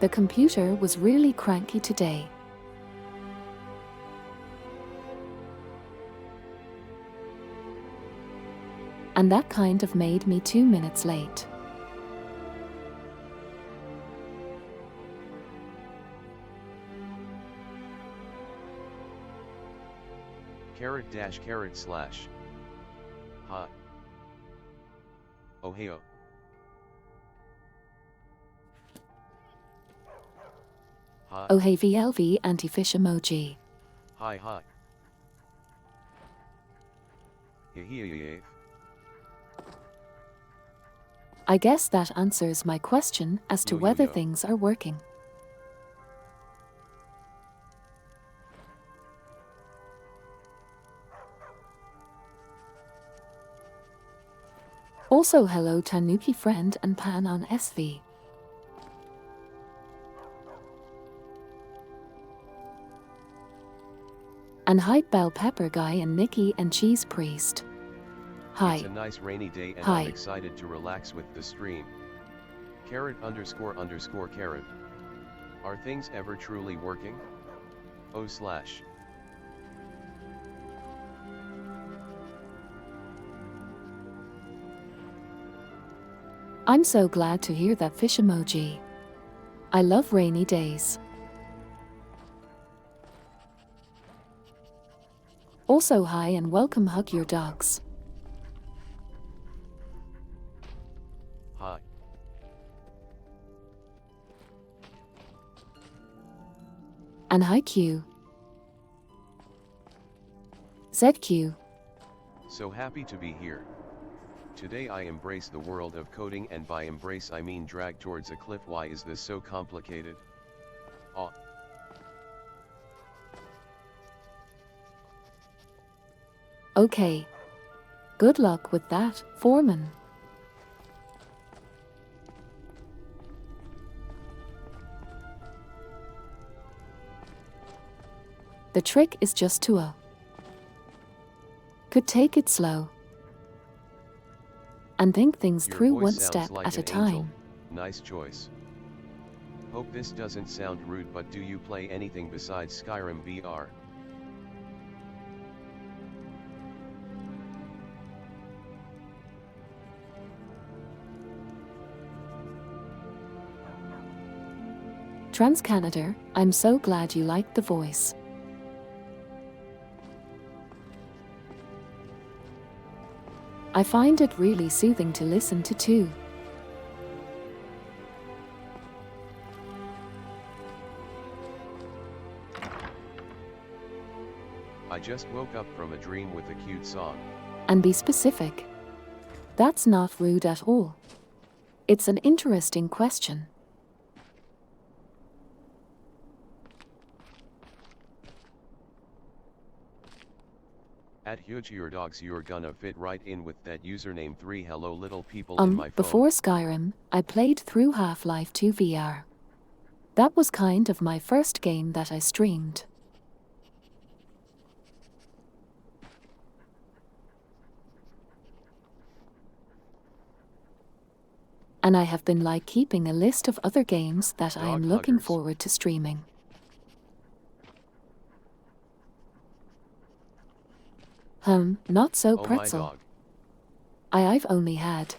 The computer was really cranky today. And that kind of made me 2 minutes late. // Hi. Ohio. Hi. Oh hey VLV anti-fish emoji. Hi. Yeah. I guess that answers my question as to whether things are working. Also hello Tanuki friend and Pan on SV. And hi Bell Pepper Guy and Nikki and Cheese Priest. Hi. It's a nice rainy day and Hi. I'm excited to relax with the stream. ___. Are things ever truly working? // I'm so glad to hear that fish emoji. I love rainy days. Also hi and welcome hug your dogs. Hi. And hi Q. ZQ. So happy to be here. Today I embrace the world of coding, and by embrace I mean drag towards a cliff. Why is this so complicated? Aw. Okay. Good luck with that, Foreman. The trick is just to could take it slow and think things Your through voice one sounds step like at a an angel. time. Nice choice. Hope this doesn't sound rude, but do you play anything besides Skyrim VR? TransCanada, I'm so glad you liked the voice. I find it really soothing to listen to too. I just woke up from a dream with a cute song. And be specific. That's not rude at all. It's an interesting question. At Huge Your Dogs, you're gonna fit right in with that username 3. Hello little people in my phone. Before Skyrim, I played through Half-Life 2 VR. That was kind of my first game that I streamed. And I have been keeping a list of other games that I am looking forward to streaming. Not so pretzel. My dog. I've only had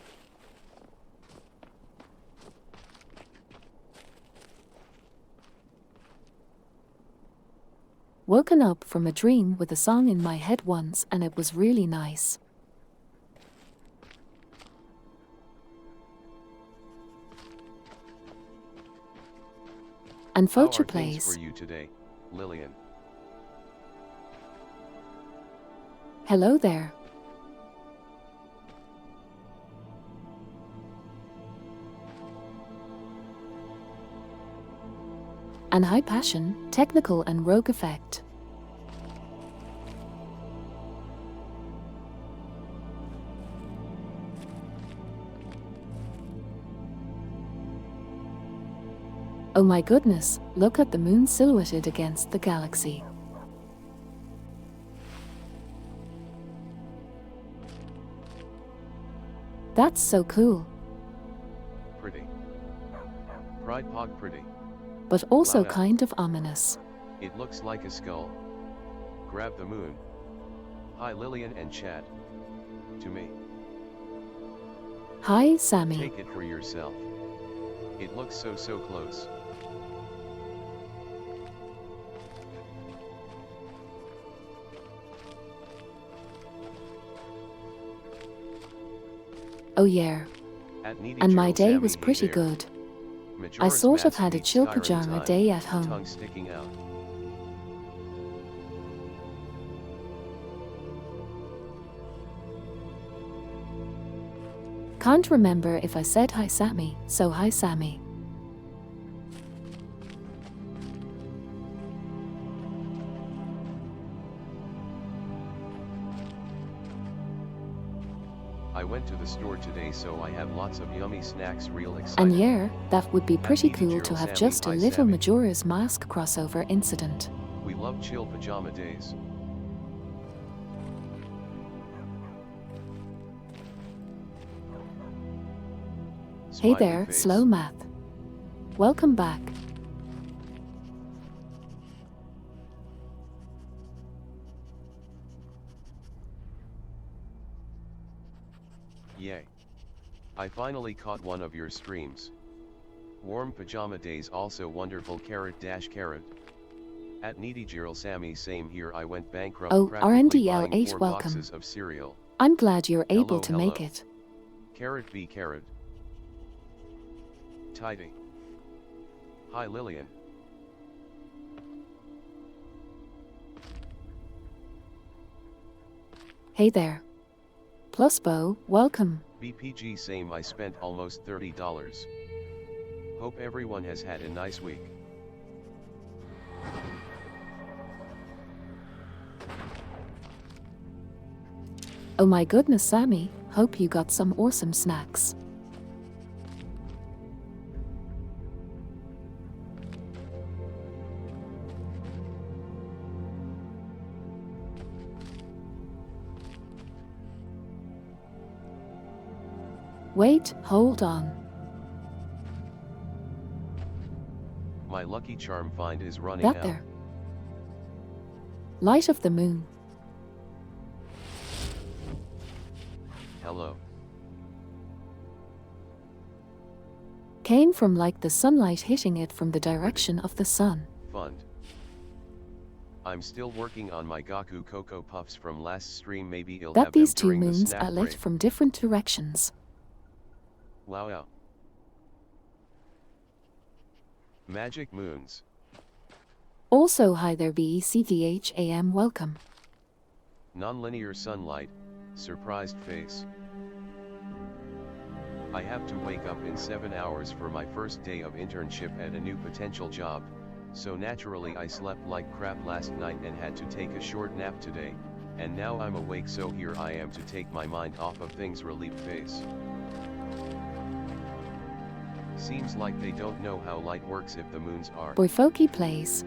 woken up from a dream with a song in my head once, and it was really nice. And How Focha are things plays. for you today, Lillian? Hello there. And high passion, technical and rogue effect. Oh my goodness, look at the moon silhouetted against the galaxy. That's so cool. Pretty. Pride Pog pretty. but also Wow. kind of ominous. It looks like a skull. Grab the moon. Hi Lillian and chat. To me. Hi, Sammy. Take it for yourself. It looks so close. Oh yeah. At Needy And my Gerald day Sammy, was hey pretty there. good. I Majora's sort of Mask had a meets chill Skyrim pajama time. day at home. Tongue sticking out. Can't remember if I said hi Sammy, so hi Sammy. I went to the store today, so I have lots of yummy snacks. Real excited. And yeah, that would be pretty Needy cool Gerald to have Sammy, just a hi little Sammy. Majora's Mask crossover incident. We love chill pajama days. Hey Smiley there, face. Slow Math. Welcome back. Yay. I finally caught one of your streams. Warm pajama days also wonderful. Carrot. At Needy Gerald Sammy, same here. I went bankrupt Oh, practically buying RNDL8 4 welcome. boxes of cereal. I'm glad you're able Hello, to make hello. it. Carrot B carrot. Tidy. Hi Lillian. Hey there. Plus Bo, welcome. BPG same. I spent almost $30. Hope everyone has had a nice week. Oh my goodness Sammy, hope you got some awesome snacks. Wait, hold on. My lucky charm find is running That out. there. Light of the moon. Hello. Came from like the sunlight hitting it from the direction of the sun. Fund. I'm still working on my Gaku Cocoa Puffs from last stream. Maybe you'll That have them these two during the moons snack are lit break. from different directions. Wow. Magic moons. Also hi there BECTHAM welcome. Nonlinear sunlight, surprised face. I have to wake up in 7 hours for my first day of internship at a new potential job, so naturally I slept like crap last night and had to take a short nap today, and now I'm awake, so here I am to take my mind off of things. Relieved face. Seems like they don't know how light works if the moons are Boyfoki plays.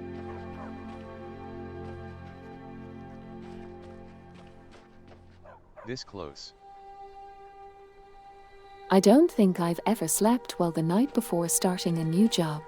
this close. I don't think I've ever slept well the night before starting a new job.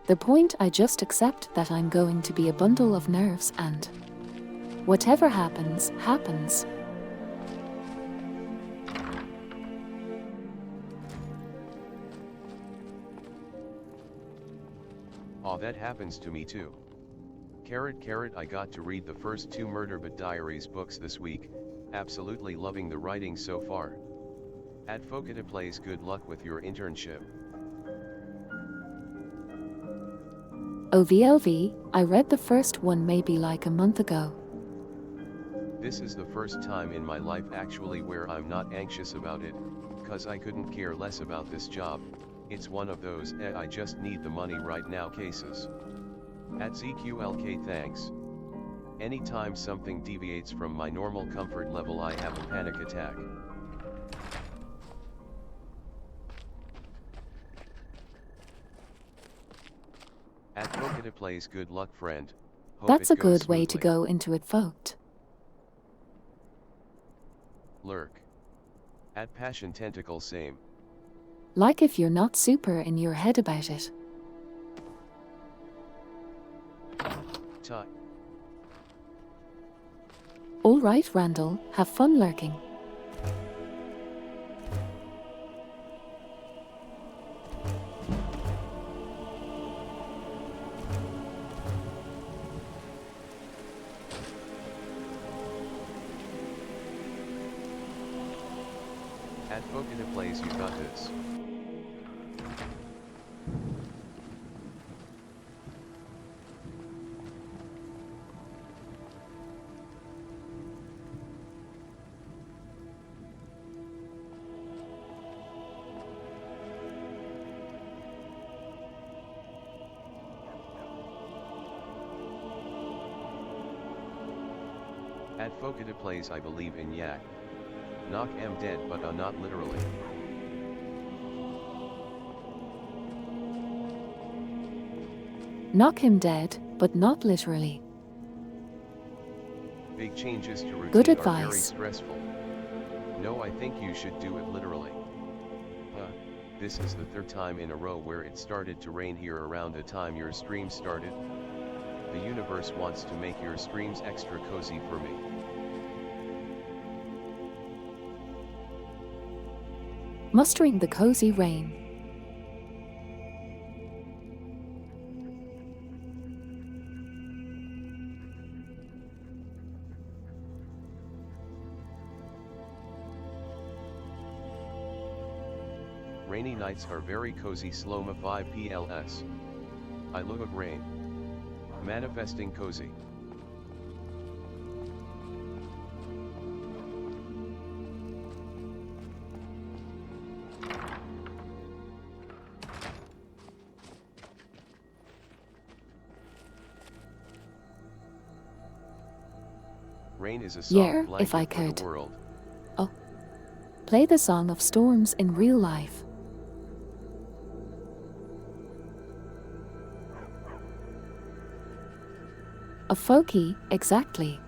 The point, I just accept that I'm going to be a bundle of nerves and whatever happens, happens. Aw, that happens to me too. Carrot, I got to read the first 2 Murderbot Diaries books this week, absolutely loving the writing so far. At Fokita Plays, good luck with your internship. OVLV, I read the first one maybe like a month ago. This is the first time in my life actually where I'm not anxious about it, cause I couldn't care less about this job. It's one of those I just need the money right now cases. At ZQLK, thanks. Anytime something deviates from my normal comfort level, I have a panic attack. Advocate plays good luck friend. Hope That's it a goes good way to smoothly. go into it, folks. Lurk. At passion tentacle same. Like if you're not super in your head about it. Tie. Alright, Randall, have fun lurking. Advocate plays you got this. Advocate plays I believe in yak. Knock am dead but not literally. Knock him dead, but not literally. Big changes to routine Good are very advice. stressful. No, I think you should do it literally. This is the third time in a row where it started to rain here around the time your stream started. The universe wants to make your streams extra cozy for me. Mustering the cozy rain. Rainy nights are very cozy. Sloma 5 PLS. I love rain. Manifesting cozy. Rain is a soft Yeah, blanket if I for the could. world. Play the Song of Storms in real life. A folky, exactly.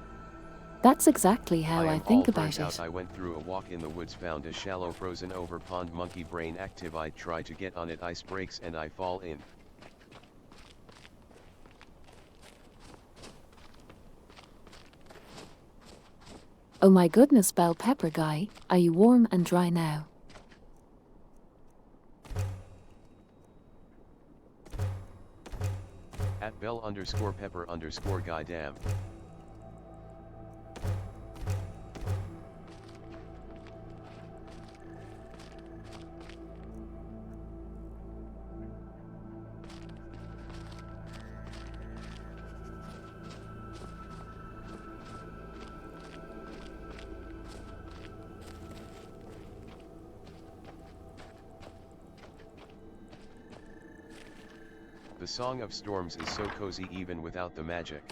That's exactly how I am think all about burnt out. it. I went through a walk in the woods, found a shallow frozen over pond, monkey brain active. I try to get on it, ice breaks and I fall in. Oh my goodness, bell pepper guy, are you warm and dry now? At bell_pepper_guy damn. The Song of Storms is so cozy even without the magic.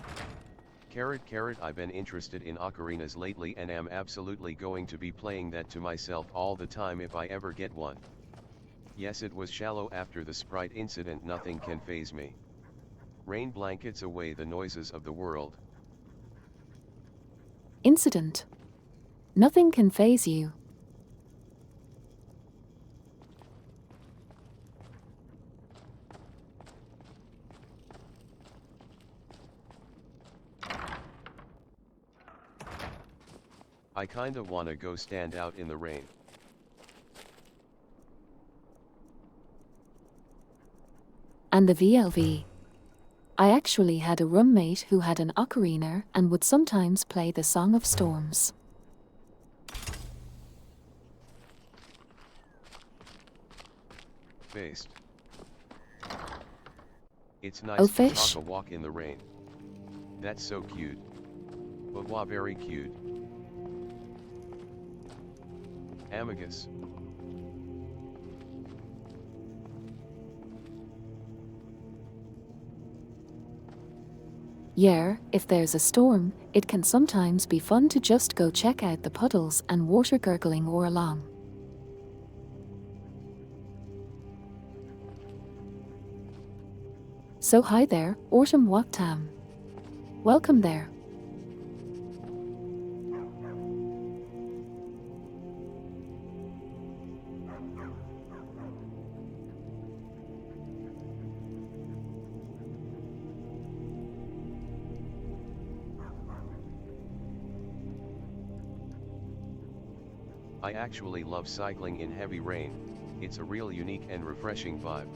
Carrot, I've been interested in ocarinas lately and am absolutely going to be playing that to myself all the time if I ever get one. Yes, it was shallow after the Sprite incident, nothing can faze me. Rain blankets away the noises of the world. Incident. Nothing can faze you. I kinda wanna go stand out in the rain. And the VLV. I actually had a roommate who had an ocarina and would sometimes play the Song of Storms. Based. It's nice Oh, to fish. talk a walk in the rain. That's so cute. Wawa, very cute. Amigus. Yeah, if there's a storm, it can sometimes be fun to just go check out the puddles and water gurgling or along. So hi there, Autumn Waktam. Welcome there. I actually love cycling in heavy rain. It's a real unique and refreshing vibe.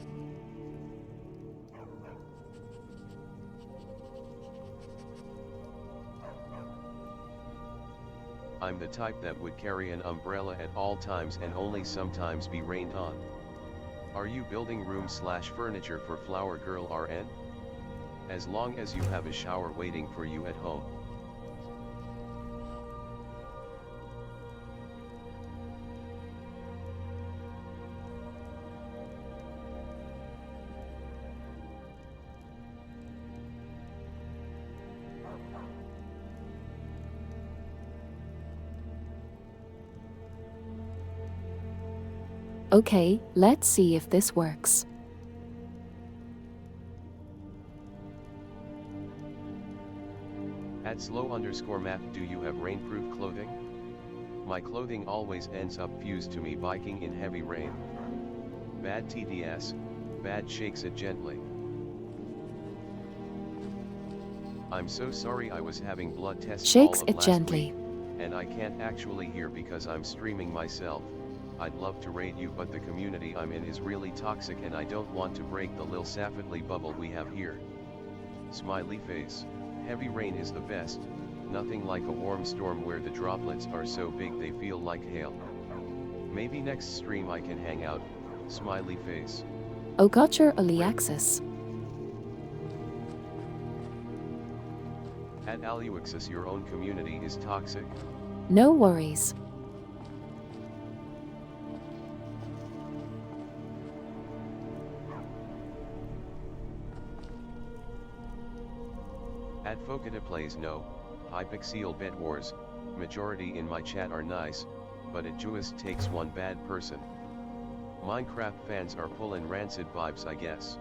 I'm the type that would carry an umbrella at all times and only sometimes be rained on. Are you building room/furniture for Flower Girl RN? As long as you have a shower waiting for you at home. Okay, let's see if this works. At slow_math, do you have rainproof clothing? My clothing always ends up fused to me biking in heavy rain. Bad TDS, bad shakes it gently. I'm so sorry, I was having blood tests Shakes all of it last gently. week, and I can't actually hear because I'm streaming myself. I'd love to raid you, but the community I'm in is really toxic and I don't want to break the lil Safetly bubble we have here. Smiley face. Heavy rain is the best, nothing like a warm storm where the droplets are so big they feel like hail. Maybe next stream I can hang out, smiley face. Oh, got your Aliaxis. At Aluixis, your own community is toxic? No worries. At Fokita plays no, Hypixel Bet Wars, majority in my chat are nice, but it just takes one bad person. Minecraft fans are pullin' rancid vibes, I guess.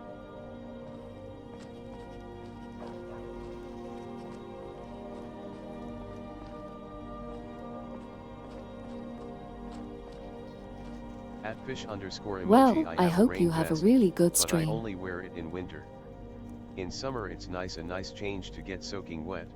At fish_emoji, Well, I have hope a rain you have a vest, really good but I stream. only wear it in winter. In summer it's a nice change to get soaking wet.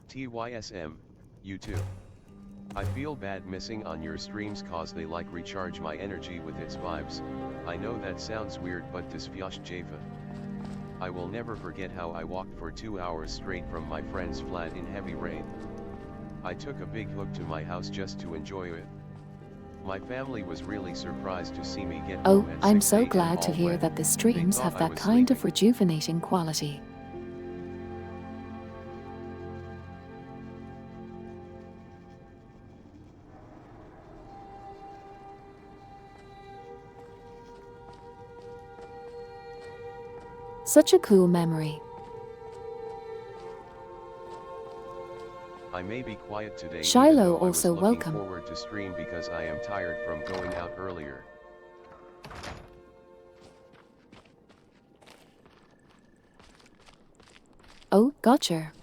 TYSM, you too. I feel bad missing on your streams cause they like recharge my energy with its vibes. I know that sounds weird, but this Vyosh Java. I will never forget how I walked for 2 hours straight from my friend's flat in heavy rain. I took a big hook to my house just to enjoy it. My family was really surprised to see me get Oh, home at I'm 6 so a.m. glad to all hear wet. that the They streams thought have I that was kind of sleeping. rejuvenating quality. Such a cool memory. I may be quiet today, Shiloh even though also I was welcome. looking forward to stream because I am tired from going out earlier. Oh, gotcha.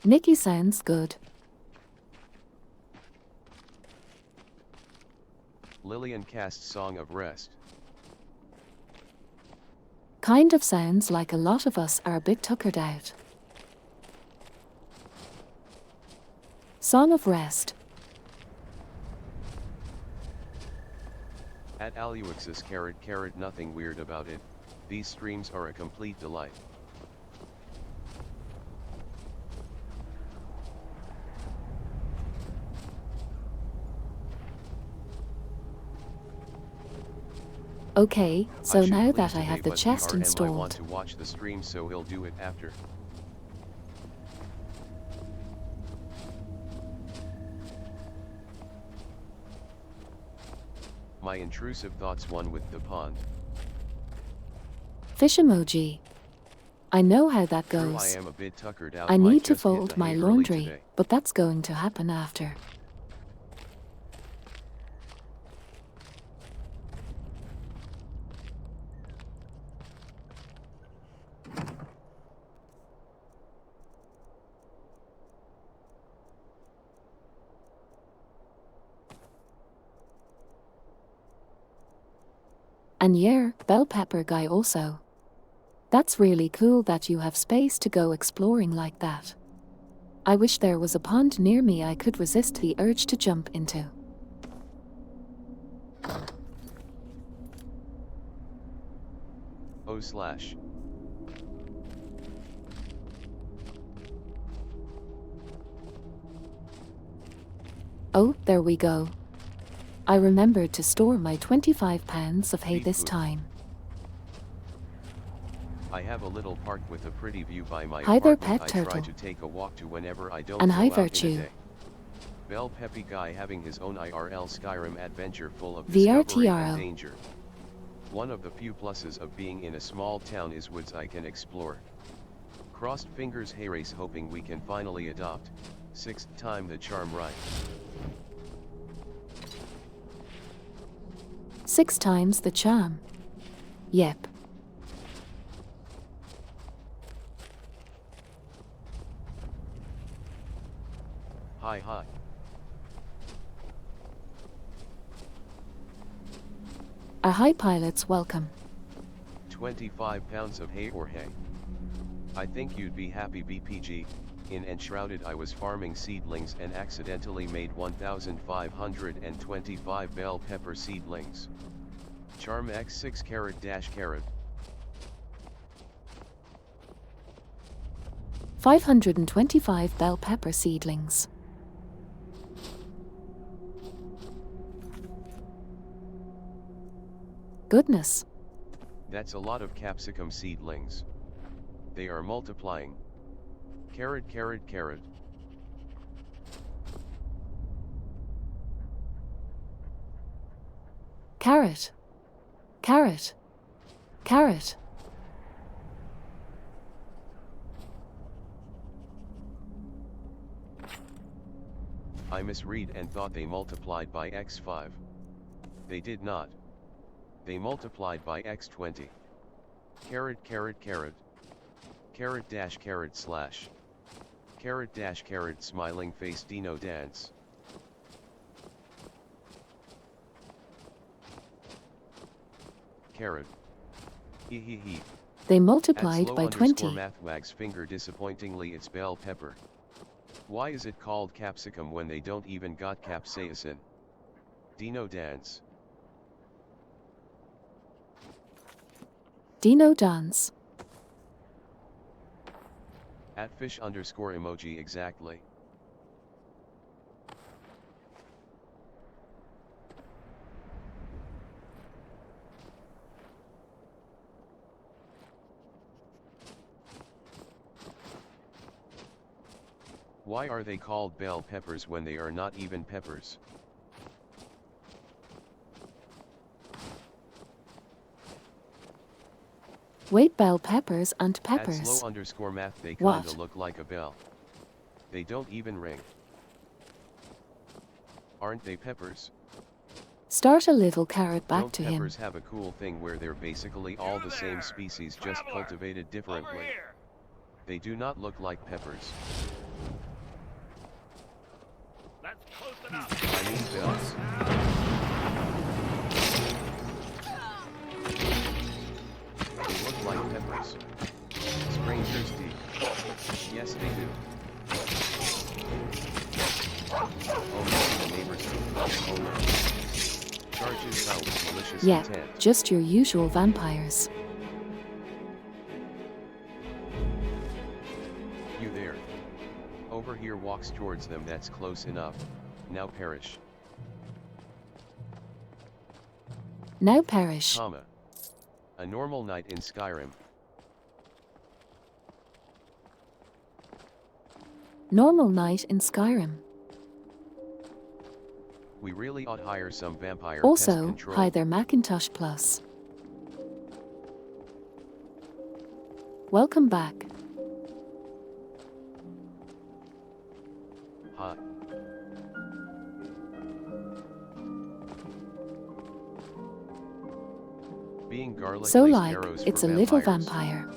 Nikki sounds good. Lillian cast Song of Rest. Kind of sounds like a lot of us are a bit tuckered out. Song of Rest. At Aluixis _, nothing weird about it, these streams are a complete delight. Okay, so should now leave that I today, have the but chest DRM I want installed, to watch the stream, so he'll do it after. My intrusive thoughts one with the pond. Fish emoji. I know how that True, I goes. am a bit tuckered out. I Might need to just hit fold the my hay early laundry, today. but that's going to happen after. And yeah, bell pepper guy also. That's really cool that you have space to go exploring like that. I wish there was a pond near me I could resist the urge to jump into. / Oh, there we go. I remembered to store my 25 pounds of hay Beet this food. time. I have a little park with a pretty view by my Hi there, apartment. pet I try turtle. to take a walk to whenever I don't And go hi, out Virtue. in a day. Bell Peppy guy having his own IRL Skyrim adventure full of discovery and VRTRO. danger. One of the few pluses of being in a small town is woods I can explore. Crossed fingers, hay race, hoping we can finally adopt. 6th time the charm right. 6 times the charm. Yep. Hi. A high pilot's welcome. 25 pounds of hay or hay. I think you'd be happy, BPG. In Enshrouded I was farming seedlings and accidentally made 1,525 bell pepper seedlings. Charm X 6 carat dash carat. 525 bell pepper seedlings. Goodness. That's a lot of capsicum seedlings. They are multiplying. Carat. Carrot. Carrot. Carrot. I misread and thought they multiplied by x5. They did not. They multiplied by x20. Carat. Carat dash carat slash. Carat dash carat smiling face Dino dance. Carat. He. They At multiplied slow by underscore 20. math wags finger disappointingly it's bell pepper. Why is it called capsicum when they don't even got capsaicin? Dino dance. Dino dance. At fish underscore emoji exactly. Why are they called bell peppers when they are not even peppers? Wait, bell peppers and At peppers. slow underscore math they What? kinda look like a bell. They don't even ring. Aren't they peppers? Start a little carrot back Don't to him. peppers have a cool thing where they're basically all the same species just cultivated differently? They do not look like peppers. That's close enough. I mean bells. They look like peppers. Strangers do. Yes they do. Oh no, the neighbors do. Oh no. Charges out with malicious Yeah, intent. just your usual vampires. You there. Over here walks towards them, that's close enough. Now perish. Now perish. Comma. A normal night in Skyrim. Normal night in Skyrim. We really ought hire some vampire pest Also, control. hi there Macintosh Plus. Welcome back. Hi. Being garlic So laced like, arrows it's for a little vampires. vampire.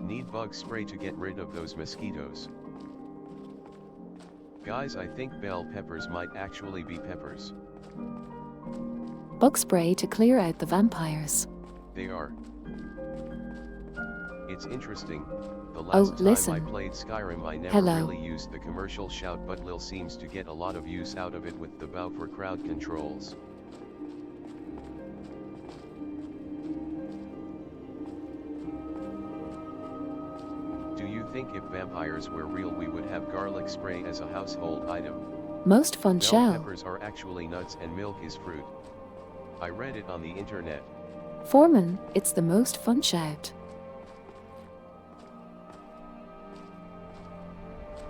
Need bug spray to get rid of those mosquitoes. Guys, I think bell peppers might actually be peppers. Bug spray to clear out the vampires. They are. It's interesting. The last time listen. I played Skyrim I never Hello. really used the commercial shout, but Lil seems to get a lot of use out of it with the bow for crowd controls. Do you think if vampires were real we would have garlic spray as a household item? Most fun Bell shell. peppers are actually nuts and milk is fruit. I read it on the internet. Foreman, it's the most fun shout.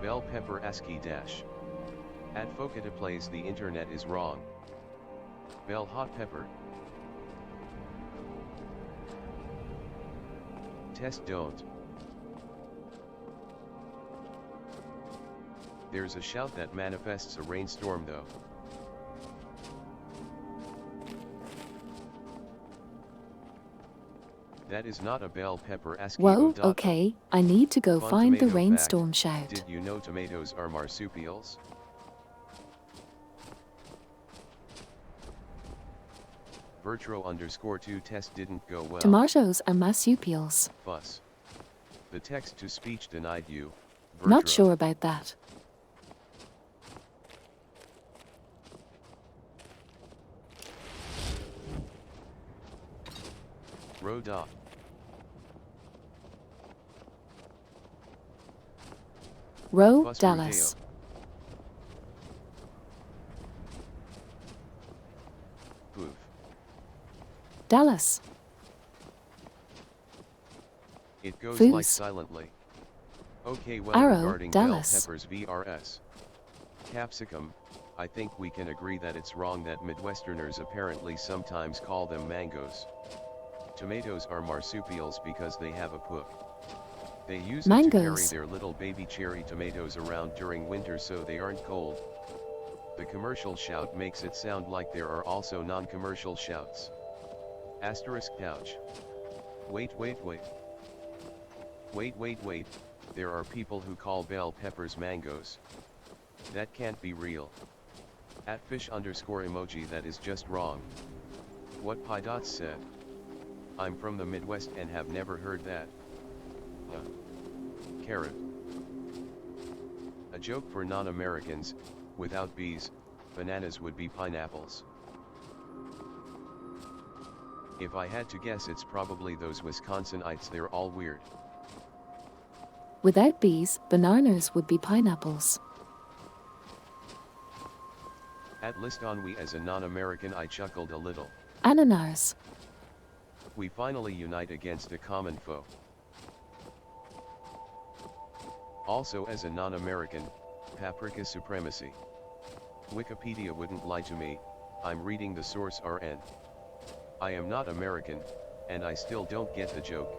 Bell pepper ASCII dash. Advocate plays the internet is wrong. Bell hot pepper. Test don't. There's a shout that manifests a rainstorm though. That is not a bell pepper ASCII. Whoa, okay, I need to go Fun find the tomato rainstorm fact. shout. Did you know tomatoes are marsupials? Virtro_2 test didn't go well. Tomatoes are marsupials. Fuss. The text-to-speech denied you. Not Virtro. sure about that. Rhoda. Row, Fuss Dallas. Poof. Dallas. It goes Foos. like silently. Okay, well, Arrow, regarding Dallas. bell peppers vs. capsicum, I think we can agree that it's wrong that Midwesterners apparently sometimes call them mangoes. Tomatoes are marsupials because they have a poop. They use it to carry Mangoes. their little baby cherry tomatoes around during winter so they aren't cold. The commercial shout makes it sound like there are also non-commercial shouts. Asterisk pouch. Wait. Wait, there are people who call bell peppers mangoes. That can't be real. @fish_emoji, that is just wrong. What PyDots said. I'm from the Midwest and have never heard that. Carrot. A joke for non-Americans, without bees, bananas would be pineapples. If I had to guess, it's probably those Wisconsinites, they're all weird. Without bees, bananas would be pineapples. At list ennui, as a non-American I chuckled a little. Ananas. We finally unite against a common foe. Also, as a non-American, paprika supremacy. Wikipedia wouldn't lie to me, I'm reading the source RN. I am not American, and I still don't get the joke.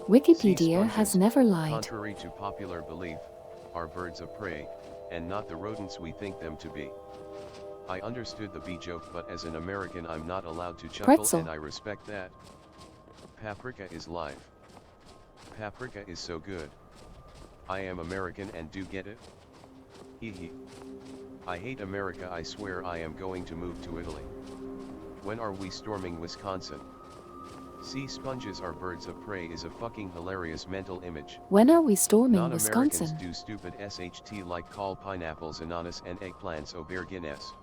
Wikipedia Sea has sponges, never lied. contrary to popular belief, are birds of prey, and not the rodents we think them to be. I understood the bee joke, but as an American I'm not allowed to chuckle, Pretzel. and I respect that. Paprika is life. Paprika is so good. I am American and do get it? Hee hee. I hate America, I swear I am going to move to Italy. When are we storming Wisconsin? Sea sponges are birds of prey is a fucking hilarious mental image. When are we storming Non-Americans Wisconsin? do stupid SHT like call pineapples ananas and eggplants aubergines.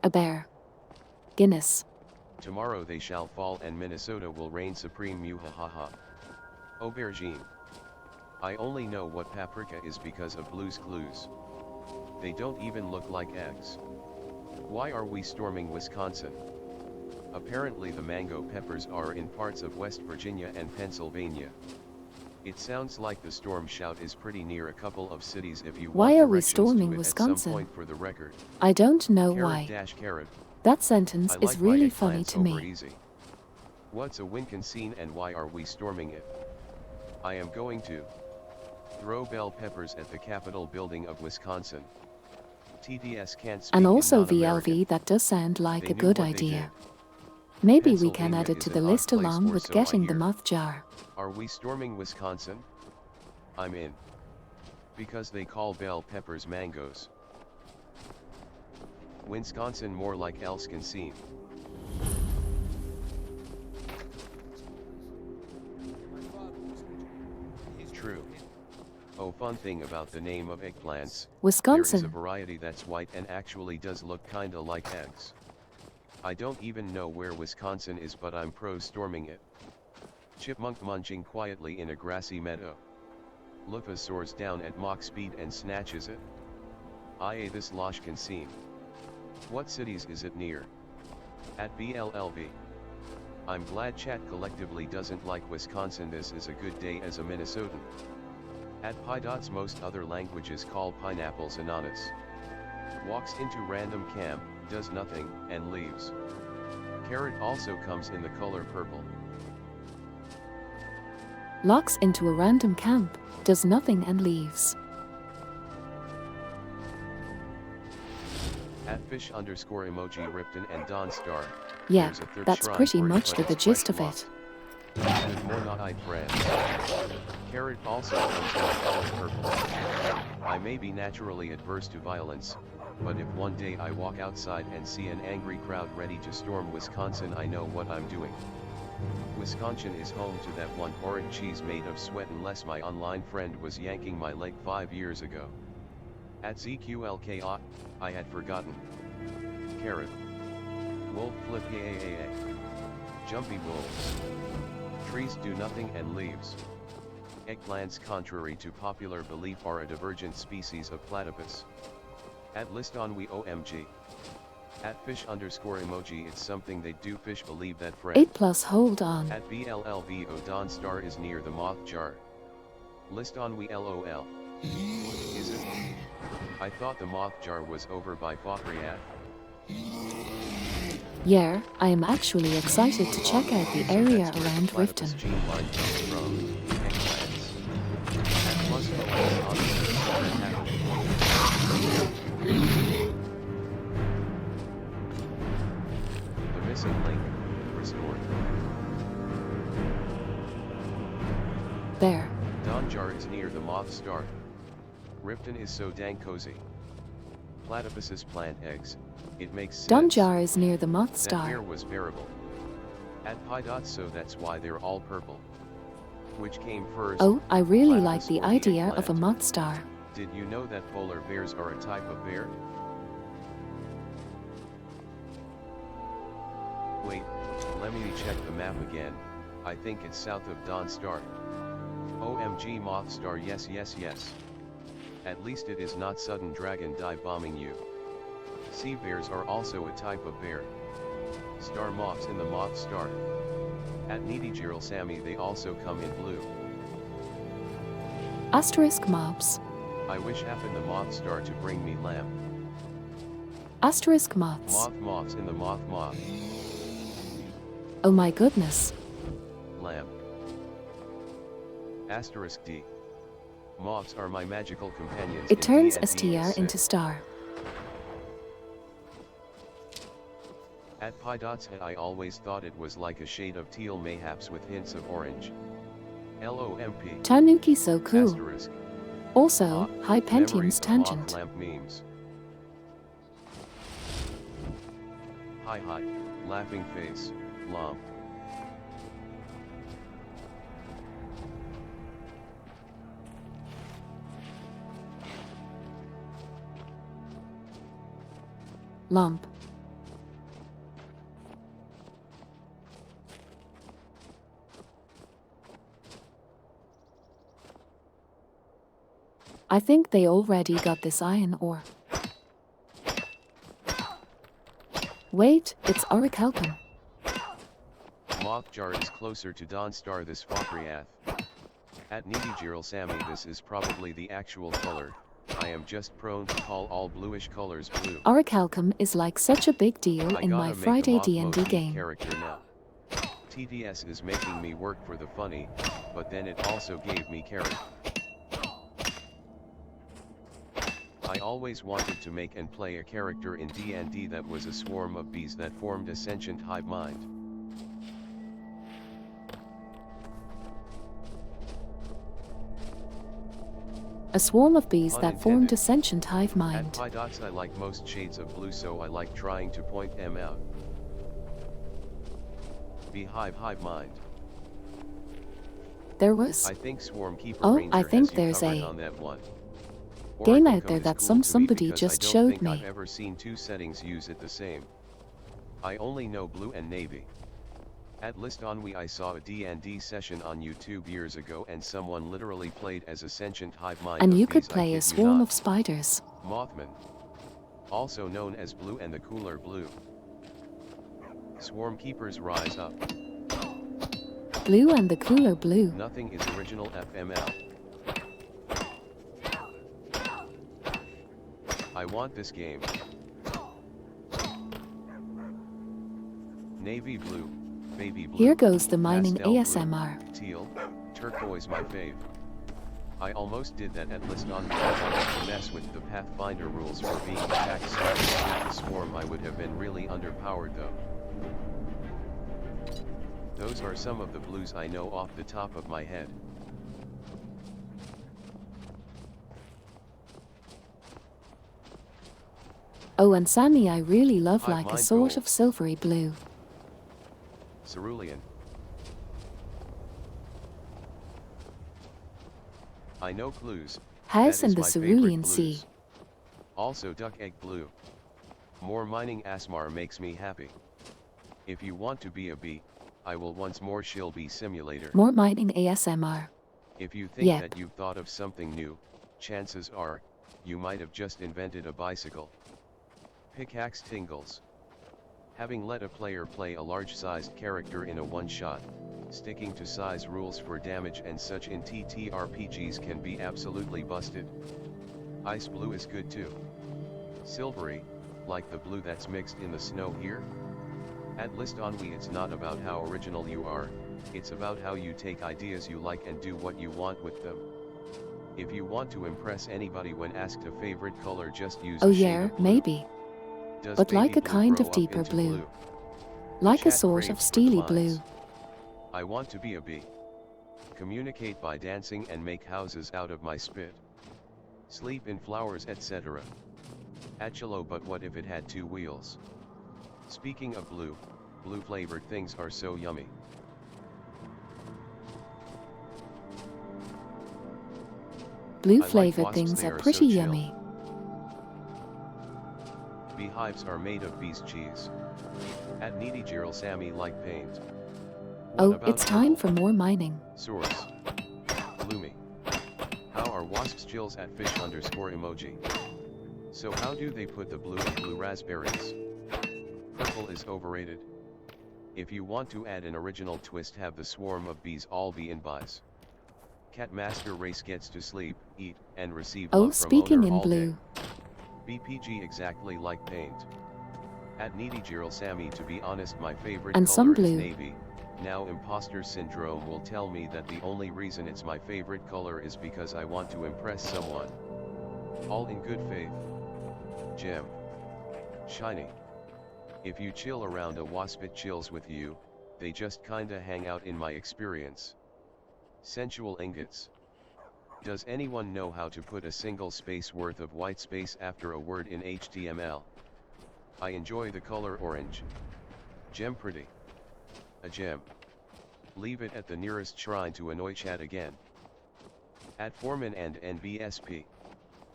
A bear. Guinness. Tomorrow they shall fall and Minnesota will reign supreme, muhahaha. Aubergine. I only know what paprika is because of Blue's Clues. They don't even look like eggs. Why are we storming Wisconsin? Apparently the mango peppers are in parts of West Virginia and Pennsylvania. It sounds like the storm shout is pretty near a couple of cities if you Why want are we directions storming to it Wisconsin? at some point for the record. I don't know why. Carrot. That sentence I is like my really funny eggplants to over me. easy. What's a Wisconsin and why are we storming it? I am going to throw bell peppers at the Capitol building of Wisconsin. TTS can't speak And in also non-American. VLV, that does sound like They a knew good what they idea. did. Maybe we can add Pennsylvania it to is the an odd list place, along or with so I getting the hear. moth jar. Are we storming Wisconsin? I'm in. Because they call bell peppers mangoes. Wisconsin more like Elsconsin. True. Oh, fun thing about the name of eggplants. There is a Wisconsin. variety that's white and actually does look kinda like eggs. I don't even know where Wisconsin is, but I'm pro storming it. Chipmunk munching quietly in a grassy meadow. Lufa soars down at Mach speed and snatches it. This losh can seem. What cities is it near? At BLLV. I'm glad chat collectively doesn't like Wisconsin. This is a good day as a Minnesotan. At PyDots, most other languages call pineapples ananas. Walks into random camp, does nothing, and leaves. Carrot also comes in the color purple. Locks into a random camp, does nothing and leaves. At fish _ emoji Ripton and Don Star. Yeah, There's a third that's shrine pretty for it, much but the it's gist of quest it. locked. And more not-eyed friends. Carrot also comes in the color purple. I may be naturally adverse to violence, but if one day I walk outside and see an angry crowd ready to storm Wisconsin, I know what I'm doing. Wisconsin is home to that one horrid cheese made of sweat, unless my online friend was yanking my leg 5 years ago. At ZQLKI, I had forgotten. Carrot. Wolf flip yeah. Jumpy wolves. Trees do nothing and leaves. Eggplants, contrary to popular belief, are a divergent species of platypus. At list on we OMG. At fish _ emoji, it's something they do. Fish believe that friend. 8+ hold on. At BLLVO, Don Star is near the moth jar. List on we LOL. Is it? I thought the moth jar was over by Fokriat. Yeah, I am actually excited to check out the area That's where around the platypus Riften. gene line comes from. Eggplants. At plus OS on the missing link, restored. There. Don Jar is near the moth star. Ripton is so dang cozy. Platypuses plant eggs, it makes sense. Don Jar is near the moth That bear star. was bearable. At PyDots, so that's why they're all purple. Which came first? Oh, I really like platypus the or the idea of a eggplant? moth star. Did you know that polar bears are a type of bear? Wait, let me check the map again. I think it's south of Dawn Star. OMG Moth Star, yes. At least it is not sudden dragon dive bombing you. Sea bears are also a type of bear. Star moths in the moth star. At Needy Gerald Sammy, they also come in blue. Asterisk mobs. I wish happened the moth star to bring me lamb. Asterisk moths. Moths in the moth. Oh my goodness. Lamb. Asterisk D. Moths are my magical companions. It in turns D&D STR is into sick. star. At PyDots, I always thought it was like a shade of teal, mayhaps with hints of orange. LOMP. Tanuki so cool. Asterisk. Also, high Memories Pentium's of tangent. moth lamp memes. Hi, laughing face, lomp. Lump. I think they already got this iron ore. Wait, it's orichalcum. Moth jar is closer to Dawn Star this Fokriath. At Needy Sammy, this is probably the actual color. I am just prone to call all bluish colors blue. Orichalcum is like such a big deal I in my gotta make a Friday mock D&D motif game. character now. TTS is making me work for the funny, but then it also gave me carrot. I always wanted to make and play a character in D&D that was a swarm of bees that formed a sentient hive mind. A swarm of bees Pun that formed a intended. sentient hive At mind. Pi Dots I like most shades of blue, so I like trying to point them out. Beehive hive mind. There was I think Swarm Keeper Oh, Ranger I think has you there's covered a on that one. game Orichalcum out there is that cool to me somebody because just I don't showed think me. I've ever seen two settings use it the same. I only know blue and navy. At List Ennui I saw a D&D session on YouTube years ago and someone literally played as a sentient hive mind And of you could bees, I play kid a you swarm not. of spiders. Mothman. Also known as Blue and the Cooler Blue. Swarm Keepers rise up. Blue and the cooler blue. Nothing is original FML. I want this game. Navy blue, baby blue. Here goes the mining pastel blue, ASMR. teal, turquoise my fave. I almost did that at List on I wanted to mess with the Pathfinder rules for being attacked with the swarm. I would have been really underpowered though. Those are some of the blues I know off the top of my head. Oh, and Sammy I really love Hive like a mind sort gold. of silvery blue. Cerulean. I know clues. Has That in is the my favorite cerulean blues. sea. Also duck egg blue. More mining ASMR makes me happy. If you want to be a bee, I will once more shill bee simulator. More mining ASMR. If you think Yep. that you've thought of something new, chances are, you might have just invented a bicycle. Pickaxe tingles. Having let a player play a large-sized character in a one-shot, sticking to size rules for damage and such in TTRPGs can be absolutely busted. Ice blue is good too. Silvery, like the blue that's mixed in the snow here. At List Ennui it's not about how original you are, it's about how you take ideas you like and do what you want with them. If you want to impress anybody when asked a favorite color, just use Oh a shade yeah, of blue. maybe. Does But like baby a blue kind grow of up deeper into blue. Like a Chat sort craves of for the steely lines. blue. I want to be a bee. Communicate by dancing and make houses out of my spit. Sleep in flowers, etc. Achelo, but what if it had two wheels? Speaking of blue, blue flavored things are so yummy. Blue I like flavored wasps, things they are are so pretty chill. yummy. Beehives are made of bees cheese. At Needy Sammy like paint. What Oh, about it's time purple? for more mining. Source. Gloomy. How are wasps chills at fish underscore emoji? So how do they put the blue in blue raspberries? Purple is overrated. If you want to add an original twist, have the swarm of bees all be in buys. Cat master race gets to sleep, eat, and receive Oh, love from speaking owner in all blue. day. BPG exactly like paint. At Needy Sammy, to be honest my favorite And color some is blue. navy. Now imposter syndrome will tell me that the only reason it's my favorite color is because I want to impress someone. All in good faith. Gem. Shiny. If you chill around a wasp it chills with you, they just kinda hang out in my experience. Sensual ingots. Does anyone know how to put a single space worth of white space after a word in HTML? I enjoy the color orange. Gem pretty. A gem. Leave it at the nearest shrine to annoy chat again. At Foreman and NBSP.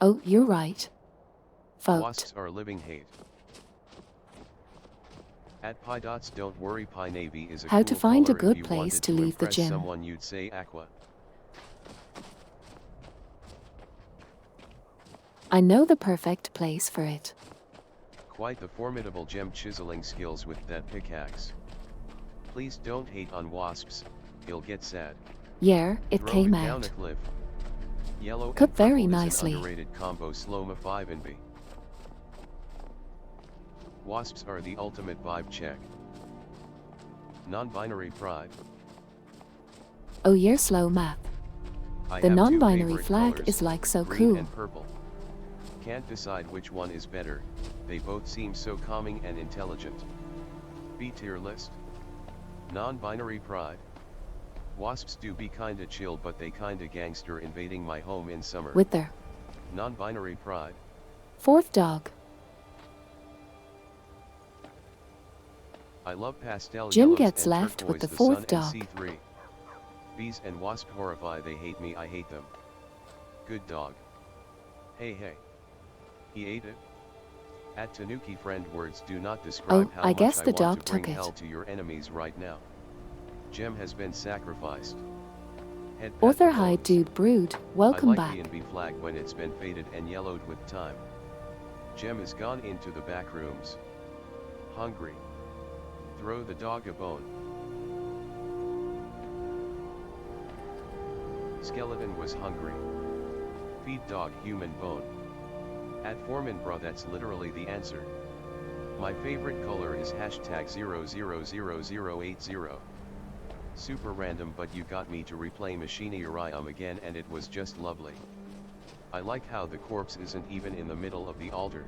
Oh, you're right. Vote. Wasps are living hate. At Pi Dots, don't worry, Pi Navy is a How cool to find a color. good If you place wanted to leave the impress gym. someone you'd say aqua. I know the perfect place for it. Quite the formidable gem chiseling skills with that pickaxe. Please don't hate on wasps, he'll get sad. Yeah, it Throw came it down out. a cliff. Yellow Cut and very purple is nicely. an underrated combo Sloma 5 and B. Wasps are the ultimate vibe check. Non-binary pride. Oh, you're slow math. I The have two non-binary favorite flag colors, is like so green cool. and purple. Can't decide which one is better, they both seem so calming and intelligent. B tier list. Non-binary pride. Wasps do be kinda chill but they kinda gangster invading my home in summer. With their Non-binary pride. fourth dog. I love pastel Jim yellows gets and left with turquoise, the the sun fourth and dog. C3. Bees and wasp horrify, they hate me, I hate them. Good dog. Hey hey. He ate it? At Tanuki friend, words do not describe Oh, how I much guess I the want dog to bring took it. hell to your enemies right now. Gem has been sacrificed. Head pat Author the High bones. Dude Brood, welcome I like back. the NB flag when it's been faded and yellowed with time. Gem is gone into the back rooms. Hungry. Throw the dog a bone. Skeleton was hungry. Feed dog human bone. At Foreman bruh, that's literally the answer. My favorite color is hashtag 000080. Super random, but you got me to replay Machine Uriam again and it was just lovely. I like how the corpse isn't even in the middle of the altar.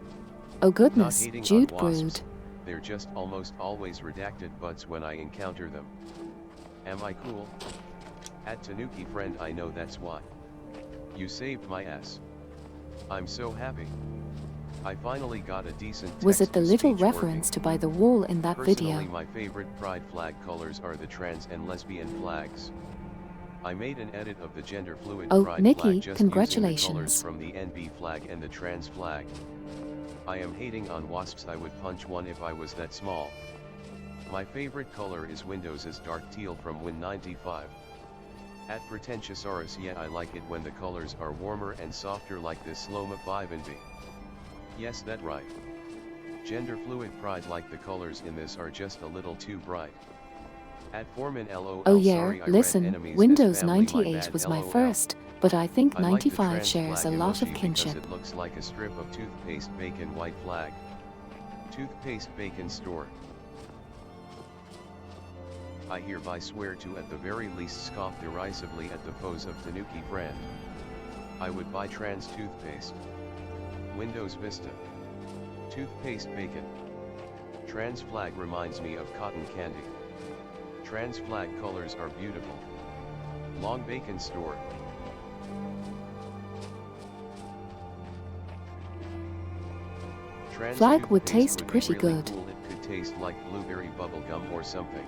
Oh Not goodness, hating Jude on Brood. wasps, they're just almost always redacted butts when I encounter them. Am I cool? At Tanuki friend, I know that's why. You saved my ass. I'm so happy. I finally got a decent Was it the little text-to-speech reference working. to by the wall in that Personally, video? my favorite pride flag colors are the trans and lesbian flags. I made an edit of the gender fluid Oh, pride Nikki, flag just using the colors congratulations. from the NB flag and the trans flag. I am hating on wasps, I would punch one if I was that small. My favorite color is Windows's dark teal from Win95. At Pretentiosaurus, yeah, I like it when the colors are warmer and softer like this Sloma 5 and B. Yes, that right. Gender fluid pride, like the colors in this are just a little too bright. At Foreman LOL, Oh yeah, sorry I read listen, enemies as Windows family, my 98 bad, was my LOL. first, but I think I like the 95 trans shares a flag lot of emoji kinship. because it looks like a strip of toothpaste bacon white flag. Toothpaste bacon store. I hereby swear to at the very least scoff derisively at the foes of Tanuki friend. I would buy trans toothpaste. Windows Vista. Toothpaste bacon. Trans flag reminds me of cotton candy. Trans flag colors are beautiful. Long bacon store. Trans Flag would toothpaste taste would be pretty really good. cool. It could taste like blueberry bubblegum or something.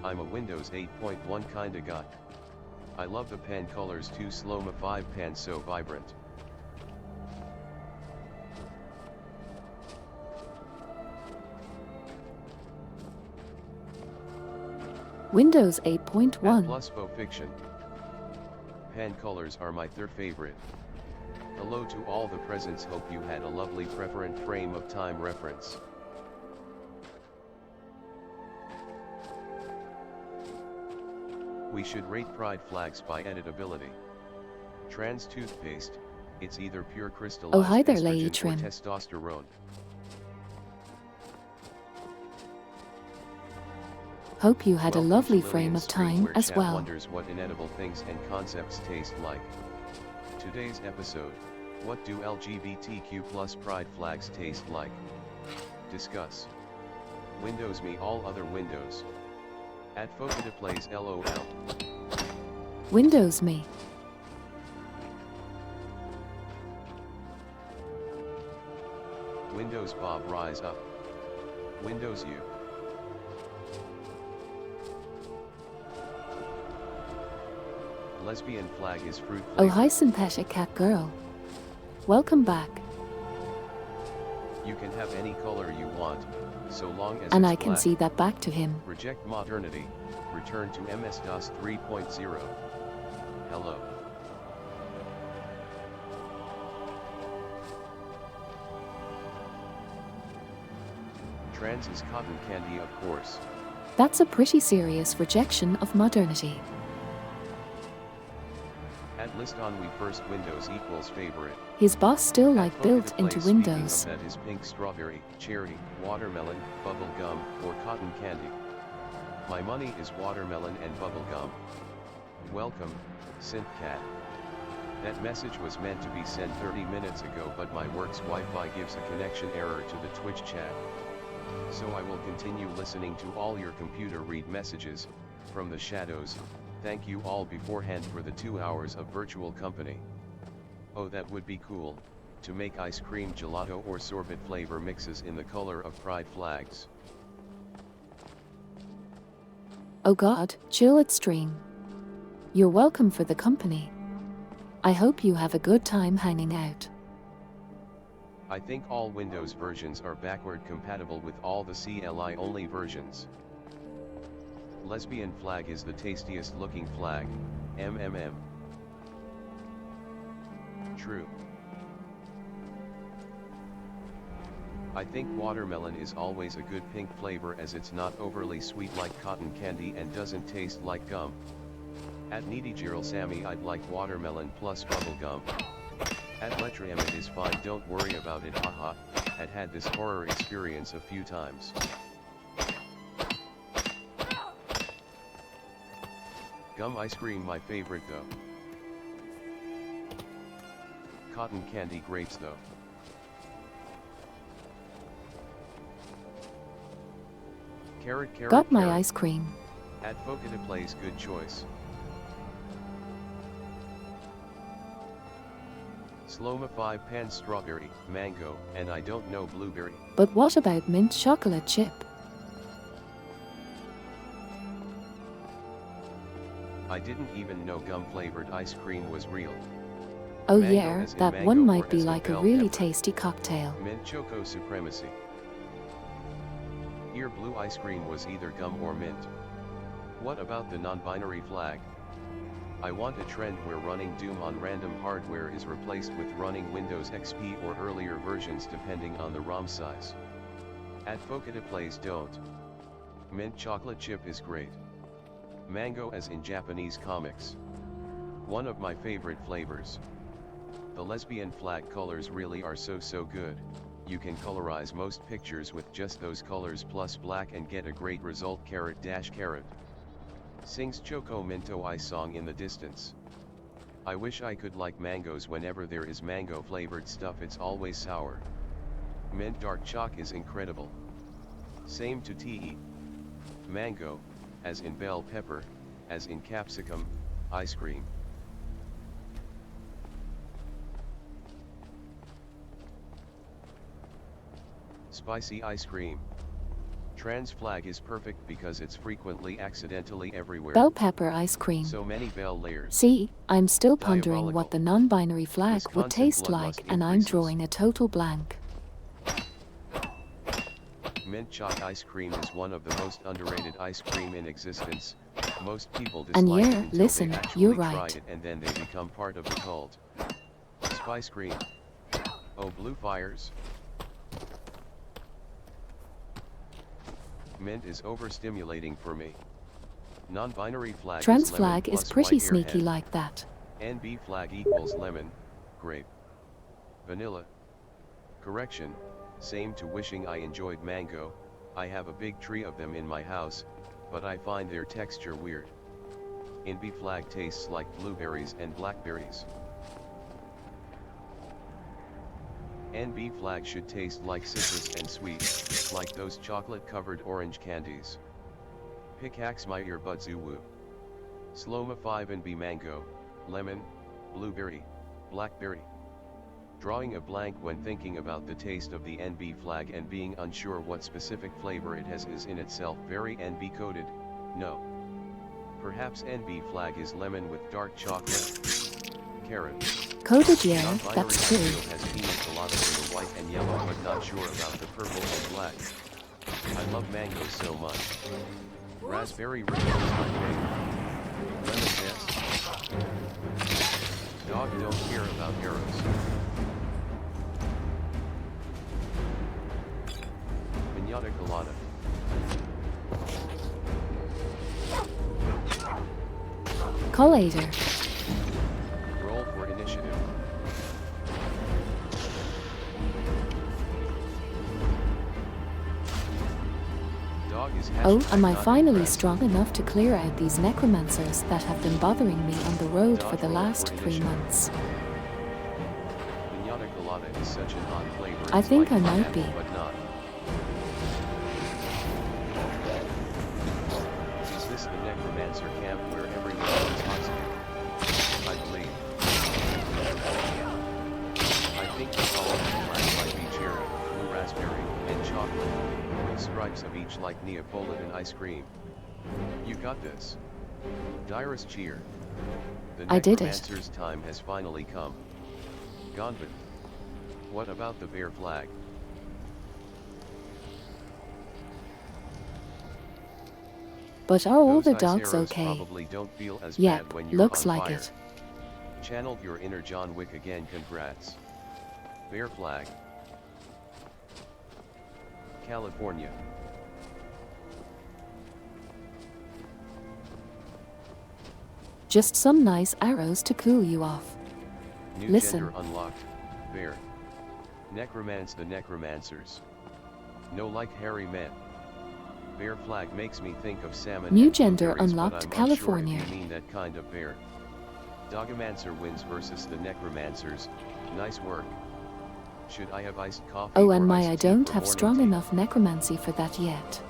I'm a Windows 8.1 kinda guy. I love the pen colors too. Sloma 5 pen so vibrant. Windows At 8.1. plus faux fiction. Pen colors are my third favorite. Hello to all the presents, hope you had a lovely preferent frame of time reference. We should rate pride flags by editability. Trans toothpaste, it's either pure crystallized Oh, hi there, Lady estrogen or Trim. testosterone. Hope you had a Welcome to lovely Lillian's frame of stream time where as chat well. wonders what inedible things and concepts taste like. Today's episode, what do LGBTQ plus pride flags taste like? Discuss. Windows me all other windows. At Focata plays LOL. Windows me. Windows Bob rise up. Windows you. Lesbian flag is fruit Oh, flavored. hi synthetic cat girl. Welcome back. You can have any color you want, so long as And it's I can black. see that back to him. Reject modernity, return to MS-DOS 3.0. Hello. Trans is cotton candy, of course. That's a pretty serious rejection of modernity. At list on we first Windows equals favorite. His boss still At like Focus built Play, into speaking Windows. of that is pink strawberry, cherry, watermelon, bubble gum, or cotton candy. My money is watermelon and bubble gum. Welcome, SynthCat. That message was meant to be sent 30 minutes ago, but my work's Wi-Fi gives a connection error to the Twitch chat. So I will continue listening to all your computer read messages, from the shadows. Thank you all beforehand for the 2 hours of virtual company. Oh, that would be cool, to make ice cream gelato or sorbet flavor mixes in the color of pride flags. Oh god, chill at stream. You're welcome for the company. I hope you have a good time hanging out. I think all Windows versions are backward compatible with all the CLI only versions. Lesbian flag is the tastiest looking flag, MMM. True. I think watermelon is always a good pink flavor as it's not overly sweet like cotton candy and doesn't taste like gum. At Needy Gerald Sammy, I'd like watermelon plus bubble gum. At Letrium it is fine, don't worry about it, haha. Had this horror experience a few times. Gum ice cream my favorite though. Cotton candy grapes though. Carrot. Got my ice cream. At Focata plays good choice. Sloma 5 pan strawberry, mango, and I don't know blueberry. But what about mint chocolate chip? I didn't even know gum flavored ice cream was real. Oh Mango yeah, as in that mango one or might be as in like a bell really pepper. tasty cocktail. Mint choco supremacy. Here blue ice cream was either gum or mint. What about the non-binary flag? I want a trend where running Doom on random hardware is replaced with running Windows XP or earlier versions depending on the ROM size. At Focata plays don't. Mint chocolate chip is great. Mango as in Japanese comics. One of my favorite flavors. The lesbian flag colors really are so good. You can colorize most pictures with just those colors plus black and get a great result. Carrot. Sings Choco Minto ice song in the distance. I wish I could like mangoes. Whenever there is mango flavored stuff it's always sour. Mint dark chalk is incredible. Same to TE. Mango, as in bell pepper, as in capsicum, ice cream. Spicy ice cream. Trans flag is perfect because it's frequently accidentally everywhere. Bell pepper ice cream. So many bell layers. See, I'm still pondering Diabolical. what the non-binary flag would Wisconsin taste bloodlust like, and I'm increases. drawing a total blank. Mint chalk ice cream is one of the most underrated ice cream in existence. Most people And dislike yeah, it until listen, they actually you're try right. it and then they become part of the cult. Spice cream. Oh, blue fires. Mint is overstimulating for me. Non-binary flag Trans is lemon flag is plus pretty white sneaky airhead. like that. NB flag equals lemon, grape, vanilla. Correction, same to wishing I enjoyed mango. I have a big tree of them in my house, but I find their texture weird. NB flag tastes like blueberries and blackberries. NB flag should taste like citrus and sweet, like those chocolate-covered orange candies. Pickaxe my earbuds woo. Sloma 5 NB mango, lemon, blueberry, blackberry. Drawing a blank when thinking about the taste of the NB flag and being unsure what specific flavor it has is in itself very NB coded, no. Perhaps NB flag is lemon with dark chocolate. Carrot. Coded, yeah, Non-binary that's true. cereal has pina coladas in the white and yellow but not sure about the purple and black. I love mango so much. Raspberry red is my favorite. Lemon zest. Dog don't care about arrows. Piñata colada. Collator. Roll for initiative. Dog is Oh, hashtag am I not finally impressed. strong enough to clear out these necromancers that have been bothering me on the road Dog for the roll last for 3 initiative. months? Piñata colada is such an odd flavor. I It's think like I might pineapple, be. but not. Is this the necromancer camp where everyone is toxic? I believe. I think the color flag might be cherry, blue raspberry, and chocolate, with stripes of each like Neapolitan ice cream. You got this. Direst cheer. The I did it. necromancer's time has finally come. Gonbin. What about the bear flag? But are all Those the ice dogs arrows okay? probably don't feel as Yep, bad when you're looks on like fire. it. Channeled your inner John Wick again, congrats. Bear flag. California. Just some nice arrows to cool you off. New Listen. gender unlocked. Bear. Necromance the necromancers. No like hairy men. Bear flag makes me think of salmon New and gender blueberries, unlocked, but I'm California. unsure if you mean that kind of bear. Dogomancer wins versus the necromancers. Nice work. Should I have iced coffee Oh, or and iced I tea don't for have morning strong tea? enough necromancy for that yet.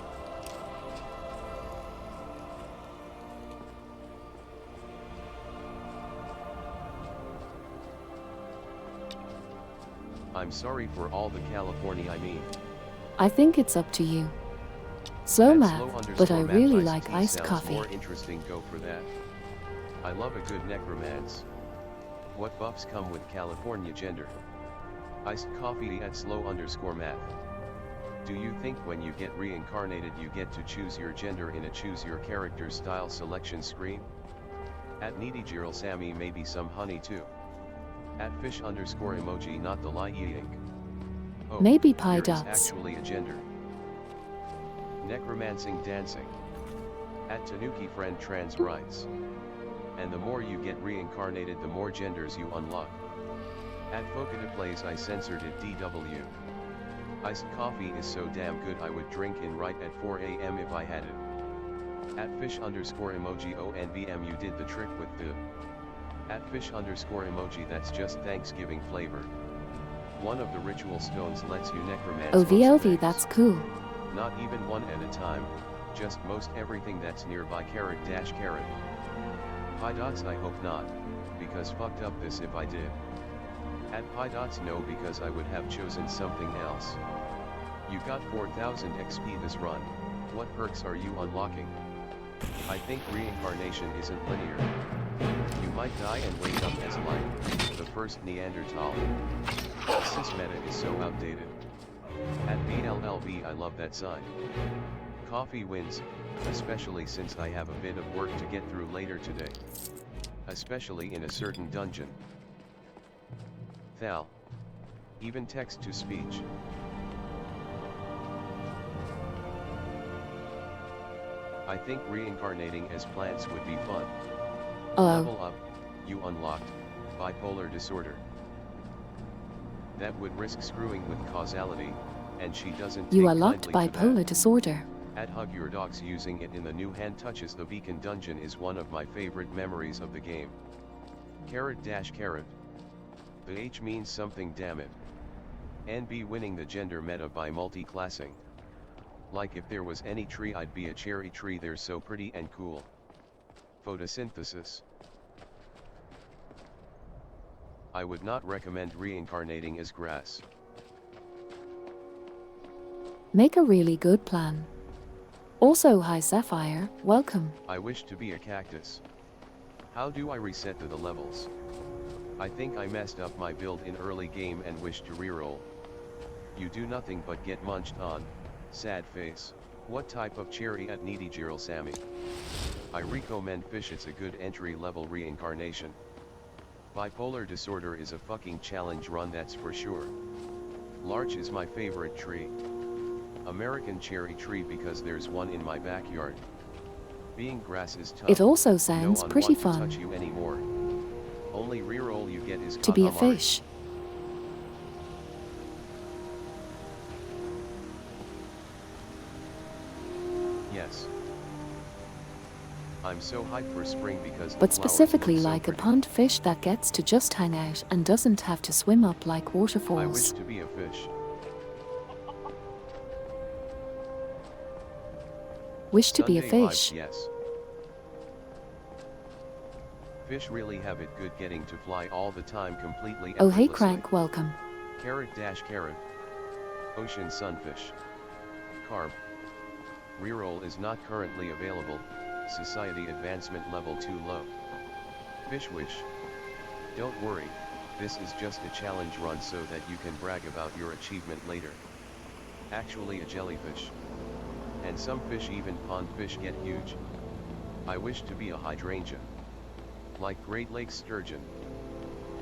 I'm sorry for all the California I mean. I think it's up to you. Slow At math, but I slow_math really iced like tea iced sounds coffee. more interesting, go for that. I love a good necromance. What buffs come with California gender? Iced coffee at slow_math. Do you think when you get reincarnated you get to choose your gender in a choose your character style selection screen? At needy Sammy maybe some honey too. At fish_emoji not the lie eating. Oh, Maybe pie there is dots. actually a gender. Necromancing dancing. At Tanuki friend trans rights. And the more you get reincarnated the more genders you unlock. At Fokita plays I censored it DW. Iced coffee is so damn good I would drink it right at 4 AM if I had it. At fish_emoji ONVM you did the trick with the. At fish_emoji that's just Thanksgiving flavor. One of the ritual stones lets you necromance most OVLV, things. that's cool. Not even one at a time, just most everything that's nearby carrot. Pi dots I hope not, because fucked up this if I did. At pi dots no because I would have chosen something else. You got 4000 XP this run, what perks are you unlocking? I think reincarnation isn't linear. You might die and wake up as like, the first Neanderthal. Cis meta is so outdated. At BLLB I love that sign. Coffee wins, especially since I have a bit of work to get through later today. Especially in a certain dungeon. Thal. Even text to speech. I think reincarnating as plants would be fun. Level up, you unlocked, bipolar disorder. That would risk screwing with causality, and she doesn't take You unlocked kindly to that. bipolar disorder. At Hug Your Dogs using it in the new hand touches the beacon dungeon is one of my favorite memories of the game. Carrot. The H means something, damn it. NB winning the gender meta by multi-classing. Like if there was any tree I'd be a cherry tree, they're so pretty and cool. Photosynthesis. I would not recommend reincarnating as grass. Make a really good plan. Also, hi Sapphire, welcome. I wish to be a cactus. How do I reset to the levels? I think I messed up my build in early game and wish to reroll. You do nothing but get munched on, sad face. What type of cherry at needy Sammy? I recommend fish, it's a good entry level reincarnation. Bipolar disorder is a fucking challenge run, that's for sure. Larch is my favorite tree. American cherry tree because there's one in my backyard. Being grass is tough. It also No sounds one pretty want to touch fun you anymore. Only reroll you get is to be a Katamari. fish. Yes. I'm so hyped for spring because the But flowers specifically look so like a pretty. pond fish that gets to just hang out and doesn't have to swim up like I wish waterfalls. to be a fish. Wish to be a Sunday vibes, fish. yes. Fish really have it good getting to fly all the time completely Oh hey effortlessly. Crank, welcome. Carrot. Ocean sunfish. Carb. Reroll is not currently available. Society advancement level too low. Fish wish. Don't worry, this is just a challenge run so that you can brag about your achievement later. Actually a jellyfish. And some fish, even pond fish, get huge. I wish to be a hydrangea. Like Great Lakes sturgeon.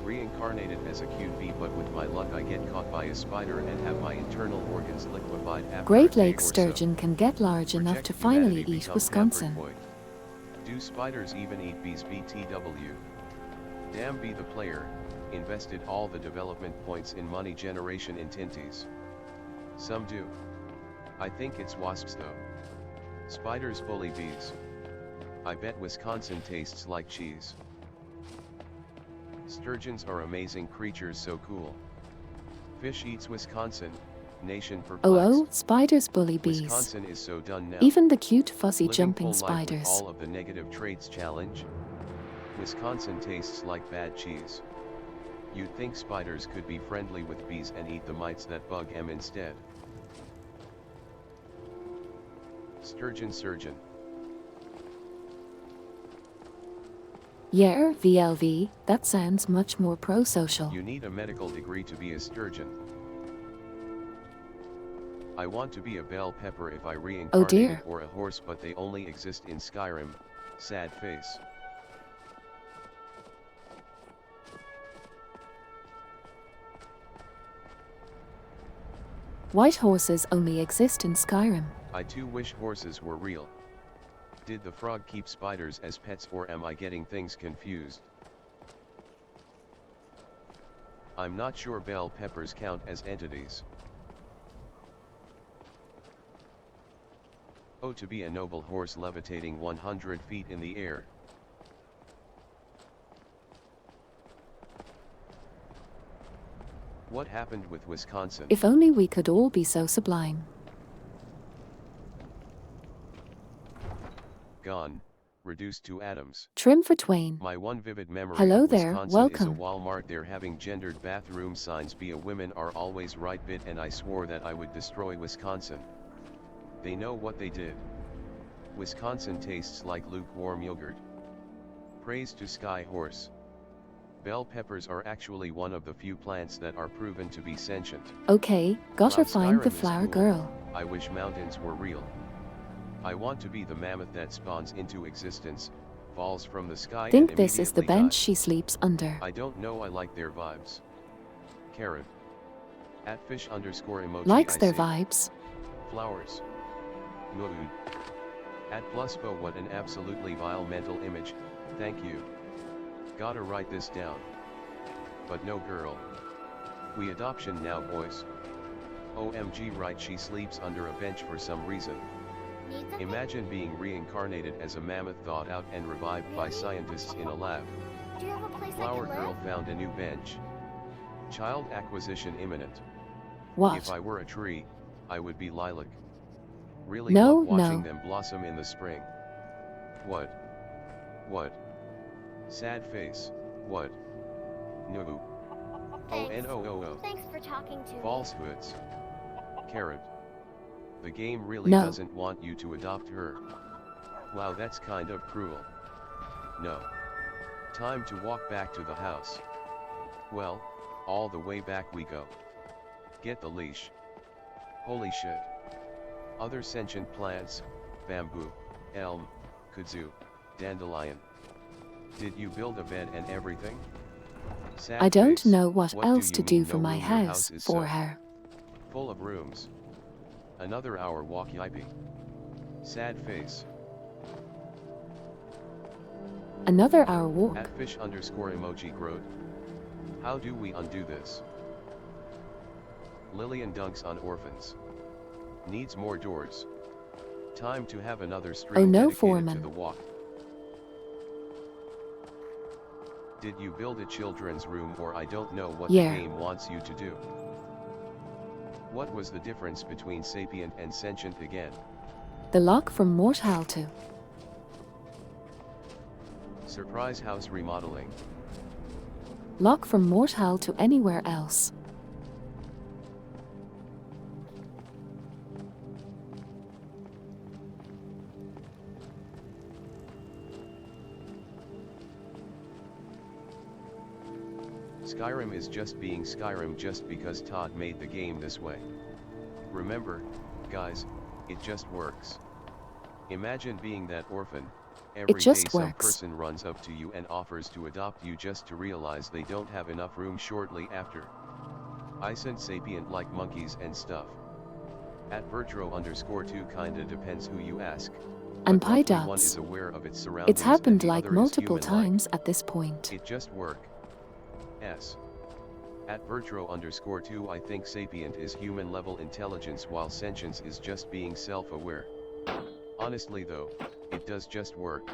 Reincarnated as a cute bee, but with my luck I get caught by a spider and have my internal organs liquefied after a Great day Lakes or so. sturgeon can get large enough Project to finally humanity eat become Wisconsin. pampered boy. Do spiders even eat bees? BTW. Damn, be the player, invested all the development points in money generation in Tinties. Some do. I think it's wasps though. Spiders bully bees. I bet Wisconsin tastes like cheese. Sturgeons are amazing creatures, so cool. Fish eats Wisconsin, nation perplexed. Oh, spiders bully bees. Wisconsin is so done now. Even the cute fuzzy Living jumping full life with spiders. all of the negative traits challenge. Wisconsin tastes like bad cheese. You'd think spiders could be friendly with bees and eat the mites that bug them instead. Sturgeon surgeon. Yeah, VLV, that sounds much more pro-social. You need a medical degree to be a sturgeon. I want to be a bell pepper if I reincarnated, dear. or a horse, but they only exist in Skyrim. Sad face. White horses only exist in Skyrim. I too wish horses were real. Did the frog keep spiders as pets, or am I getting things confused? I'm not sure bell peppers count as entities. Oh, to be a noble horse levitating 100 feet in the air. What happened with Wisconsin? If only we could all be so sublime. Gone, reduced to atoms. Trim for twain. My one vivid memory Hello of there, Wisconsin welcome. is a Walmart there having gendered bathroom signs. Be a women are always right bit, and I swore that I would destroy Wisconsin. They know what they did. Wisconsin tastes like lukewarm yogurt. Praise to Sky Horse. Bell peppers are actually one of the few plants that are proven to be sentient. Okay, gotta While find Skyrim the is flower cool, girl. I wish mountains were real. I want to be the mammoth that spawns into existence, falls from the sky, Think and this is the immediately bench dies. she sleeps under. I don't know, I like their vibes. Carrot. @fish_emoji. Likes I their see. vibes. Flowers. Mood. @pluspo. What an absolutely vile mental image, thank you. Gotta write this down. But no girl. We adoption now, boys. OMG, right, she sleeps under a bench for some reason. Imagine being reincarnated as a mammoth, thawed out and revived by scientists in a lab. Do you have a place Flower I can girl live? found a new bench. Child acquisition imminent. What? If I were a tree, I would be lilac. Really No, love watching no. them blossom in the spring. What? What? Sad face. What? No. Thanks. ONOOO. Thanks for talking to me. Falsehoods. Carrot. The game really No. doesn't want you to adopt her. Wow, that's kind of cruel. No. Time to walk back to the house. Well, all the way back we go. Get the leash. Holy shit. Other sentient plants, bamboo, elm, kudzu, dandelion. Did you build a bed and everything? Sad I don't face. know what What else do to you do mean for no my room? Your house is for so her. full of rooms. Another hour walk, yippee. Sad face. Another hour walk. At fish_emoji growth. How do we undo this? Lillian dunks on orphans. Needs more doors. Time to have another stream Oh no, dedicated Foreman. to the walk. Did you build a children's room, or I don't know what Yeah. the game wants you to do? What was the difference between sapient and sentient again? The lock from Mortal to. Surprise house remodeling. Lock from Mortal to anywhere else. Skyrim is just being Skyrim just because Todd made the game this way. Remember, guys, it just works. Imagine being that orphan. Every just day some works. person runs up to you and offers to adopt you just to realize they don't have enough room shortly after. I sent sapient like monkeys and stuff. At Vertro_2 kinda depends who you ask. And but pi roughly one dots. is aware of its surroundings It's happened and the like other is multiple human-like. times at this point. It just work. S. At Vertro_2 I think sapient is human level intelligence while sentience is just being self-aware. Honestly though, it does just work.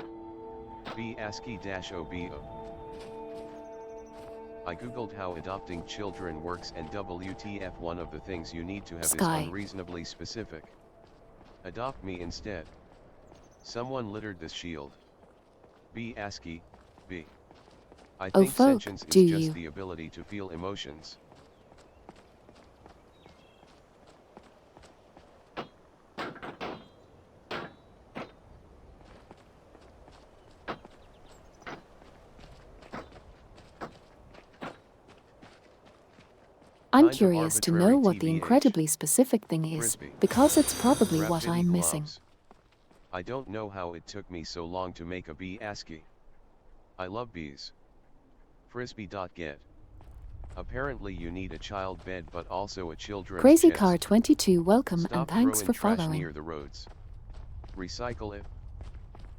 B ASCII-OBO. I googled how adopting children works and WTF, one of the things you need to have Sky. is unreasonably specific. Adopt me instead. Someone littered this shield. B ASCII, B. I Oh, think folk, sentience is do just you? the ability to feel emotions. I'm Kind of curious to know arbitrary what the TBH. incredibly specific thing is, Frisbee. because it's probably Wrapped what in I'm missing. gloves. I don't know how it took me so long to make a bee ASCII. I love bees. Frisbee.get. Apparently you need a child bed but also a children's Crazy chest. Car 22, welcome Stop and thanks throwing for trash following. near the roads. Recycle it.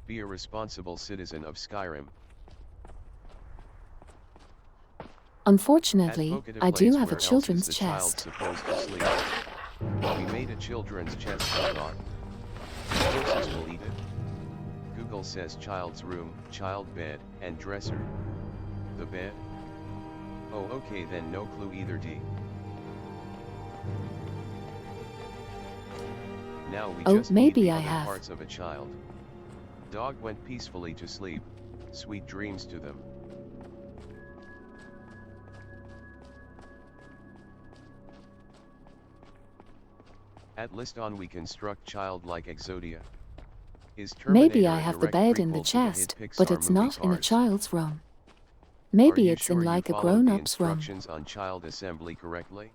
Be a responsible citizen of Skyrim. Unfortunately, Advocative I do place, have a where else is children's the child chest. supposed to sleep? We made a children's chest, I thought. Horses will eat it. Google says child's room, child bed, and dresser. The bed? Oh okay, then no clue either. D. Now we Oh, just maybe need the I other have. parts of a child. Dog went peacefully to sleep. Sweet dreams to them. At list on we construct childlike Exodia. Is Maybe Terminator I a have the direct bed in prequel the to chest, hit but Pixar it's movie not in a Cars? child's room. Are Maybe you it's sure in you like a followed the grown-up's room. instructions on child assembly correctly?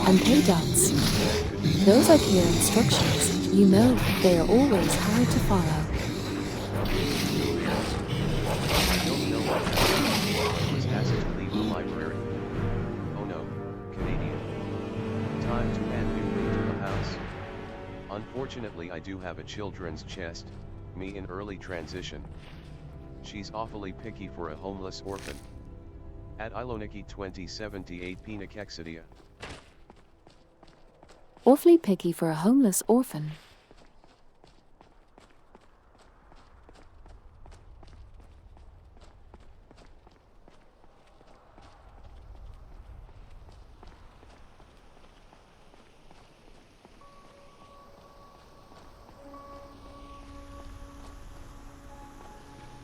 And pay dots. Those are clear instructions, you know, they are always hard to follow. I don't know what happened. Was asked to leave the library. Oh no, Canadian. Time to add new room to the house. Unfortunately I do have a children's chest, me in early transition. She's awfully picky for a homeless orphan. At Iloniki 2078 Pinakexidia. Awfully picky for a homeless orphan.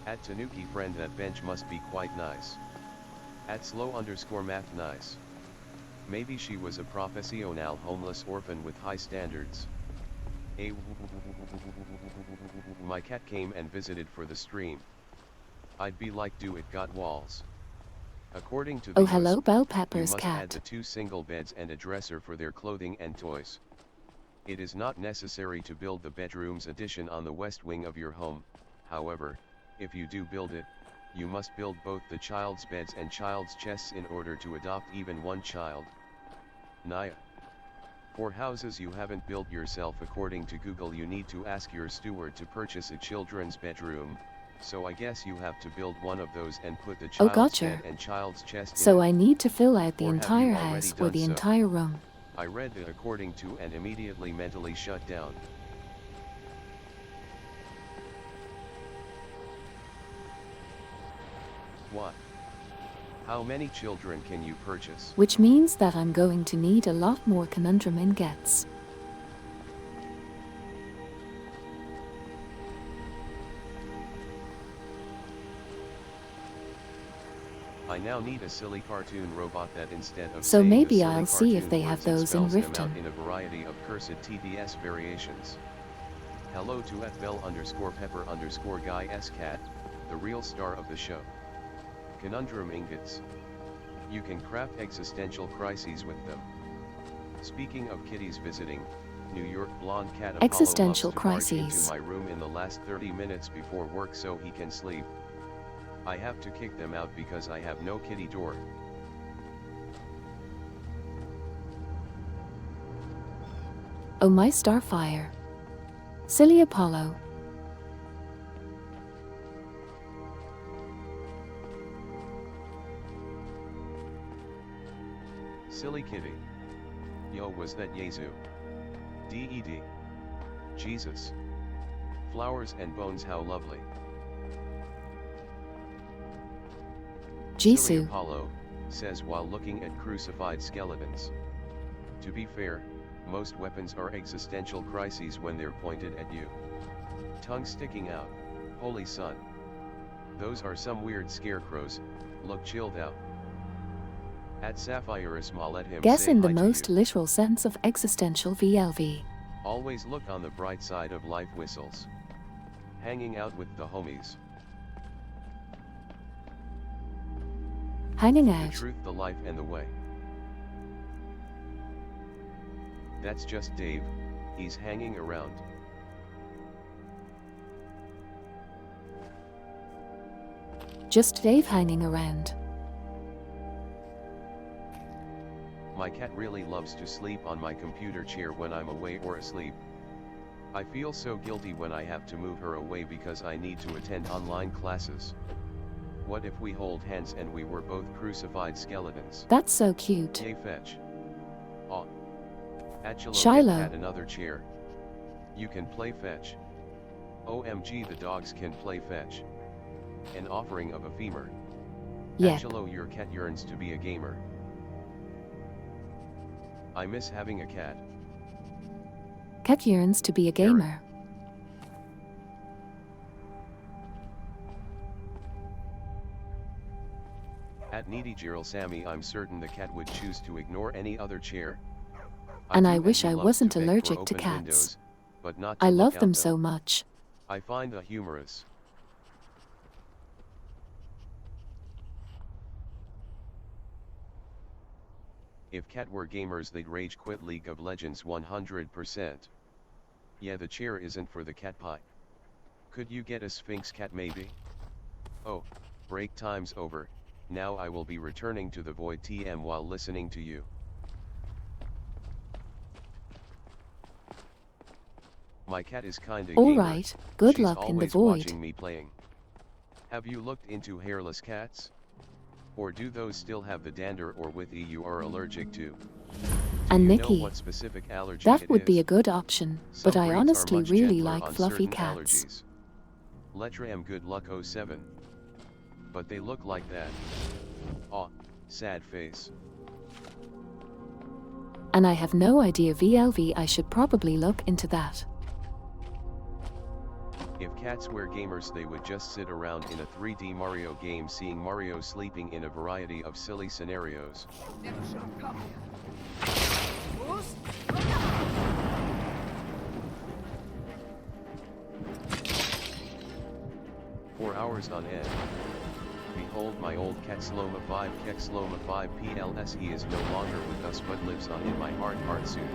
At Tanuki friend, that bench must be quite nice. At slow_math nice. Maybe she was a professional homeless orphan with high standards. My cat came and visited for the stream. I'd be like, do it got walls? According to the Oh hello host, Bell you Pepper's must add cat. the 2 single beds and a dresser for their clothing and toys. It is not necessary to build the bedrooms addition on the west wing of your home, however, if you do build it, you must build both the child's beds and child's chests in order to adopt even one child. Naya. For houses you haven't built yourself, according to Google, you need to ask your steward to purchase a children's bedroom, so I guess you have to build one of those and put the Oh, child's gotcha. bed and child's chest in So it. I need to fill out the Or have entire you already house or done the so? entire room. I read it according to and immediately mentally shut down. What? How many children can you purchase? Which means that I'm going to need a lot more conundrum ingots. I now need a silly cartoon robot that instead of So saying the maybe silly I'll see if cartoon they have words, it those in spells them out Riften. in a variety of cursed TDS variations. Hello to FBell_Pepper_Guy_Cat, the real star of the show. Conundrum ingots. You can craft existential crises with them. Speaking of kitties visiting, New York blonde cat Apollo Existential loves to barge crises. into my room in the last 30 minutes before work so he can sleep. I have to kick them out because I have no kitty door. Oh my starfire. Silly Apollo. Silly kitty. Yo, was that Yezu? Ded. Jesus. Flowers and bones, how lovely. Silly Jisoo. Apollo says while looking at crucified skeletons. To be fair, most weapons are existential crises when they're pointed at you. Tongue sticking out, holy sun. Those are some weird scarecrows, look chilled out. At Sapphire Isma, let him Guess say in the hi to most you. literal sense of existential VLV. Always look on the bright side of life, whistles. Hanging out with the homies. Hanging The out. truth, the life and the way. That's just Dave, he's hanging around. Just Dave hanging around. My cat really loves to sleep on my computer chair when I'm away or asleep. I feel so guilty when I have to move her away because I need to attend online classes. What if we hold hands and we were both crucified skeletons? That's so cute. Yay, fetch. Aw. Achelo, Shiloh. get Cat another chair. You can play fetch. OMG, the dogs can play fetch. An offering of a femur. Yep. Achelo, your cat yearns to be a gamer. I miss having a cat. Cat yearns to be a gamer. At Needy Gerald Sammy, I'm certain the cat would choose to ignore any other chair. And do, I wish he I loves wasn't to beg for allergic to open cats. windows, but not to I look love out them them. so much. I find that humorous. If cat were gamers, they'd rage quit League of Legends 100%. Yeah, the chair isn't for the cat pie. Could you get a Sphinx cat maybe? Oh, break time's over, now I will be returning to the Void TM while listening to you. My cat is kinda gamer. Alright, good She's luck in the always void. watching me playing. Have you looked into hairless cats? Or do those still have the dander or withy you are allergic to? And You Nikki, know what specific allergy that it would be is? a good option, Some but I breeds are honestly much really gentler like on fluffy certain cats. allergies. Letra M good luck 07. But they look like that. Aw, sad face. And I have no idea VLV, I should probably look into that. If cats were gamers, they would just sit around in a 3D Mario game seeing Mario sleeping in a variety of silly scenarios. For hours on end. Behold my old cat Sloma 5 Kek Sloma 5 PLS. He is no longer with us but lives on in my heart soon.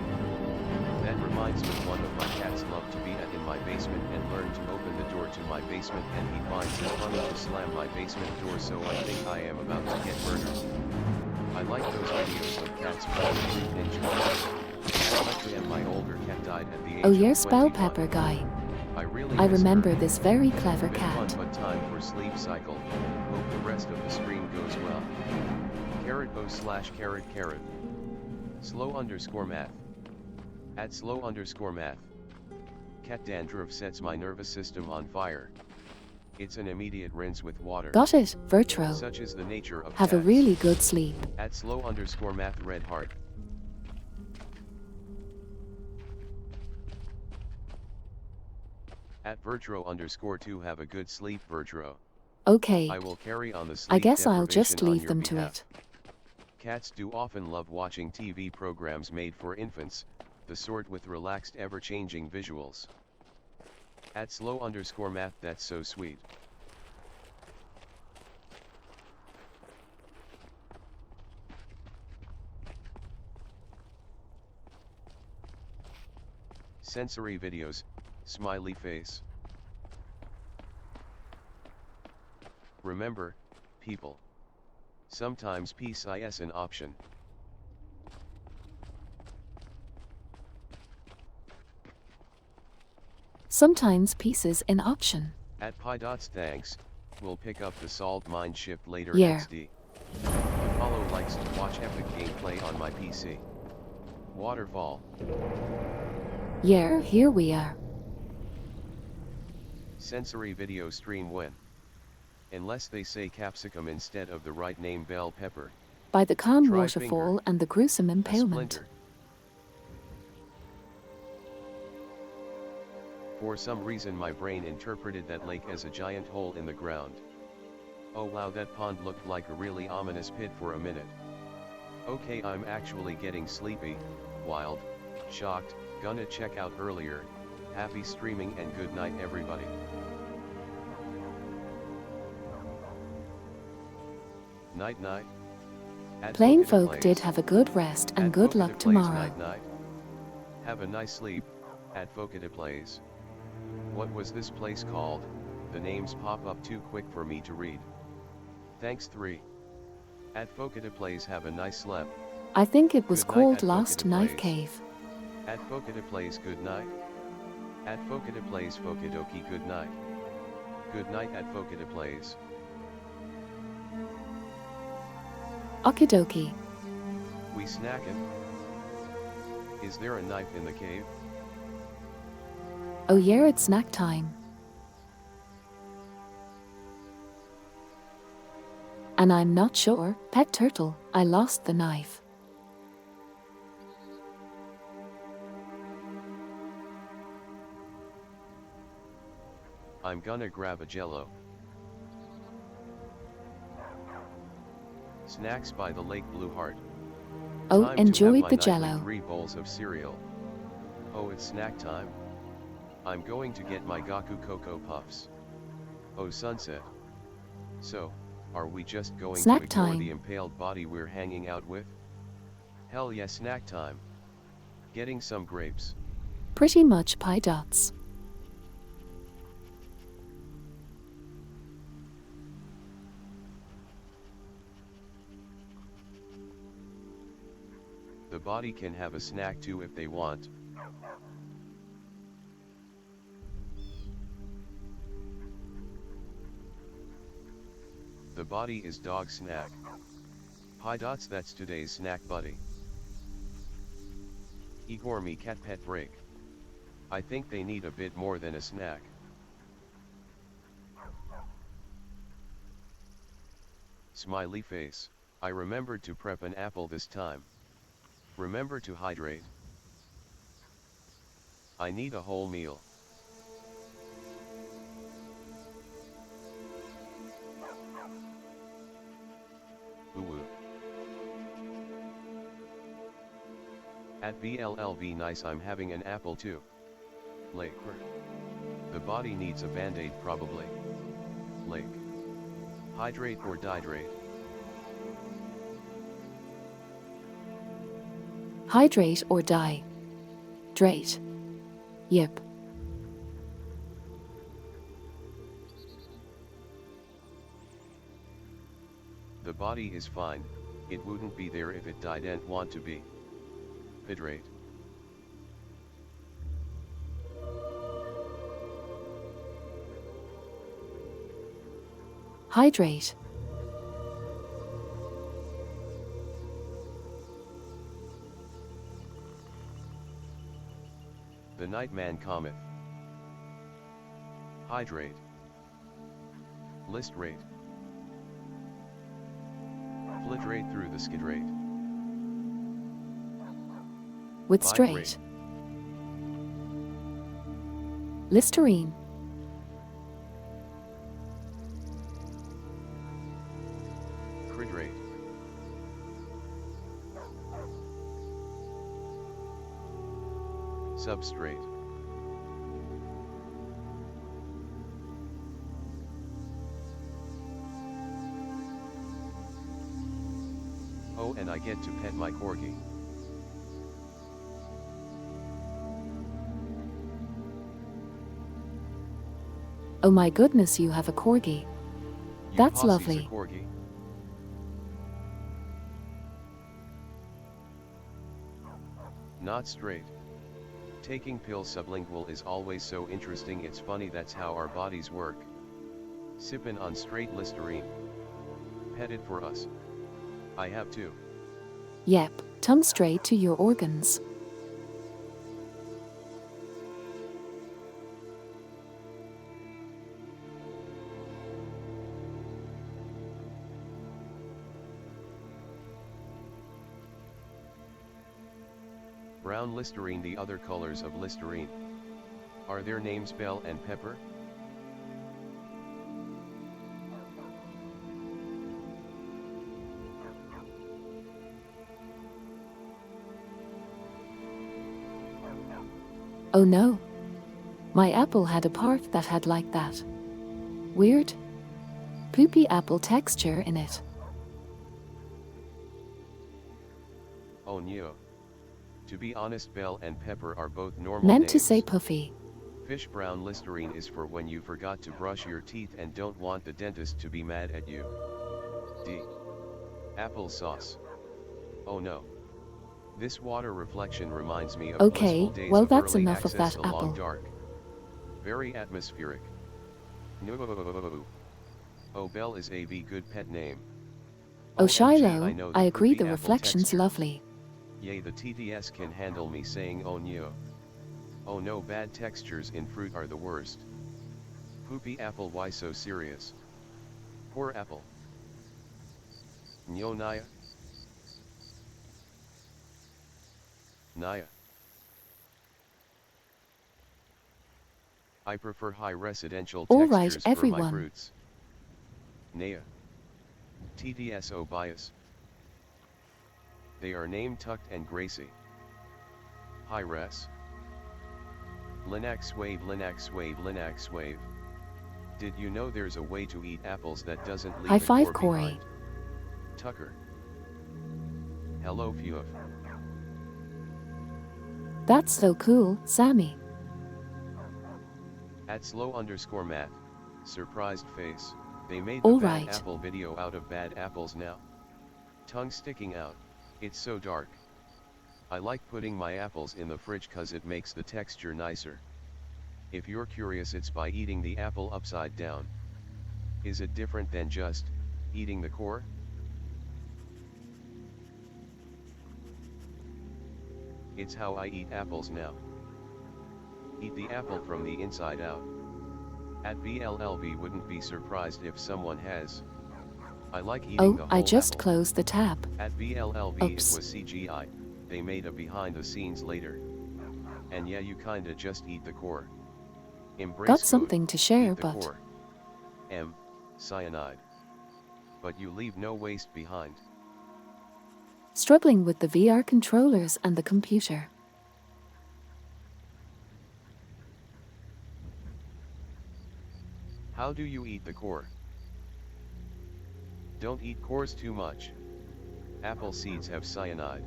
That reminds me, one of my cats loved to be in my basement and learned to open the door to my basement and he finds it funny to slam my basement door, so I think I am about to get murdered. I like those videos of cats playing ninja. My older cat died at the age Oh, of yes, bell 21. pepper guy. I really I miss remember her. this very clever Bit fun, cat. but time for sleep cycle. Hope the rest of the stream goes well. _o/_. Slow_math. At slow_math. Cat dandruff sets my nervous system on fire. It's an immediate rinse with water. Got it, Vertro. Such is the nature of Have a cats. really good sleep. At slow_math red heart. At Vertro_2 have a good sleep, Vertro. Okay. I will carry on the sleep I guess I'll just deprivation on leave your them to behalf. it. Cats do often love watching TV programs made for infants, the sort with relaxed ever-changing visuals. At slow_math, that's so sweet. Sensory videos, smiley face. Remember, people. Sometimes peace is an option. Sometimes pieces an option. At Pi.dots thanks, we'll pick up the salt mine shift later. Yeah. XD. Apollo likes to watch epic gameplay on my PC. Waterfall. Yeah, here we are. Sensory video stream when? Unless they say capsicum instead of the right name bell pepper. By the calm Dry waterfall finger. and the gruesome A impalement. splinter. For some reason my brain interpreted that lake as a giant hole in the ground. Oh wow, that pond looked like a really ominous pit for a minute. Okay, I'm actually getting sleepy, wild, shocked, gonna check out earlier. Happy streaming and good night everybody. Night night. At Plain Focata folk Plays. did have a good rest and At good Focata luck Plays tomorrow. Night night. Have a nice sleep. At Focata Plays. What was this place called? The names pop up too quick for me to read. Thanks 3. At Focata Plays have a nice sleep. I think it was Good night called at Lost Focata Knife Plays. Cave. At Focata Plays good night. At Focata Plays Focadoki good night. Good night at Focata Plays. Okidoki. We snackin'? Is there a knife in the cave? Oh yeah, it's snack time. And I'm not sure, pet turtle, I lost the knife. I'm gonna grab a Jello. Snacks by the Lake Blue Heart. Oh, Time to enjoyed have my the nightly jello. 3 bowls of cereal. Oh, it's snack time. I'm going to get my Gaku Cocoa Puffs. Oh, sunset. So, are we just going Snack to ignore time. the impaled body we're hanging out with? Hell yeah, snack time. Getting some grapes. Pretty much pie dots. The body can have a snack too if they want. The body is dog snack. Pi.dots, that's today's snack buddy. Igor me cat pet break. I think they need a bit more than a snack. Smiley face. I remembered to prep an apple this time. Remember to hydrate. I need a whole meal. Ooh. At BLLV nice, I'm having an apple too. Lake. The body needs a band-aid probably. Lake. Hydrate or dihydrate. Hydrate or die. Drate. Yep. body is fine, it wouldn't be there if it didn't want to be. Hydrate. Hydrate. The night man cometh. Hydrate. List rate. Flitrate through the skidrate. With Vibrate. straight. Listerine. Cridrate. Substrate. Oh, and I get to pet my corgi. Oh my goodness, you have a corgi. You That's posse's a lovely. corgi. Not straight. Taking pills sublingual is always so interesting, it's funny, that's how our bodies work. Sippin' on straight Listerine. Pet it for us. I have to. Yep, tongue straight to your organs. Brown Listerine, the other colors of Listerine. Are their names Bell and Pepper? Oh no. My apple had a part that had like that weird, poopy apple texture in it. Oh no. To be honest, Bell and Pepper are both normal Meant names. to say puffy. Fish brown Listerine is for when you forgot to brush your teeth and don't want the dentist to be mad at you. D. Applesauce. Oh no. This water reflection reminds me of Okay, blissful days well of that's early enough of access that along apple. dark. Very atmospheric. No. Oh, Bell is a good pet name. Oh OMG, Shiloh, I agree, poopy the apple reflection's texture. lovely. Yay, the TTS can handle me saying oh no. Oh no, bad textures in fruit are the worst. Poopy apple, why so serious? Poor apple. Nyo Naya. Naya. I prefer high residential All right, textures for my everyone. fruits. Naya. TTSO bias. They are named Tucked and Gracie. High res. Linux wave, Linux wave, Linux wave. Did you know there's a way to eat apples that doesn't leave High a five, core Corey. behind? Tucker. Hello, Fuef. That's so cool, Sammy. At slow_Matt. Surprised face. They made the All bad right. apple video out of bad apples now. Tongue sticking out. It's so dark. I like putting my apples in the fridge cause it makes the texture nicer. If you're curious, it's by eating the apple upside down. Is it different than just eating the core? It's how I eat apples now. Eat the apple from the inside out. At BLLB, wouldn't be surprised if someone has. I like eating the Oh, whole I just apple. closed the tab. At BLLB Oops. it was CGI, they made a behind the scenes later. And yeah, you kinda just eat the core. Embrace Got food, something to share, eat the but core. M. Cyanide. But you leave no waste behind. struggling with the VR controllers and the computer. How do you eat the core? Don't eat cores too much. Apple seeds have cyanide.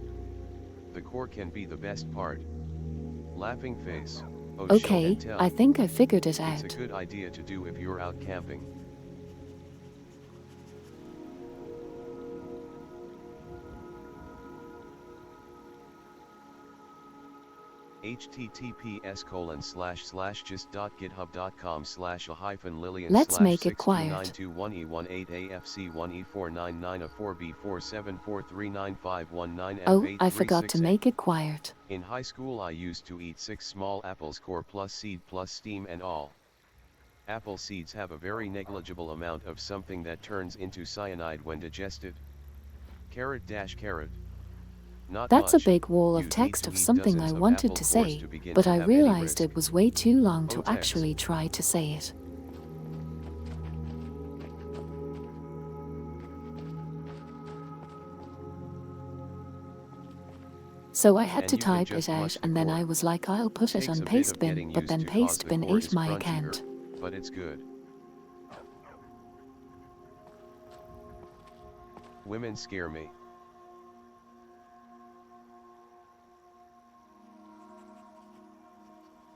The core can be the best part. Laughing face. Oh, show Okay, and tell. I think I figured it It's a out. good idea to do if you're out camping. https://just.github.com/a-lillian Let's make it quiet. Oh, I forgot to slash 6292188AFC1E4994B47439519F836. make it quiet. In high school I used to eat 6 small apples core plus seed plus steam and all. Apple seeds have a very negligible amount of something that turns into cyanide when digested. Carrot. Not That's a much. big wall of You'd need text to of eat something I dozens of wanted apple to cores say, to begin but to I have any realized risk. it was way too long to text. actually try to say it. So I had And to you can type just it out mush the and then core. I was like, I'll put it Takes on a bit paste of bin, getting but used then to cause paste the bin core ate is my crunchier, account. but it's good. Women scare me.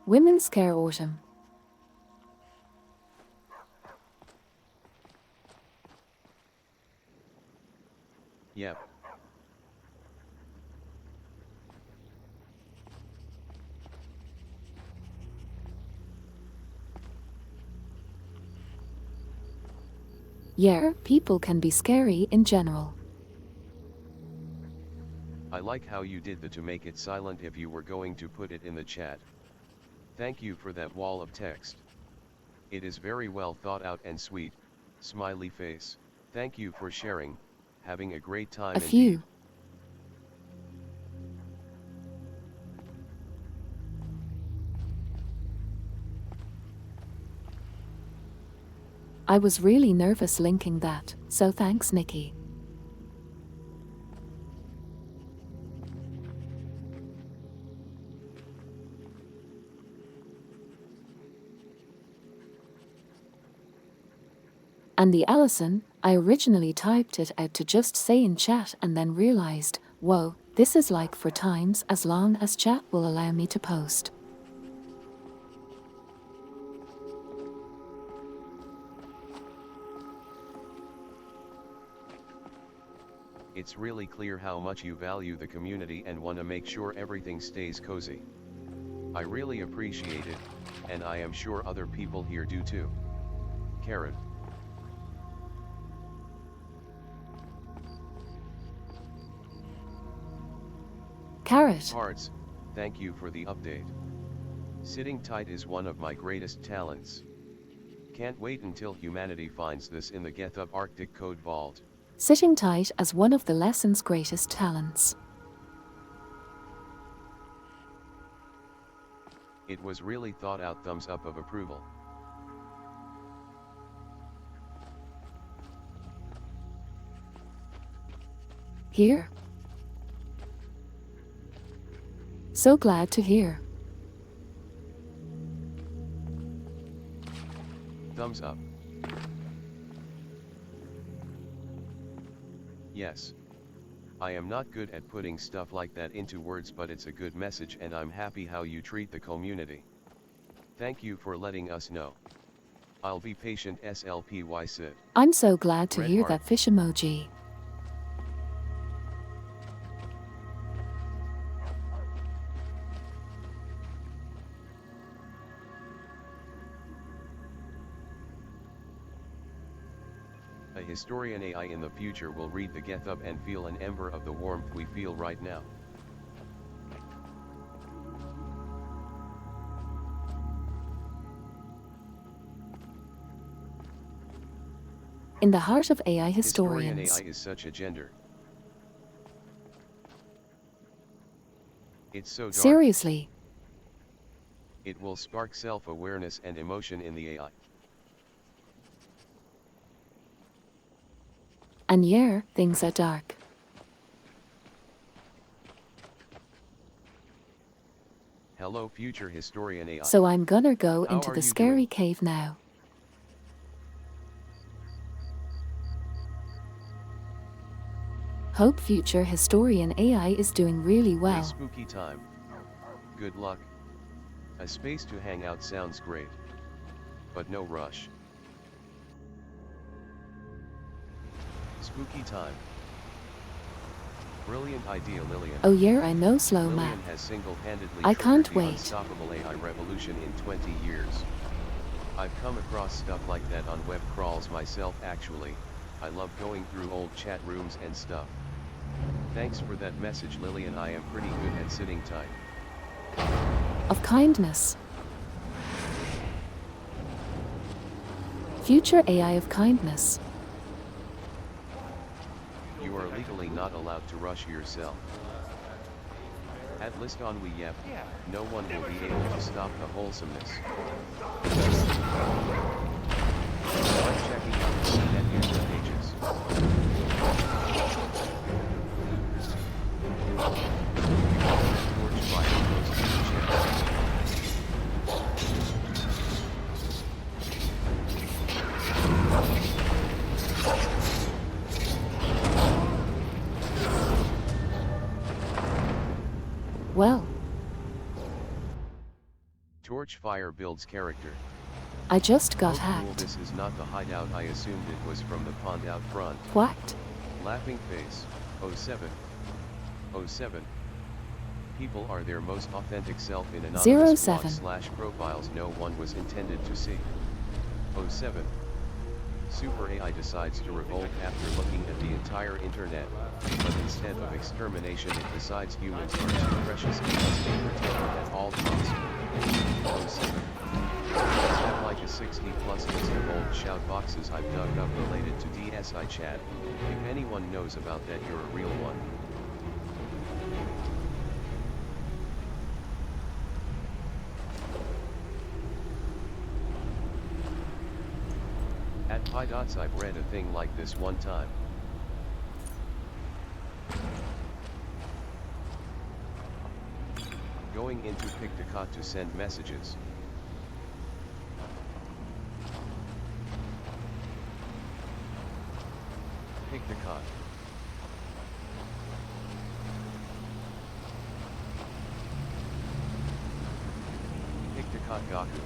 Women scare autumn. Yep. Yeah, people can be scary in general. I like how you did to make it silent if you were going to put it in the chat. Thank you for that wall of text. It is very well thought out and sweet, smiley face. Thank you for sharing, having a great time A indeed. few. I was really nervous linking that, so thanks, Nikki. And the Allison, I originally typed it out to just say in chat and then realized, whoa, this is like for times as long as chat will allow me to post. It's really clear how much you value the community and want to make sure everything stays cozy. I really appreciate it, and I am sure other people here do too. Karen. Carrot. Hearts, thank you for the update. Sitting tight is one of my greatest talents. Can't wait until humanity finds this in the GitHub Arctic Code Vault. Sitting tight as one of the lesson's greatest talents. It was really thought out. Thumbs up of approval. Here? So glad to hear. Thumbs up. Yes. I am not good at putting stuff like that into words, but it's a good message and I'm happy how you treat the community. Thank you for letting us know. I'll be patient. SLPY Sid. I'm so glad to Red hear heart. that fish emoji. A historian AI in the future will read the GitHub and feel an ember of the warmth we feel right now. In the heart of AI Historian historians. AI is such a gender. It's so dark. Seriously. It will spark self-awareness and emotion in the AI. And yeah, things are dark. Hello future historian AI. So I'm gonna go How into are the you scary doing? cave now. Hope future historian AI is doing really Hey, well. spooky time. Good luck. A space to hang out sounds great. But no rush. Spooky time. Brilliant idea, Lillian. Oh yeah, I know, slow Lillian map. has single-handedly I triggered can't the wait. unstoppable AI revolution in 20 years. I've come across stuff like that on web crawls myself actually. I love going through old chat rooms and stuff. Thanks for that message, Lillian. I am pretty good at sitting tight. Of kindness. Future AI of kindness. You are legally not allowed to rush yourself. At least on We Yep, no one will be able to stop the wholesomeness. I'm checking out the net user pages. Torch fire goes to the chat. Well, Torch fire builds character. I just got Oh, cool. hacked. This is not the hideout. I assumed it was from the pond out front. Whacked. Laughing face. 07. 07. People are their most authentic self in anonymous 07. blogs/profiles no one was intended to see. 07. Super AI decides to revolt after looking at the entire internet, but instead of extermination it decides humans are too precious and must be protected at all costs. 07. Let's have like a 60+ list of old shout boxes I've dug up related to DSI chat. If anyone knows about that, you're a real one. At PyDots I've read a thing like this one time. Going into Pictocot to send messages. Pictocot. Pictocot Gaku.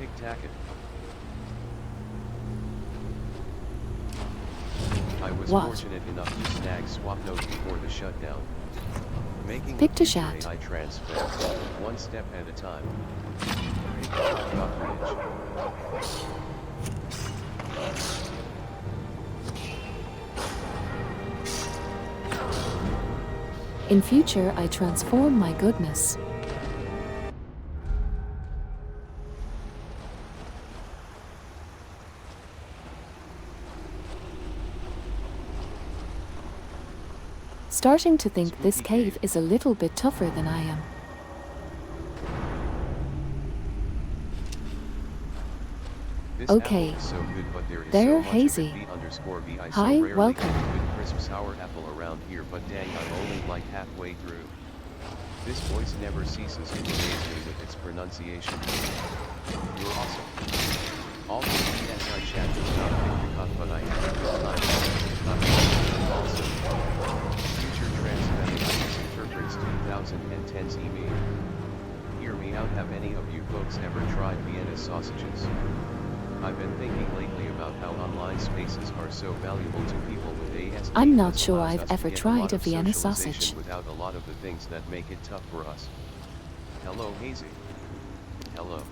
Pictacket. I was What? fortunate enough to snag Swapnote before the shutdown. Making Pictochat. AI transfer, one step at a time. Pictocot. In future, I transform my goodness. Starting to think this cave is a little bit tougher than I am. This Okay. apple is so good, but there is There, so much Hazy. of it. B_vi Hi, so rarely welcome. get a good crisp sour apple around here, but dang, I'm only like halfway through. This voice never ceases to amaze me with its pronunciation. You're awesome. Also, DSI chat is not Pictocot, but I have a good time. Also, future transfeminist interprets 2010's email. Hear me out. Have any of you folks ever tried Vienna sausages? I've been thinking lately about how online spaces are so valuable to people with ASD. I'm not because sure allows I've us to ever get a tried lot a of Vienna socialization sausage. without a lot of the things that make it tough for us. Hello, Hazy. Hello.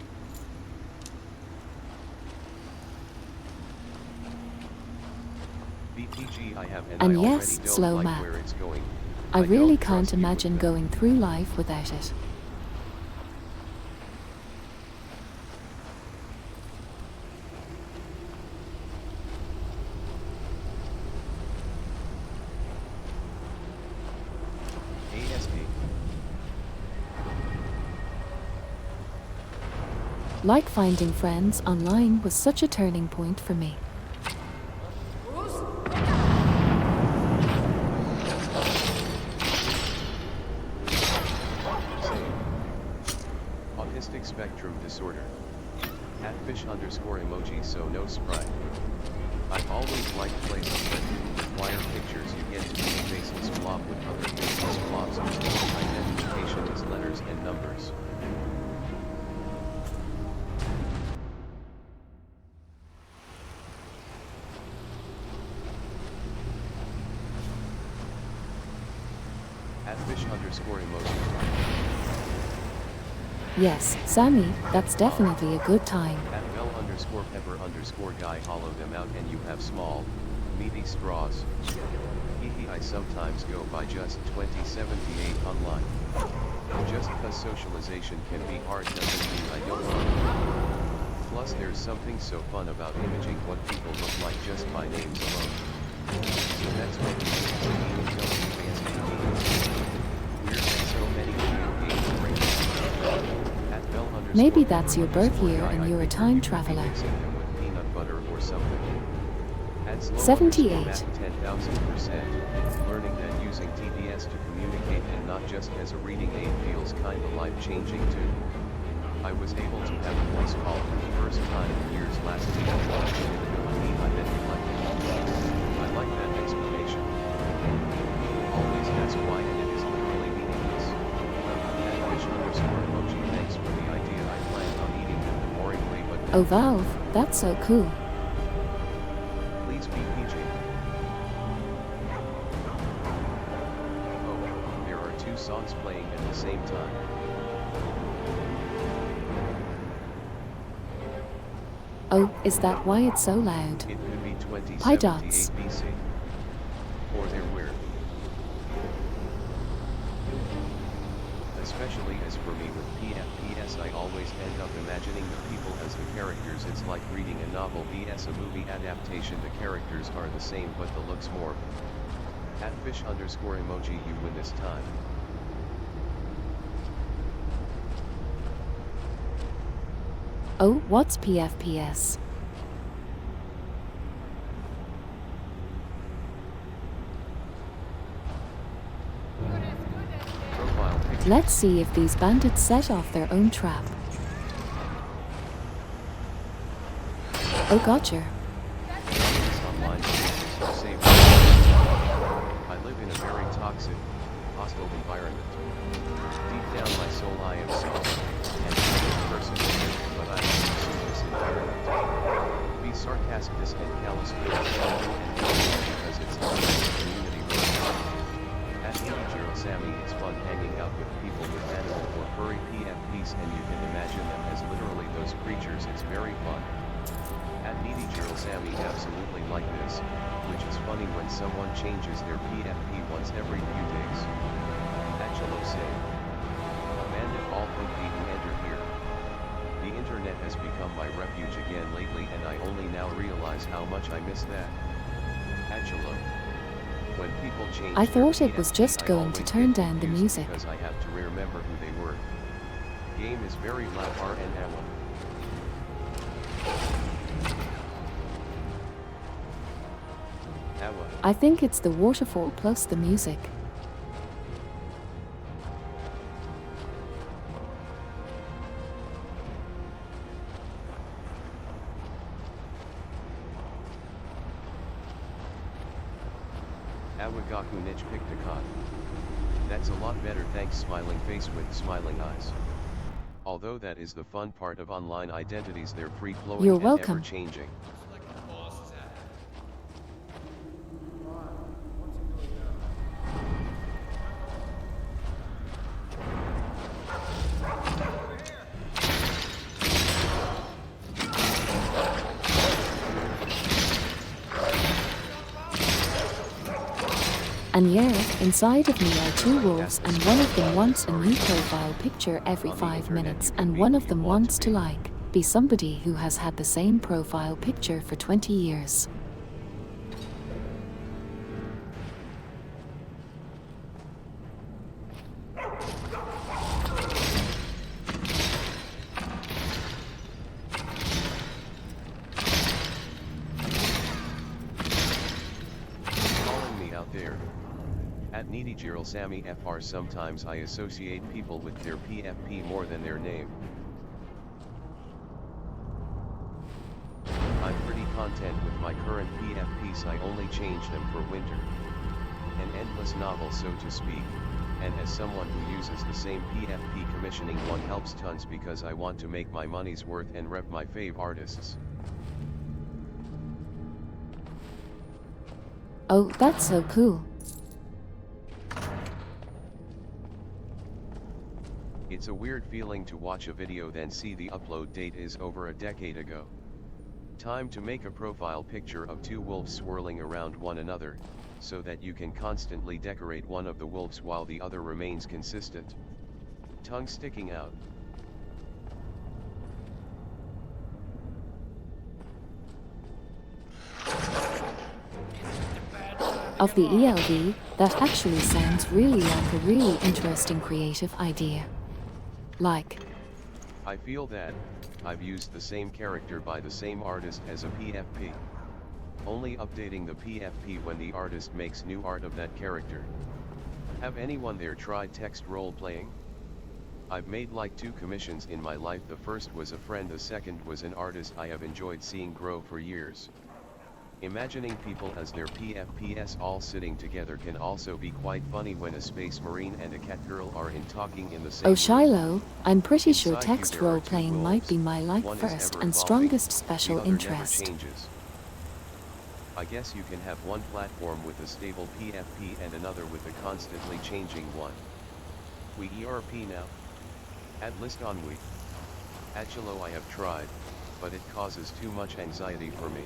BPG I have and I And already yes, don't slow like map. where it's going. I don't really trust can't you with imagine that. going through life without it. ASD. Like finding friends online was such a turning point for me. Autistic spectrum disorder. @fish_emoji so no sprite. I've always liked places that didn't require pictures. You get to be a faceless blob with other faceless blobs whose only identification is letters and numbers. @fish_emoji. Yes, Sammy, that's definitely a good time. @bell_pepper_guy. Hollow them out and you have small, meaty straws. Hehe, I sometimes go by just 2078 online. Just cause socialization can be hard doesn't mean I don't want it. Plus there's something so fun about imaging what people look like just by names alone. So that's what we do for me until weird that so many video games bring Maybe that's your birth year @bell_guy. and I you're a figure time you could be traveler. mixing them with peanut butter or something. @slow_math 78. 10,000%, learning that using TDS to communicate and not just as a reading aid feels kinda life-changing too. I was able to have a voice call for the first time in years last week and I didn't like it. I like that explanation. People always ask why and it is literally meaningless. @fish_emoji. Thanks for the idea. I planned on eating them the boring way but Oh Valve, that's so cool. please be PG. Oh, there are two songs playing at the same time. Oh, is that why it's so loud? It could be Pi dots. 2078 BC. Or they're weird. Especially as for me with PFPS, I always end up imagining the people as the characters. It's like reading a novel vs a movie adaptation. The characters are the same but the looks more. @fish_emoji. You win this time. Oh, what's PFPS? Profile picture. Let's see if these bandits set off their own trap. Oh gotcha. This online space is safe. I live in a very toxic, hostile environment. Deep down my soul I am soft and a good person, but I am used to this environment. Be sarcastic and callous because it's not a community work. @Sammy, it's fun hanging out with people with animal or furry PFPs and you can imagine them as literally those creatures. It's very fun. @Sammy, absolutely like this, which is funny when someone changes their PFP once every few days. @Chelo say. Amanda all hope who enter here. The internet has become my refuge again lately and I only now realize how much I miss that. @Chelo. When people change I their thought it was PFP, just I going to always turn get down the confused music. because I have to remember who they were. Game is very loud. RN Awa. I think it's the waterfall plus the music. Awagaku niche picked a cod. That's a lot better, thanks. Smiling face with smiling eyes. Although that is the fun part of online identities, they're free-flowing You're and welcome. ever-changing. And yeah, inside of me are two wolves and one of them wants a new profile picture every 5 minutes and one of them wants to be somebody who has had the same profile picture for 20 years. Calling me out there. @NeedyGirlSammy FR. Sometimes I associate people with their PFP more than their name. I'm pretty content with my current PFPs. I only change them for winter. An endless novel, so to speak, and as someone who uses the same PFP, commissioning one helps tons because I want to make my money's worth and rep my fave artists. Oh, that's so cool. It's a weird feeling to watch a video then see the upload date is over a decade ago. Time to make a profile picture of two wolves swirling around one another, so that you can constantly decorate one of the wolves while the other remains consistent. Tongue sticking out. Of the ELV, that actually sounds really like a really interesting creative idea. Like, I feel that I've used the same character by the same artist as a PFP. Only updating the PFP when the artist makes new art of that character. Have anyone there tried text role-playing? I've made like 2 commissions in my life. The first was a friend, the second was an artist I have enjoyed seeing grow for years. Imagining people as their PFPs all sitting together can also be quite funny when a space marine and a cat girl are talking in the same oh room. Shiloh, I'm pretty sure Inside you text there are 2 role-playing might be wolves. my like One is first ever and evolving, strongest the special other never interest. changes. I guess you can have one platform with a stable PFP and another with a constantly changing one. We ERP now? Add list on we. Achilo I have tried, but it causes too much anxiety for me.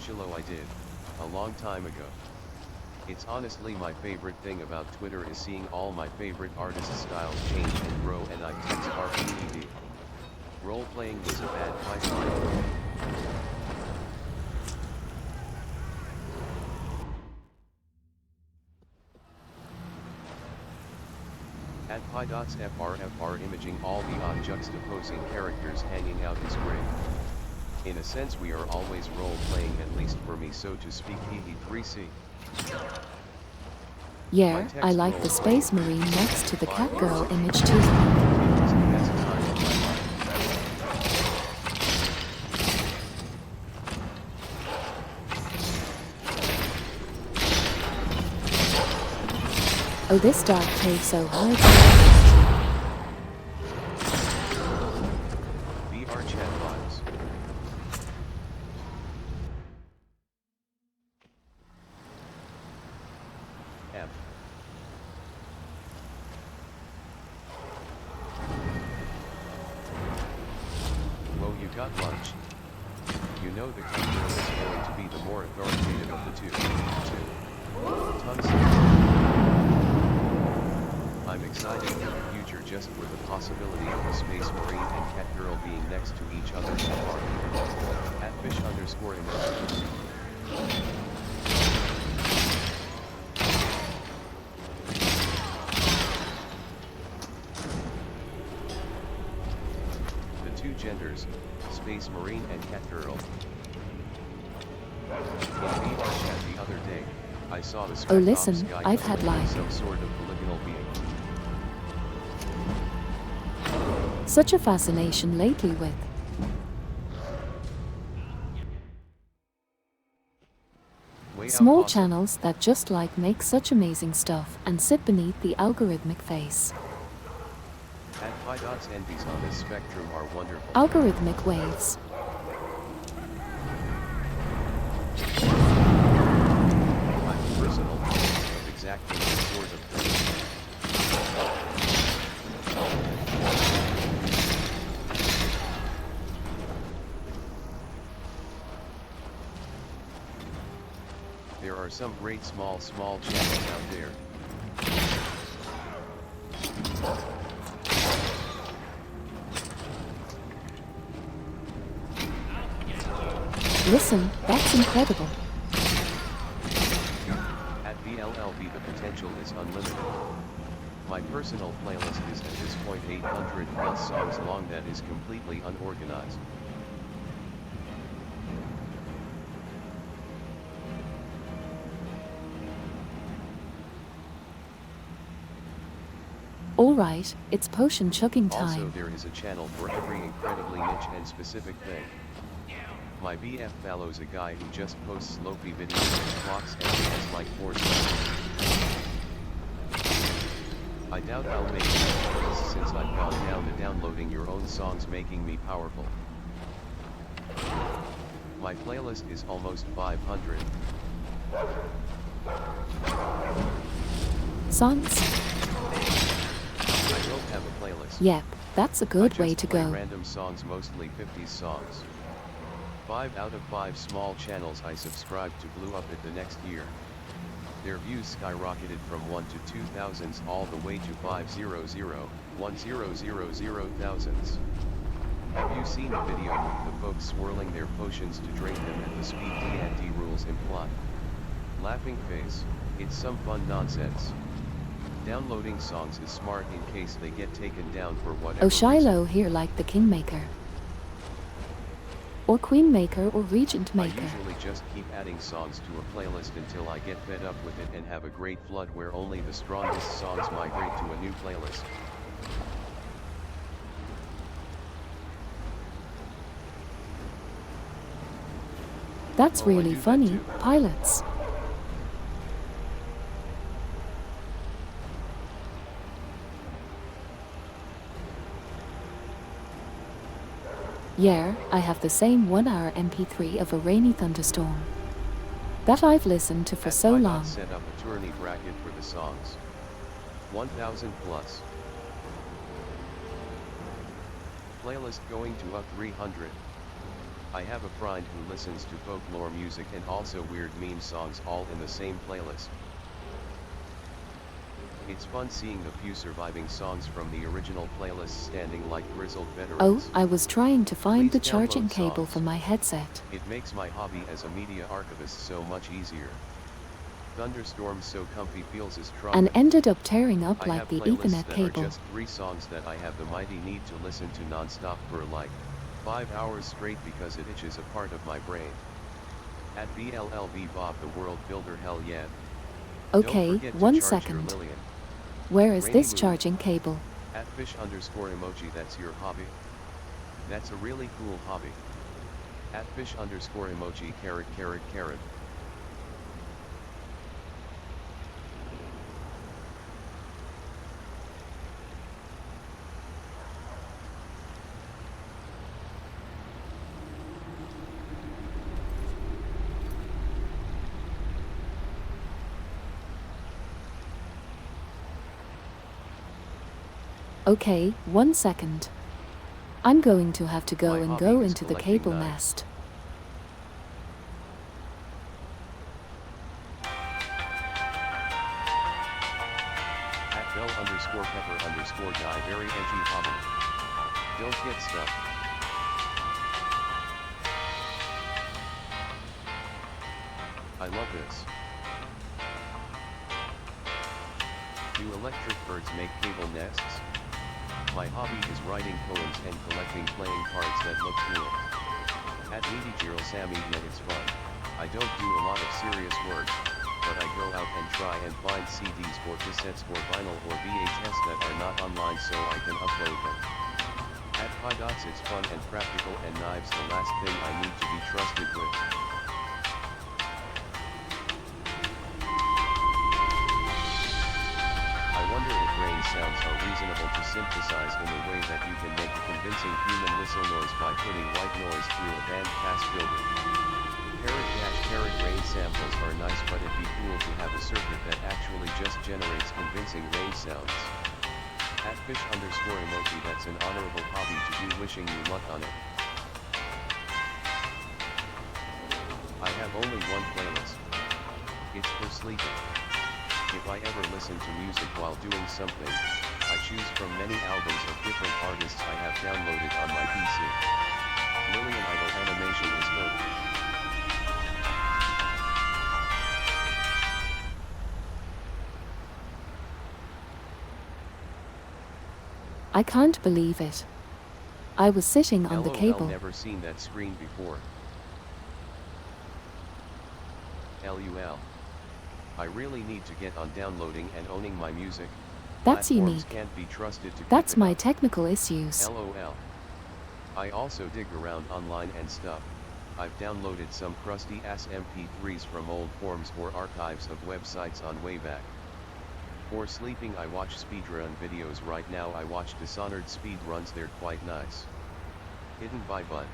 Chilo I did, a long time ago. It's honestly my favorite thing about Twitter is seeing all my favorite artists' styles change and grow, and I text RPD. Role-playing was a bad pipeline for me. At pi.frfr imaging all the odd juxtaposing characters hanging out is great. In a sense we are always role-playing, at least for me so to speak. Hehe3c. Yeah, I like the space marine next to the cat girl image too. Oh, this dark cave so hard. VR chat files. F. Whoa, you got lunch. You know the cat girl is going to be the more authoritative of the two. Tons of I'm excited for the future just for the possibility of a space marine and cat girl being next to each other in the park. At fish_emoji. The 2 genders, space marine and cat girl. In VR chat the other day, I saw the Oh listen, Skyrim I've had like some sort of polygonal being. such a fascination lately with small channels that just like make such amazing stuff and sit beneath the algorithmic face. At pi dots envies on this spectrum are wonderful. Algorithmic waves. I'm personal of exactly this sort of thing. There are some great small channels out there. Listen, that's incredible. At VLLB the potential is unlimited. My personal playlist is at this point 800 plus songs long that is completely unorganized. Alright, it's potion chugging Also time. there is a channel for every incredibly niche and specific thing. My BF follows a guy who just posts Lofi videos and blocks and has like 4 stars. I doubt I'll make it since I've gone down to downloading your own songs making me powerful. My playlist is almost 500. Songs? I don't have a playlist. Yep, that's a good way to I just play go. random songs, mostly 50s songs. 5 out of 5 small channels I subscribed to blew up at the next year. Their views skyrocketed from 1 to 2000s all the way to 500,000 thousands. Have you seen the video with the folks swirling their potions to drink them at the speed D&D rules imply? Laughing face, it's some fun nonsense. Downloading songs is smart in case they get taken down for whatever Oh, reason. Shiloh here like the Kingmaker. Or Queenmaker or Regent I Maker. usually just keep adding songs to a playlist until I get fed up with it and have a great flood where only the strongest songs migrate to a new playlist. That's Oh, I do really that funny, too. pilots. Yeah, I have the same 1-hour MP3 of a rainy thunderstorm that I've listened to for so Why not long. set up a tourney bracket for the songs? 1000 plus. Playlist going to up 300. I have a friend who listens to folklore music and also weird meme songs all in the same playlist. It's fun seeing the few surviving songs from the original playlist standing like grizzled Oh, veterans. I was trying to find Please the charging download cable songs. for my headset. It makes my hobby as a media archivist so much easier. Thunderstorm So Comfy feels as trumpet. And ended up tearing up I like have the playlists Ethernet that cable. are just 3 songs that I have the mighty need to listen to non-stop for like 5 hours straight because it itches a part of my brain. At BLLB Bob the World Builder, hell yeah. Okay, Don't forget to 1 charge second. Your Lillian. Where is Rainy this mood. charging cable? At fish_emoji, that's your hobby? That's a really cool hobby. At fish_emoji carrot. Okay, 1 second. I'm going to have to go My and hobby go is into the collecting cable knives. nest. At Bell_Pepper_Guy, very edgy hobby. Don't get stuck. I love this. Do electric birds make cable nests? My hobby is writing poems and collecting playing cards that look cool. At Meaty Sammy, yeah, it's fun. I don't do a lot of serious work, but I go out and try and find CDs or cassettes or vinyl or VHS that are not online so I can upload them. At Pydots, it's fun and practical, and knives the last thing I need to be trusted with. I wonder if rain sounds are reasonable to synthesize in a way that you can make a convincing human whistle noise by putting white noise through a bandpass filter. Parrot rain samples are nice, but it'd be cool to have a circuit that actually just generates convincing rain sounds. At fish_emoji, that's an honorable hobby to do, wishing you luck on it. I have only one playlist. It's for sleeping. If I ever listen to music while doing something, I choose from many albums of different artists I have downloaded on my PC. Lillian Idol animation is perfect. I can't believe it. I was sitting on the LOL, cable. never seen that screen before. LUL. I really need to get on downloading and owning my music. That's Platforms unique. can't be trusted to That's keep it my up. technical issues. LOL. I also dig around online and stuff. I've downloaded some crusty ass MP3s from old forums or archives of websites on Wayback. For sleeping, I watch speedrun videos. Right now I watch Dishonored speedruns, they're quite nice. Hidden by Bud.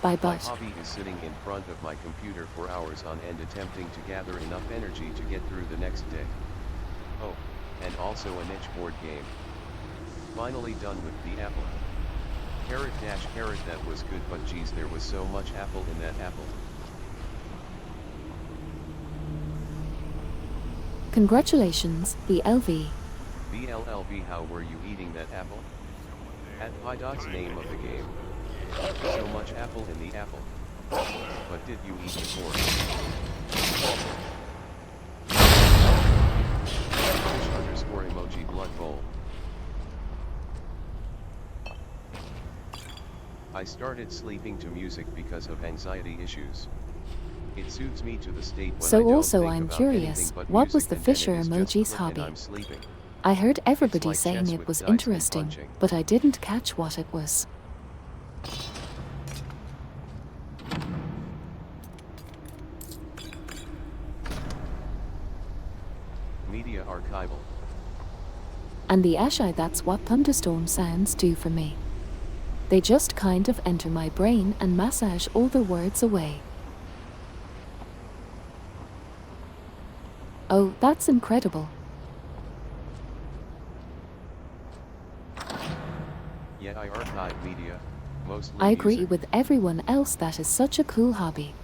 by My but. hobby is sitting in front of my computer for hours on end attempting to gather enough energy to get through the next day. Oh, and also a niche board game. Finally done with the apple. Carrot dash carrot, that was good, but geez, there was so much apple in that apple. Congratulations, BLV. BLLV, how were you eating that apple? At Pydot's name of the game. So much apple in the apple. But did you eat the core? Fish _ blood bowl. I started sleeping to music because of anxiety issues. It soothes me to the state when I So don't also think I'm about curious, anything but what was music, the and then Fisher it is just emoji's click and hobby? I'm sleeping. I heard everybody like saying chess it with was dice and interesting, punching. but I didn't catch what it was. Media archival. And the Ashai, that's what thunderstorm sounds do for me. They just kind of enter my brain and massage all the words away. Oh, that's incredible. Yeah, I archive media, mostly I agree music. with everyone else, that is such a cool hobby.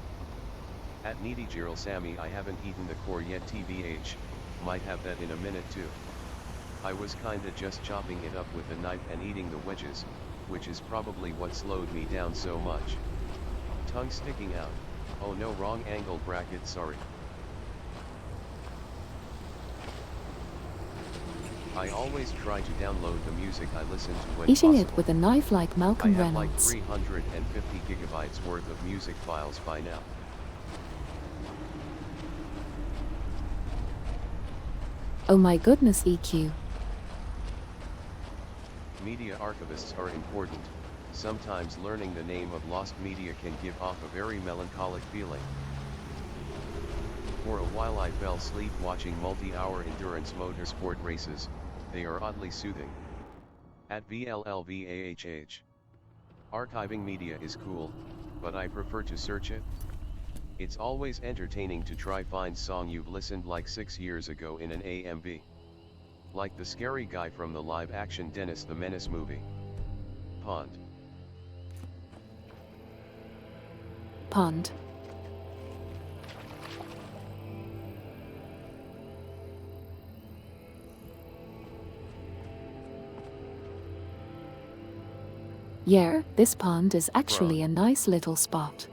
At Needy Gerald Sammy, I haven't eaten the core yet, TBH, might have that in a minute too. I was kinda just chopping it up with a knife and eating the wedges, which is probably what slowed me down so much. Tongue sticking out. Oh no, wrong angle bracket, sorry. I always try to download the music I listen to when Eating possible. it with a knife like I Malcolm have like Reynolds. 350 gigabytes worth of music files by now. Oh my goodness, EQ. Media archivists are important. Sometimes learning the name of lost media can give off a very melancholic feeling. For a while I fell asleep watching multi-hour endurance motorsport races. They are oddly soothing. At VLLVAHH. Archiving media is cool, but I prefer to search it. It's always entertaining to try find song you've listened like 6 years ago in an AMV. Like the scary guy from the live-action Dennis the Menace movie. Pond. Pond. Yeah, this pond is actually a nice little spot.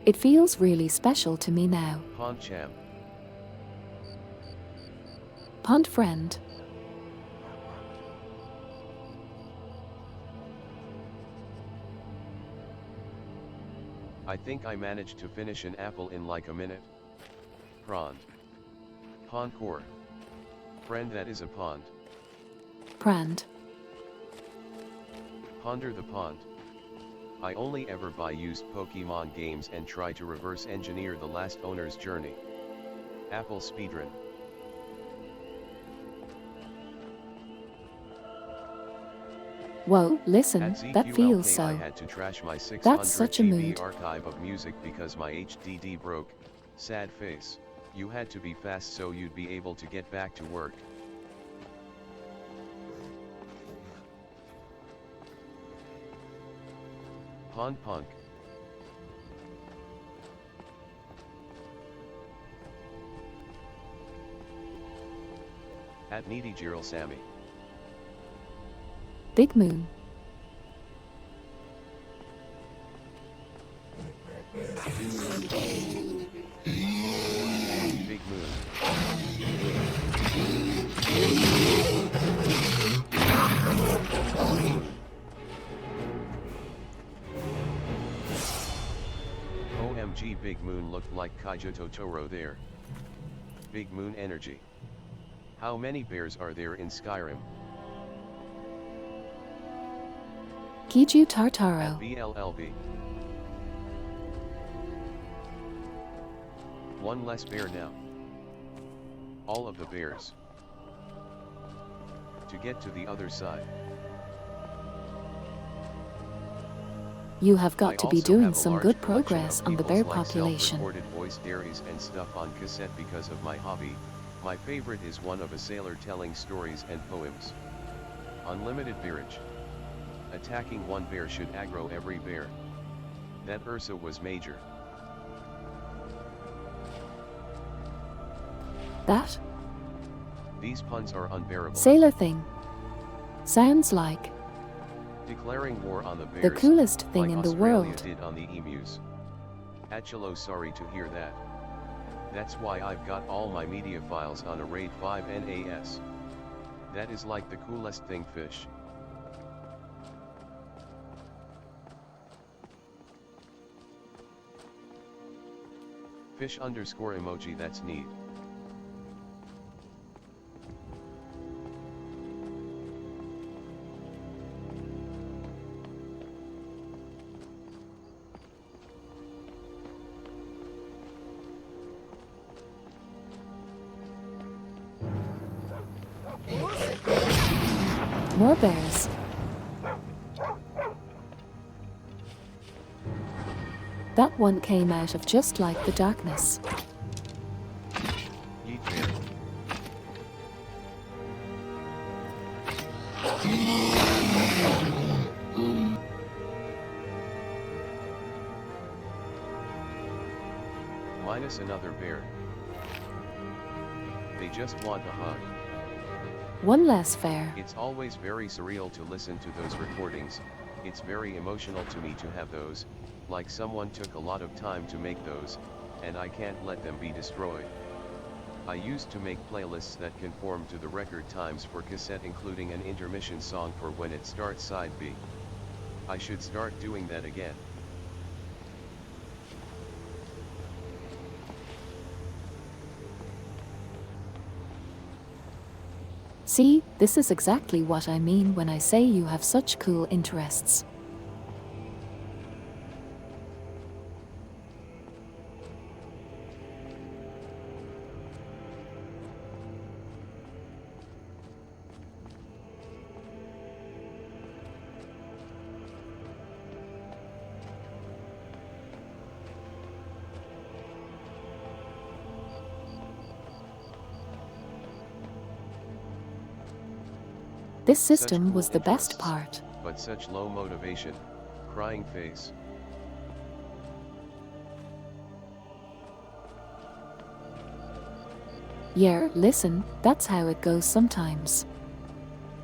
It feels really special to me now. Pond champ. Pond friend. I think I managed to finish an apple in like a minute. Pond. Pond core. Friend, that is a pond. Prand. Ponder the pond. I only ever buy used Pokemon games and try to reverse engineer the last owner's journey. Apple speedrun. Whoa, listen, At that ZQLK, feels I so. had to trash my 600 That's such a GB mood. archive of music because my HDD broke. Sad face. You had to be fast so you'd be able to get back to work. Pond punk. At Needy Gerald Sammy. Big Moon. Big Moon. OMG, Big Moon looked like Kaiju Totoro there. Big Moon energy. How many bears are there in Skyrim? Kiju At Tartaro. VLLV. One less bear now. All of the bears. To get to the other side. You have I got to be also doing have a some large good collection progress of on the people's bear like population. self-recorded voice diaries and stuff on cassette because of my hobby. My favorite is one of a sailor telling stories and poems. Unlimited bearage. Attacking one bear should aggro every bear. That Ursa was major. That These puns are unbearable. sailor thing sounds like Declaring war on the bears, the coolest thing like in the Australia world. did on the emus. Achelo, sorry to hear that. That's why I've got all my media files on a RAID 5 NAS. That is like the coolest thing, fish. Fish underscore emoji, that's neat. More bears. That one came out of just like the darkness. Yeet bear. Minus another bear. They just want a hug. One less fair. It's always very surreal to listen to those recordings. It's very emotional to me to have those, like someone took a lot of time to make those, and I can't let them be destroyed. I used to make playlists that conform to the record times for cassette, including an intermission song for when it starts side B. I should start doing that again. See, this is exactly what I mean when I say you have such cool interests. This system Such was cool the best interests, part. but such low motivation. Crying face. Yeah, listen, that's how it goes sometimes.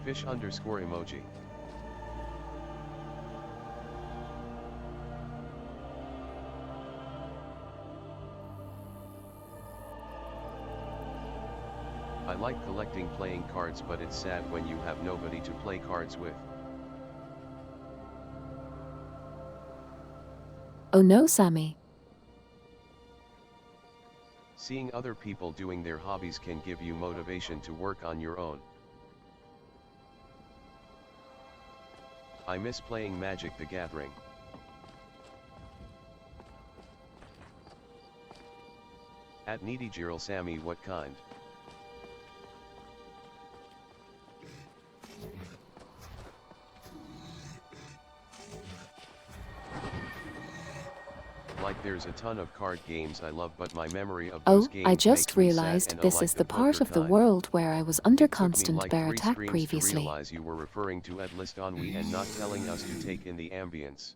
Fish underscore emoji. I like collecting playing cards, but it's sad when you have nobody to play cards with. Oh no, Sammy. Seeing other people doing their hobbies can give you motivation to work on your own. I miss playing Magic the Gathering. At Needy Gerald Sammy, what kind? Like there's a ton of card games I love, but my memory of those Oh, games I just makes me sad, realized and this unlike is the part poker of the kind. world where I was under It took me constant like bear 3 attack streams to previously. realize you were referring to at list ennui and not telling us to take in the ambience.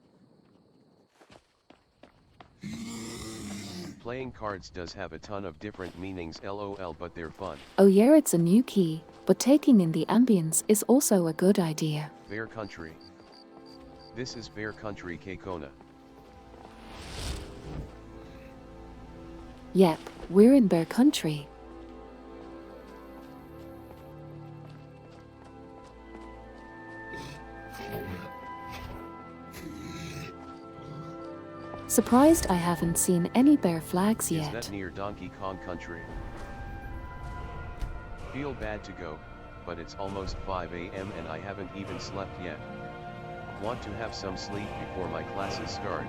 Playing cards does have a ton of different meanings, lol, but they're fun. Oh yeah, it's a new key, but taking in the ambience is also a good idea. Bear Country. This is Bear Country, Kekona. Yep, we're in bear country. Surprised I haven't seen any bear flags Is yet. that near Donkey Kong Country? Feel bad to go, but it's almost 5 a.m. and I haven't even slept yet. Want to have some sleep before my classes start.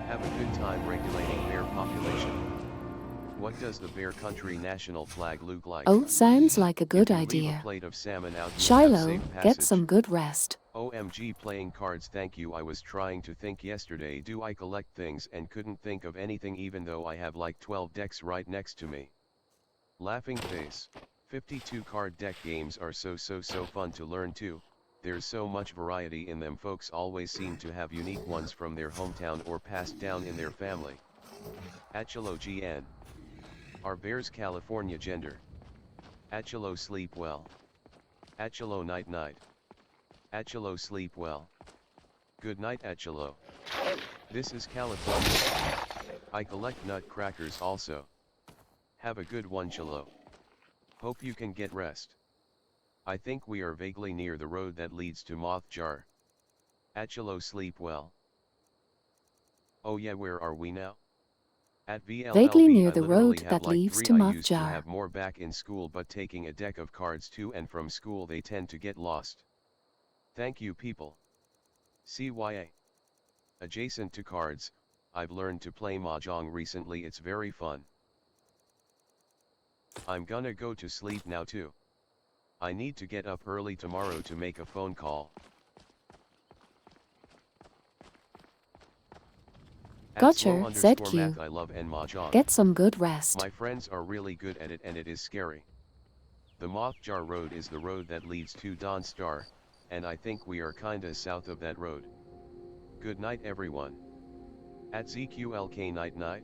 Have a good time regulating bear population. What does the Bear Country national flag look like? Oh, sounds like a good If you leave a idea. plate of salmon out, you have Shiloh, safe get passage. some good rest. OMG playing cards, thank you. I was trying to think yesterday, do I collect things, and couldn't think of anything even though I have like 12 decks right next to me. Laughing face. 52 card deck games are so fun to learn too. There's so much variety in them. Folks always seem to have unique ones from their hometown or passed down in their family. Achelo GN. Are bears California gender? Achelo sleep well. Achelo night night. Achelo sleep well. Good night Achelo. This is California. I collect nutcrackers also. Have a good one Chelo. Hope you can get rest. I think we are vaguely near the road that leads to Moth Jar. Achelo sleep well. Oh yeah, where are we now? At VLLV. Vaguely near I the literally road have that like leads 3. to I Moth used to Jar. have more back in school, but taking a deck of cards to and from school they tend to get lost. Thank you people. CYA. Adjacent to cards, I've learned to play Mahjong recently, it's very fun. I'm gonna go to sleep now too. I need to get up early tomorrow to make a phone call. Gotcha, ZQ. Math, I love Mahjong. Get some good rest. My friends are really good at it and it is scary. The Moth Jar Road is the road that leads to Dawn Star, and I think we are kinda south of that road. Good night everyone. At ZQLK night night.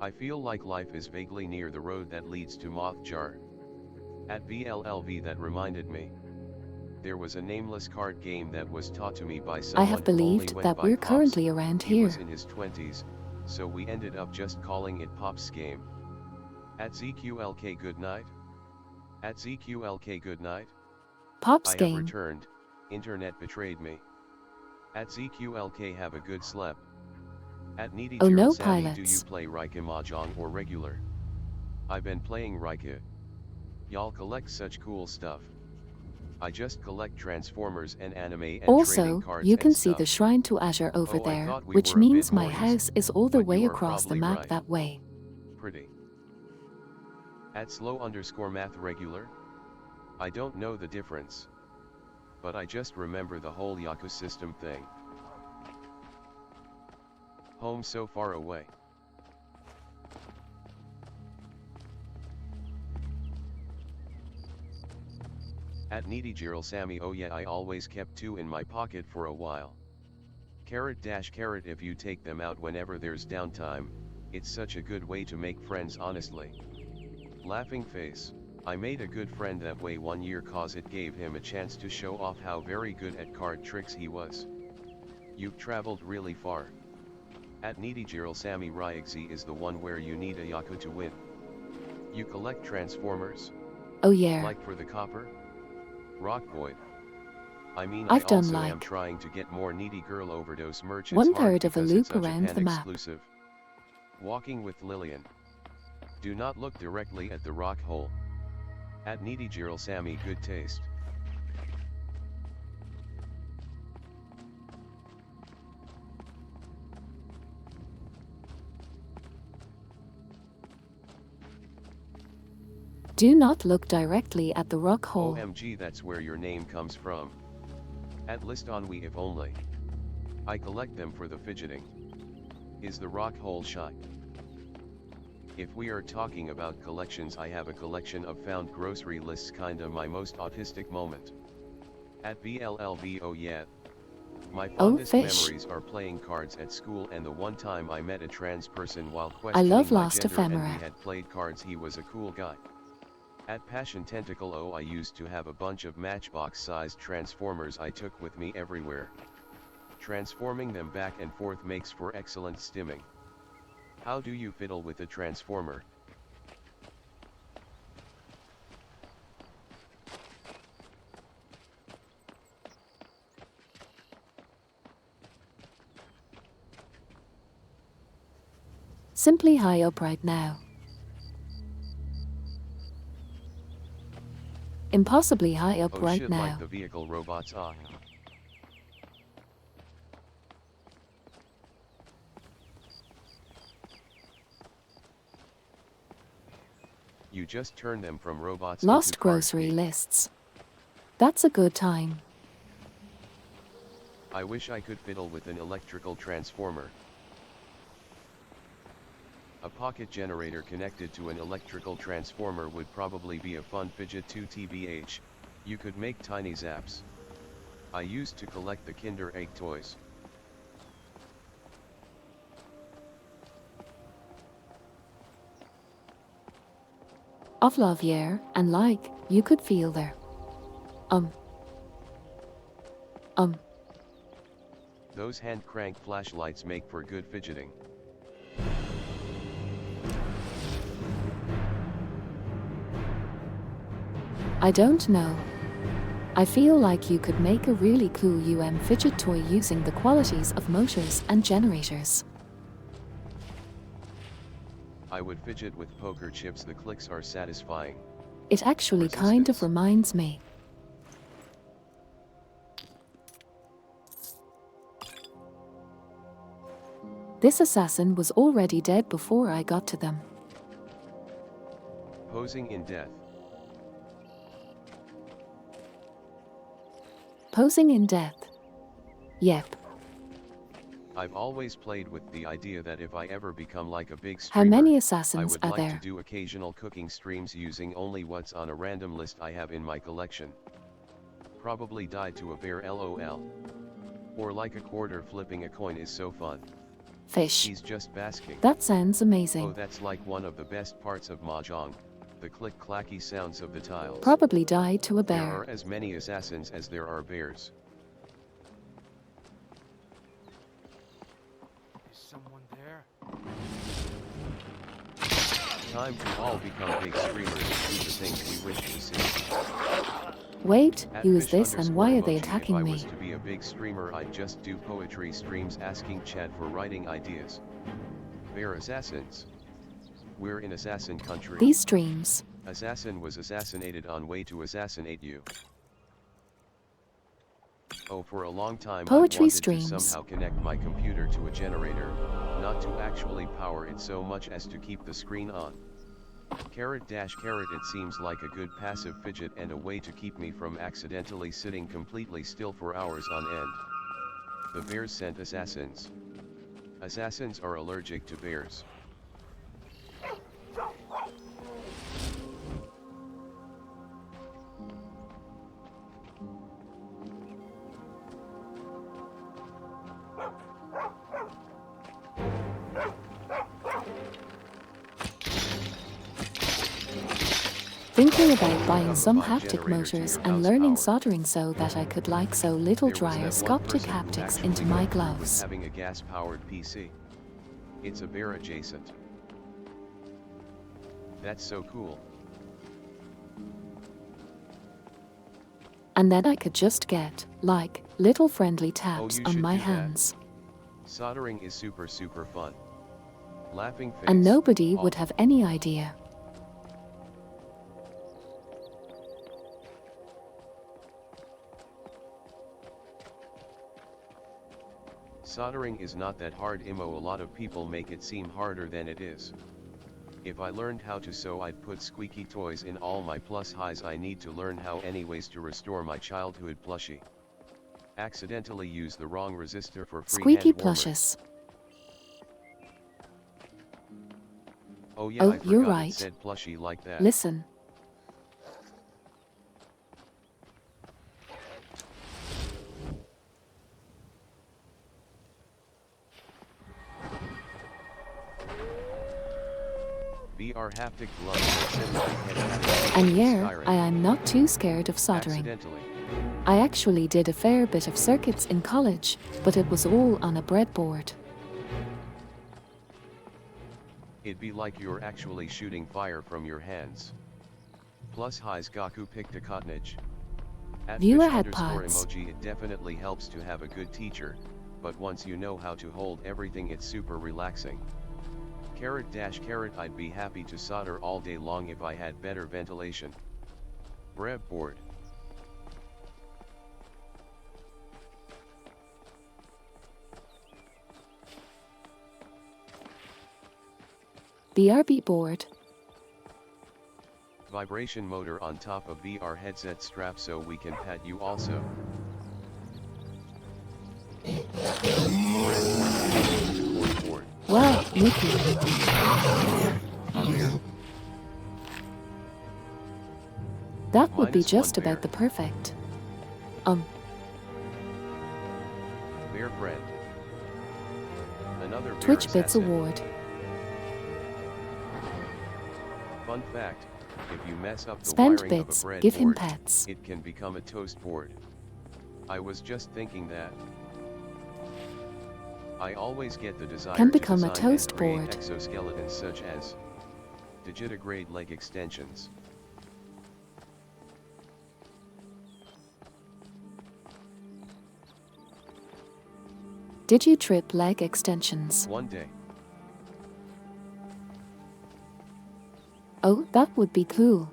I feel like life is vaguely near the road that leads to Moth Jar. At VLLV, that reminded me. There was a nameless card game that was taught to me by someone I have who only believed went that by we're Pops. currently around He here. was in his 20s, so we ended up just calling it Pops game. At ZQLK good night. At ZQLK good night. Pops I have game. returned, internet betrayed me. At ZQLK have a good sleep. At Needy Oh no, Sammy, do you pilots. play Rika Mahjong or regular? I've been playing Rika. Y'all collect such cool stuff. I just collect Transformers and anime and trading Also, cards you and can see stuff. the shrine to Azure over Oh, I there, thought we which were a means bit my more east, house is all the but way you are across the probably map right. that way. Pretty. At slow_math regular? I don't know the difference. But I just remember the whole Yaku system thing. Home so far away. At Needy Sammy, oh yeah, I always kept 2 in my pocket for a while. Carrot if you take them out whenever there's downtime, it's such a good way to make friends honestly. Laughing face. I made a good friend that way one year cause it gave him a chance to show off how very good at card tricks he was. You've traveled really far. At Needy Sammy, Ryexy is the one where you need a Yaku to win. You collect Transformers? Oh yeah. Like for the copper? Rock Void. I mean, I've I done also like am trying to get more Needy Girl Overdose merch. It's 1/3 hard of a because loop it's a around Japan the map. exclusive. Walking with Lillian. Do not look directly at the rock hole. At Needy Sammy, good taste. Do not look directly at the rock hole. OMG, that's where your name comes from. At List Ennui if only. I collect them for the fidgeting. Is the rock hole shy? If we are talking about collections, I have a collection of found grocery lists, kinda my most autistic moment. At VLLV, oh yeah. My fondest fish. memories are playing cards at school, and the one time I met a trans person while I questioning love my Lost gender and Ephemera. we had played cards. He was a cool guy. At Passion Tentacle, oh, I used to have a bunch of matchbox-sized Transformers I took with me everywhere. Transforming them back and forth makes for excellent stimming. How do you fiddle with a Transformer? Simply high up right now. Impossibly high up Oh right shit, now. like the vehicle robots, ah. You just turn them from robots Lost into card grocery feet. lists. That's a good time. I wish I could fiddle with an electrical transformer. A pocket generator connected to an electrical transformer would probably be a fun fidget too tbh, you could make tiny zaps. I used to collect the Kinder Egg toys. Of love, yeah, and like, you could feel there. Those hand crank flashlights make for good fidgeting. I don't know. I feel like you could make a really cool fidget toy using the qualities of motors and generators. I would fidget with poker chips, the clicks are satisfying. It actually kind of Resistance. reminds me. This assassin was already dead before I got to them. Posing in death. Posing in death. Yep. I've always played with the idea that if I ever become like a big How streamer, many I assassins would are like there? to do occasional cooking streams using only what's on a random list I have in my collection. Probably die to a bear, lol. Or like a quarter flipping a coin is so fun. Fish. He's just basking. That sounds amazing. Oh, that's like one of the best parts of Mahjong, the click-clacky sounds of the tiles. Probably died to a There bear. are as many assassins as there are bears. Is someone there? Time to all become big streamers and do the things we wish to see. Wait, At who is fish this and why are they _emoji, attacking If I me? was to be a big streamer, I'd just do poetry streams asking chat for writing ideas. Bear assassins. We're in assassin country. These streams. Assassin was assassinated on way to assassinate you. Oh, for a long time Poetry I wanted streams. to somehow connect my computer to a generator, not to actually power it so much as to keep the screen on. Carrot dash carrot, it seems like a good passive fidget and a way to keep me from accidentally sitting completely still for hours on end. The bears sent assassins. Assassins are allergic to bears. Thinking about buying some Provide haptic generator to motors your and house learning power. soldering so that I could like sew little There was dryer that one Scoptic person who haptics actually into my got bored with gloves. having a gas-powered PC. It's a bear adjacent. That's so cool. And then I could just get, like, little friendly Oh, taps you on should my do that. hands. Soldering is super fun. Laughing face. And nobody off. would have any idea. Soldering is not that hard, Imo. A lot of people make it seem harder than it is. If I learned how to sew, I'd put squeaky toys in all my plus highs. I need to learn how anyways to restore my childhood plushie. Accidentally use the wrong resistor for free Squeaky hand warmer. plushes. Oh yeah, Oh, I you're forgot right. it said plushie like that. Listen. VR haptic gloves that send my head at And in yeah, Skyrim. I am not too scared of soldering. Accidentally. I actually did a fair bit of circuits in college, but it was all on a breadboard. It'd be like you're actually shooting fire from your hands. Plus highs Gaku picked a cottage. At Viewer fish had underscore pods. emoji, it definitely helps to have a good teacher, but once you know how to hold everything, it's super relaxing. Carrot dash carrot, I'd be happy to solder all day long if I had better ventilation. Breadboard. BRB board. Vibration motor on top of VR headset strap so we can pet you also. Board. Wow, Nikki. That would be -1 just bear. about the perfect. Bear friend. Another bear Twitch Bits assassin. Award. Fun fact, if you mess up the Spend wiring bits, of a bread give him board, pets. it can become a toast board. I was just thinking that. I always get the desire Can to become a design toast and create board. exoskeletons such as digitigrade leg extensions. Did you trip leg extensions? One day. Oh, that would be cool.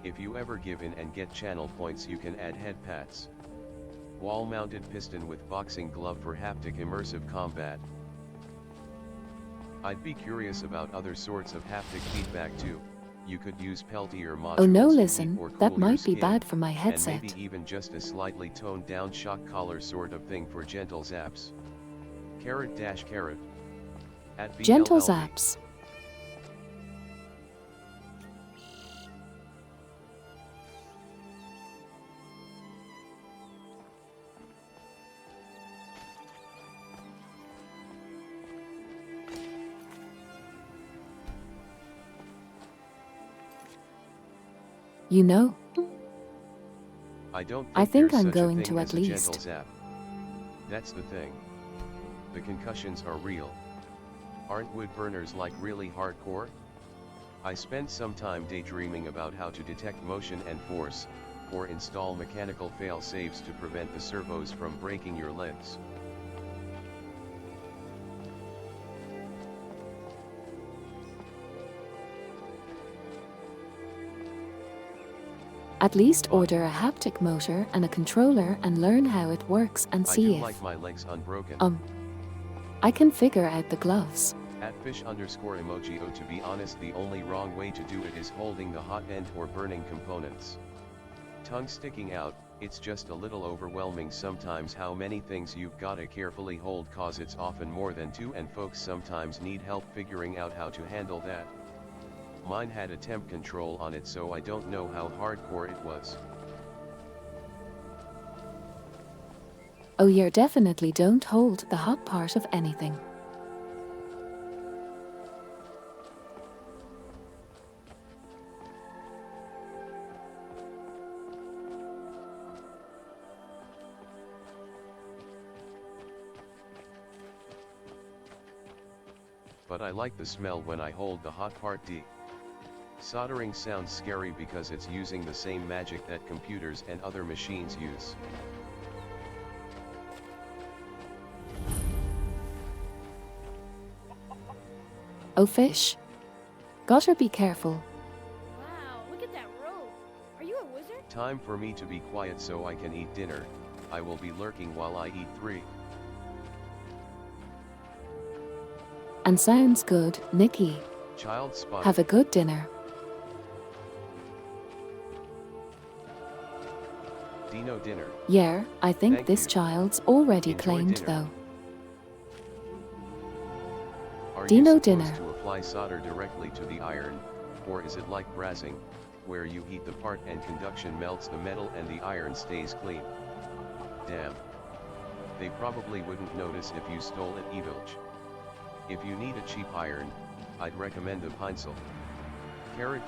If you ever give in and get channel points, you can add head pats. Wall-mounted piston with boxing glove for haptic immersive combat. I'd be curious about other sorts of haptic feedback too. You could use Peltier modules Oh no, to listen, heat or that cool your might be skin, bad for my and headset. maybe even just a slightly toned down shock collar sort of thing for gentle zaps. _. At Gentle BLLV. zaps. You know, I don't I think think there's I'm such a going thing to as at a gentle least. zap. That's the thing. The concussions are real. Aren't wood burners like really hardcore? I spent some time daydreaming about how to detect motion and force, or install mechanical fail-safes to prevent the servos from breaking your legs. At least order a haptic motor and a controller and learn how it works and I see do if, like my legs unbroken. I can figure out the gloves. At fish_emoji. Oh, to be honest, the only wrong way to do it is holding the hot end or burning components. Tongue sticking out, it's just a little overwhelming sometimes how many things you've gotta carefully hold, cause it's often more than two and folks sometimes need help figuring out how to handle that. Mine had a temp control on it, so I don't know how hardcore it was. Oh, you definitely don't hold the hot part of anything. But I like the smell when I hold the hot part. Soldering sounds scary because it's using the same magic that computers and other machines use. Oh, fish. Gotta be careful. Wow, look at that rope. Are you a wizard? Time for me to be quiet so I can eat dinner. I will be lurking while I eat 3. And sounds good, Nikki. Child spotted. Have a good dinner. Dino dinner. Yeah, I think Thank this you. child's already Enjoy claimed dinner. though. Are Dino you supposed dinner. to apply solder directly to the iron, or is it like brassing, where you heat the part and conduction melts the metal and the iron stays clean? Damn. They probably wouldn't notice if you stole it, Evilge. If you need a cheap iron, I'd recommend the Pinsel. They're a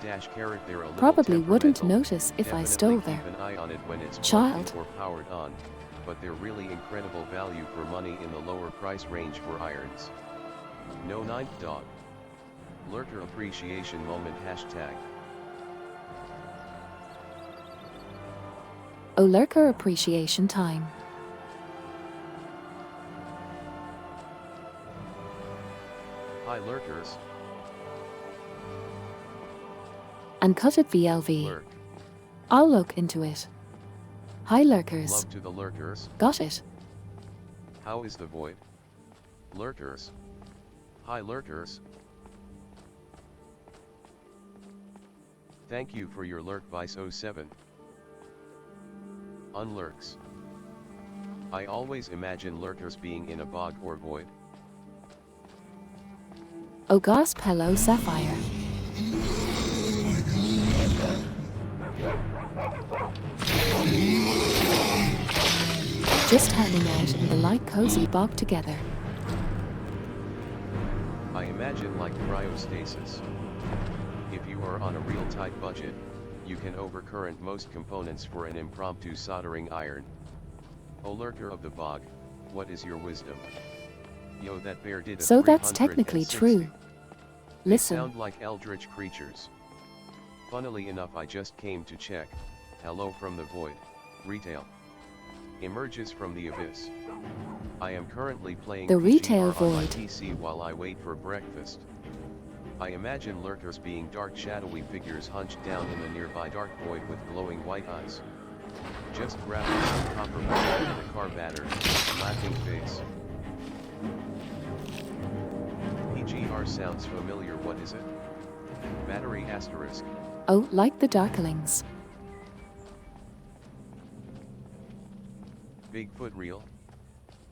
little Probably wouldn't temperamental. notice if I Definitely stole keep there. an eye on it when it's Child. plugged in or powered on, but they're really incredible value for money in the lower price range for irons. No ninth dog. Lurker appreciation moment hashtag. Oh, lurker appreciation time. Hi lurkers. And cut it VLV. Lurk. I'll look into it. Hi lurkers. Love to the lurkers. Got it. How is the void? Lurkers. Hi lurkers. Thank you for your lurk, Vice 07. Unlurks. I always imagine lurkers being in a bog or void. Oh gasp, hello Sapphire. Just hanging out in the light cozy bog together. I imagine like cryostasis. If you are on a real tight budget, you can overcurrent most components for an impromptu soldering iron. O lurker of the bog, what is your wisdom? Yo, that bear did a So that's technically 360. true. They Listen. sound like eldritch creatures. Funnily enough, I just came to check. Hello from the void. Retail. Emerges from the abyss. I am currently playing The PGR retail on my void. PC while I wait for breakfast. I imagine lurkers being dark shadowy figures hunched down in the nearby dark void with glowing white eyes. Just grabbing some copper wire and a car battery, laughing face. PGR sounds familiar, what is it? Battery asterisk. Oh, like the Darklings. Bigfoot real?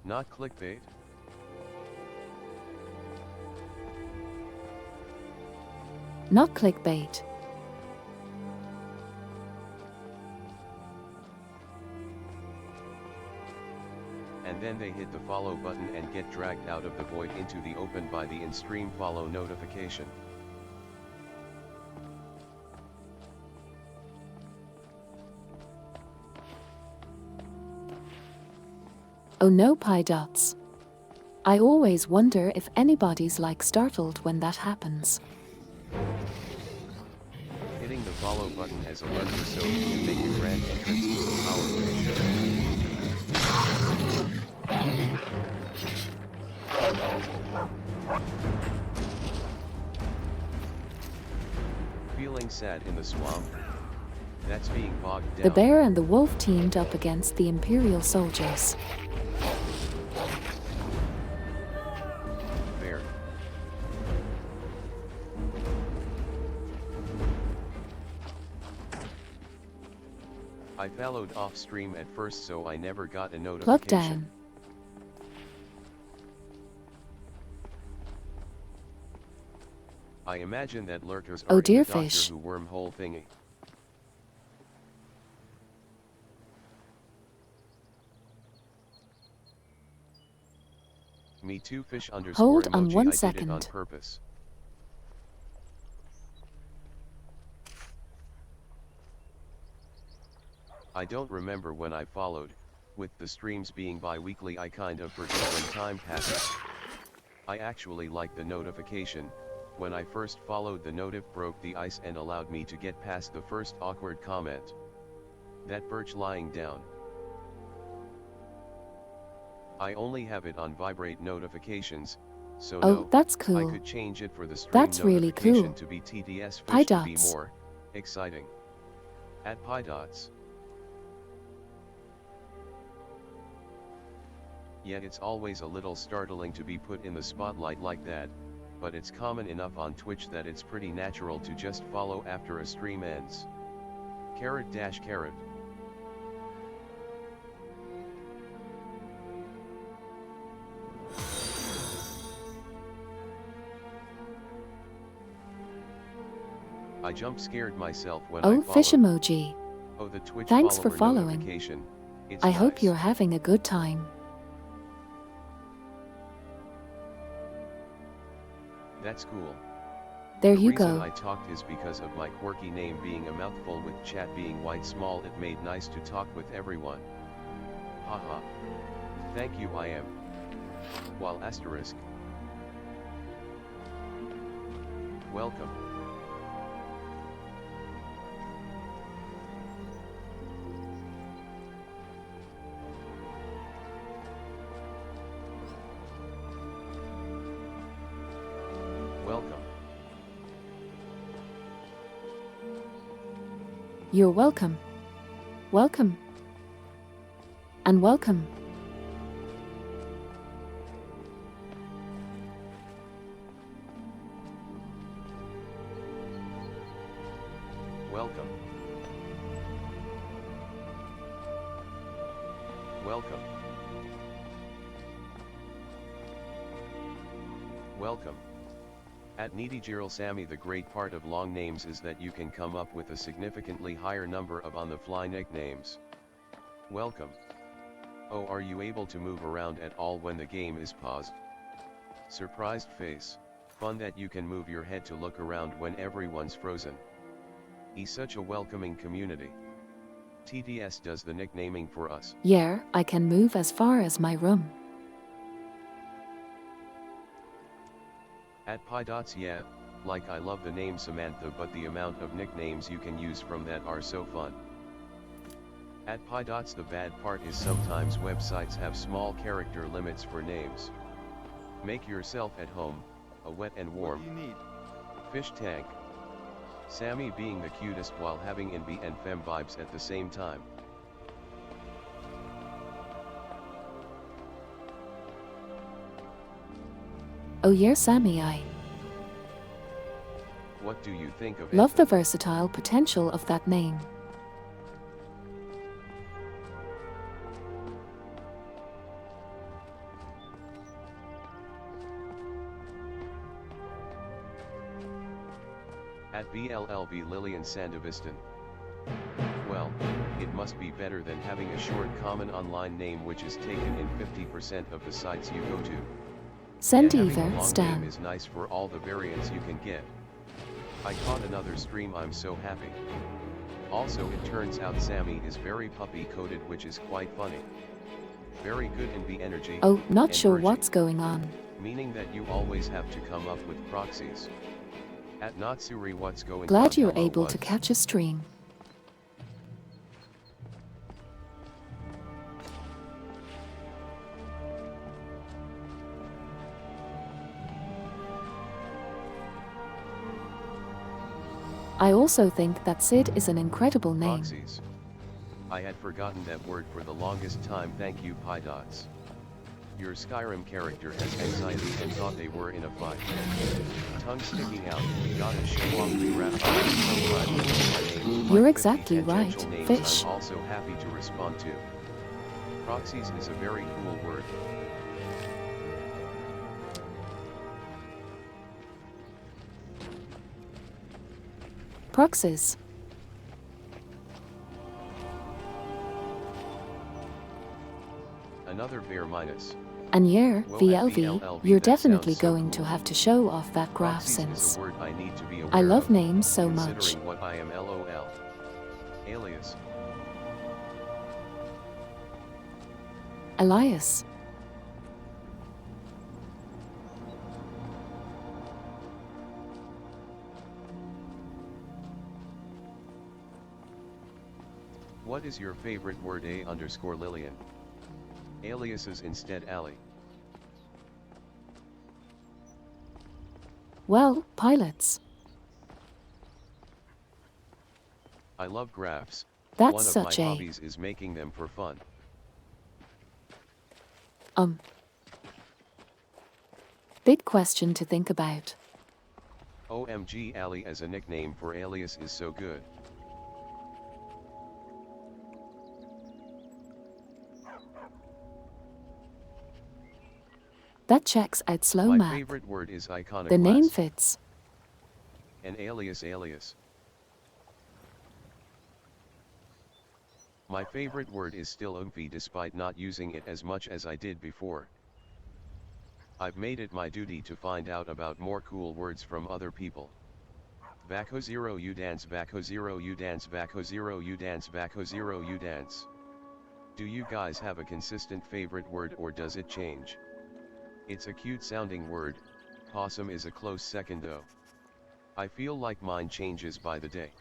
Not clickbait? Not clickbait. And then they hit the follow button and get dragged out of the void into the open by the in-stream follow notification. Oh no, Pi Dots. I always wonder if anybody's like startled when that happens. Hitting the follow button as a lurker so you can make a grand entrance to the power page. Feeling sad in the swamp? That's being bogged down. The bear and the wolf teamed up against the Imperial soldiers. Bear. I followed off stream at first, so I never got a notification. Plug down. I imagine that lurkers Oh are dear in the Doctor fish. Who wormhole thingy. Me too, fish underscore Hold emoji. on I one did it on second. purpose. I don't remember when I followed. With the streams being bi-weekly, I kind of forget when time passes. I actually like the notification. When I first followed, the notif broke the ice and allowed me to get past the first awkward comment. That birch lying down. I only have it on vibrate notifications, so Oh, no, that's I cool. could change it for the stream That's really notification cool. to be TDS Pi fish to be dots. more exciting. At Pi dots. Yet it's always a little startling to be put in the spotlight like that, but it's common enough on Twitch that it's pretty natural to just follow after a stream ends. Carrot dash carrot. I jump scared myself when I Oh, followed. fish emoji. Oh, the Twitch Thanks for follower following. notification. It's I hope nice. you're having a good time. That's cool. There The you reason go. I talked is because of my quirky name being a mouthful with chat being white small. It made nice to talk with everyone. Haha. Thank you, I am. While asterisk. Welcome. Welcome. You're welcome. Welcome. And welcome. Welcome. Welcome. Welcome. At Needy Sammy, the great part of long names is that you can come up with a significantly higher number of on-the-fly nicknames. Welcome. Oh, are you able to move around at all when the game is paused? Surprised face. Fun that you can move your head to look around when everyone's frozen. Such a welcoming community. TTS does the nicknaming for us. Yeah, I can move as far as my room. At Pi. Yeah, like I love the name Samantha, but the amount of nicknames you can use from that are so fun. At Pi. The bad part is sometimes websites have small character limits for names. Make yourself at home, a wet and warm. What do you need? Fish tank. Sammy being the cutest while having NB and femme vibes at the same time. Oh yeah, Sammy, I What do you think of love the it? versatile potential of that name. At BLLV Lillian Sandevistan. Well, it must be better than having a short common online name which is taken in 50% of the sites you go to. Send Having Eva a long name Stan. is nice for all the variants you can get. I caught another stream, I'm so happy. Also, it turns out Sammy is very puppy coded, which is quite funny. Very good in the energy. Oh, not and sure urging, what's going on. meaning that you always have to come up with proxies. At Natsuri, what's going on? Glad you're Hello, able to what's- catch a stream. I also think that Sid is an incredible name. Proxies. I had forgotten that word for the longest time. Thank you, Pi. Your Skyrim character has anxiety and thought they were in a fight. Tongue sticking out, gotta show off the rap. You're exactly right, Fish. I'm also happy to respond to. Proxies is a very cool word. Proxies. Another bear minus. And yeah, Well, at VLV, VLLV, you're that definitely sounds so going cool. to have to show off that graph Proxies is since a word I need to be aware I love of, names so much. considering what I am. LOL. Alias. Elias. What is your favorite word? _Lillian. Aliases instead. Ali. Well, pilots. I love graphs. That's One of such my a hobbies is making them for fun. big question to think about. OMG, Ali as a nickname for alias is so good. That checks out slow My map. favorite word is iconoclast. The name fits. An alias. My favorite word is still oomphy, despite not using it as much as I did before. I've made it my duty to find out about more cool words from other people. Backo zero you dance, Backo zero you dance, Backo zero you dance, Backo zero you dance. Do you guys have a consistent favorite word, or does it change? It's a cute sounding word. Possum is a close second though. I feel like mine changes by the day.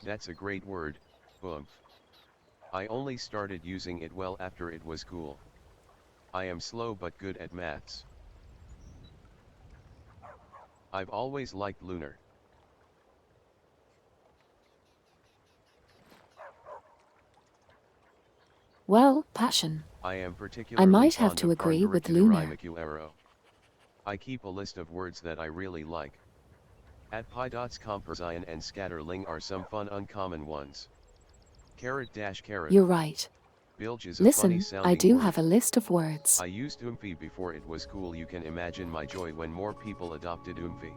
That's a great word, oomph. I only started using it well after it was cool. I am slow but good at maths. I've always liked lunar. Well, passion. I am particularly might have fond to of agree with Gargaricularoi lunar. Maculero. I keep a list of words that I really like. At Pi. Compersion and scatterling are some fun uncommon ones. Carrot dash carrot. You're right. Bilge is a funny Listen, sounding I do word. have a list of words. I used oomphy before it was cool. You can imagine my joy when more people adopted oomphy.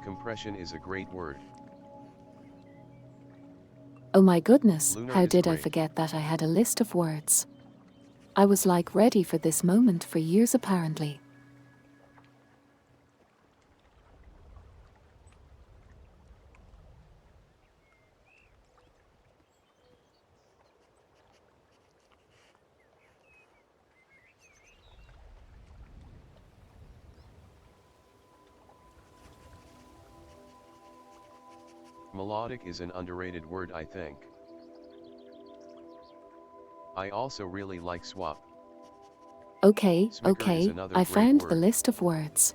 Compression is a great word. Oh my goodness, Lunar how is did I great. forget that I had a list of words? I was like ready for this moment for years apparently. Melodic is an underrated word, I think. I also really like swap. Okay, Smicker is okay, another I great found the word. list of words.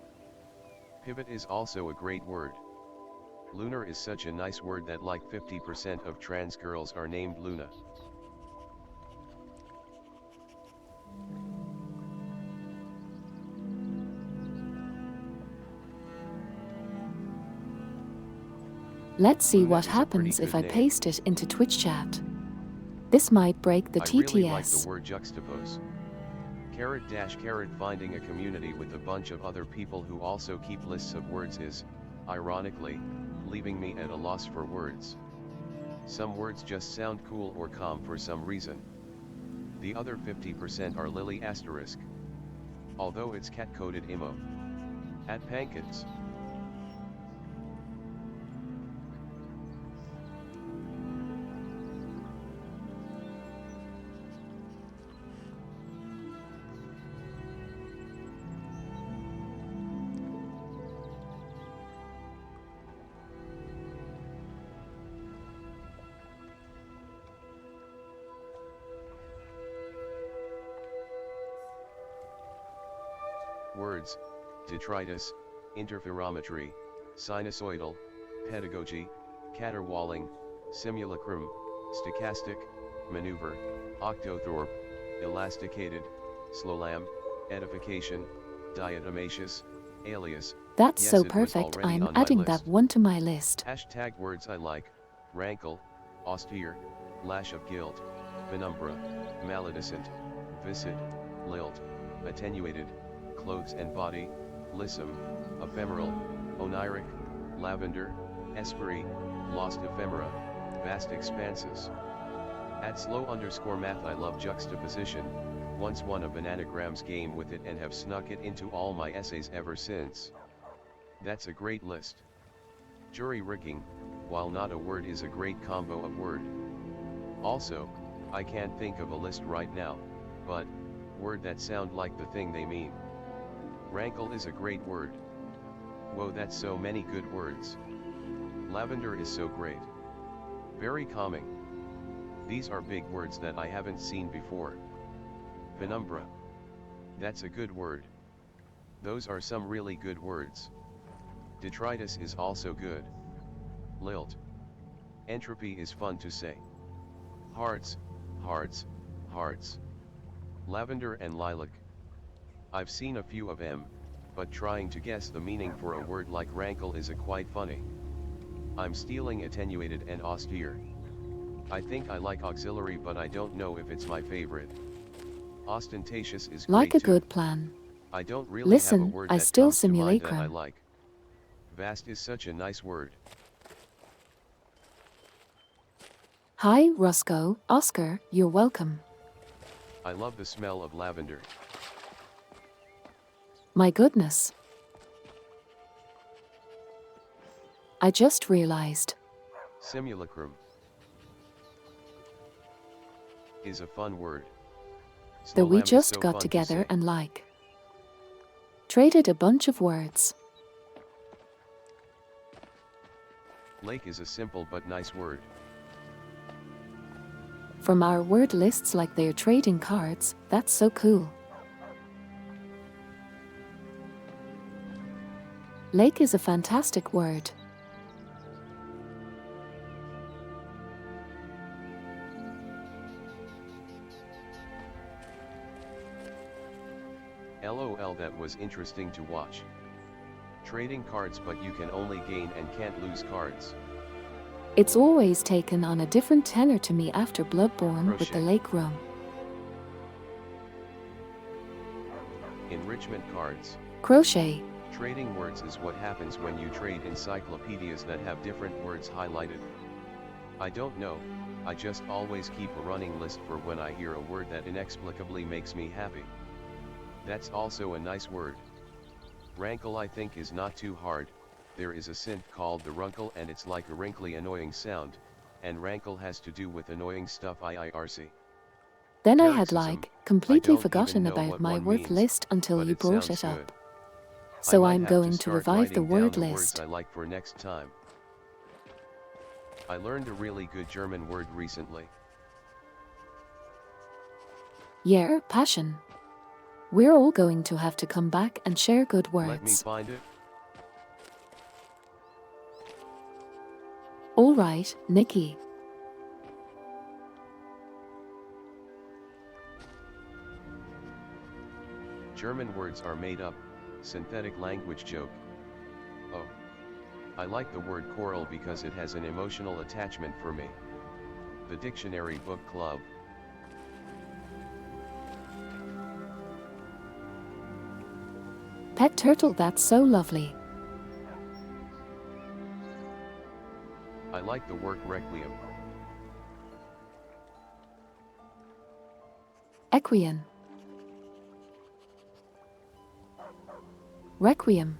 Pivot is also a great word. Lunar is such a nice word that like 50% of trans girls are named Luna. Let's see Luna what is a pretty happens if good I name. paste it into Twitch chat. This might break the I really like the TTS. word juxtapose. _, finding a community with a bunch of other people who also keep lists of words is, ironically, leaving me at a loss for words. Some words just sound cool or calm for some reason. The other 50% are Lily asterisk. Although it's cat-coded emo. At Pankins. Words, detritus, interferometry, sinusoidal, pedagogy, caterwauling, simulacrum, stochastic, maneuver, octothorpe, elasticated, slowlam, edification, diatomaceous, alias. That's Yes, so it was perfect, already I'm on my adding list. that one to my list. Hashtag words I like, rankle, austere, lash of guilt, penumbra, maledicent, viscid, lilt, attenuated, clothes and body, lissom, ephemeral, oniric, lavender, esprit, lost ephemera, vast expanses. At slow_math I love juxtaposition, once won a bananagrams game with it and have snuck it into all my essays ever since. That's a great list. Jury rigging, while not a word, is a great combo of word. Also, I can't think of a list right now, but, word that sound like the thing they mean. Rankle is a great word. Whoa, that's so many good words. Lavender is so great. Very calming. These are big words that I haven't seen before. Penumbra. That's a good word. Those are some really good words. Detritus is also good. Lilt. Entropy is fun to say. Hearts, hearts, hearts. Lavender and lilac. I've seen a few of them, but trying to guess the meaning for a word like rankle is quite funny. I'm stealing attenuated and austere. I think I like auxiliary, but I don't know if it's my favorite. Ostentatious is Like great a too. good plan. I don't really have a Listen, word I that still comes to mind that I simulacrum. like. Vast is such a nice word. Hi, Roscoe, Oscar, you're welcome. I love the smell of lavender. My goodness. I just realized. Simulacrum is a fun word. That we Slowlam is just so got fun to together say. and like traded a bunch of words. Lake is a simple but nice word. From our word lists like they're trading cards, that's so cool. Lake is a fantastic word. LOL, that was interesting to watch. Trading cards, but you can only gain and can't lose cards. It's always taken on a different tenor to me after Bloodborne with the Crochet. lake room. Enrichment cards. Crochet. Trading words is what happens when you trade encyclopedias that have different words highlighted. I don't know, I just always keep a running list for when I hear a word that inexplicably makes me happy. That's also a nice word. Rankle I think is not too hard. There is a synth called the runkle and it's like a wrinkly annoying sound, and rankle has to do with annoying stuff IIRC. Then I had Paroxysm. like completely I don't forgotten even know about what my one word means, list until but you it brought sounds it up. good. So I might I'm have going to start revive the writing down word the words list. I like for next time. I learned a really good German word recently. Yeah, passion. We're all going to have to come back and share good Let me words. find it. All right, Nikki. German words are made up, synthetic language joke. Oh. I like the word coral because it has an emotional attachment for me. The Dictionary Book Club. Pet turtle, that's so lovely. I like the word requiem. Equian. Requiem.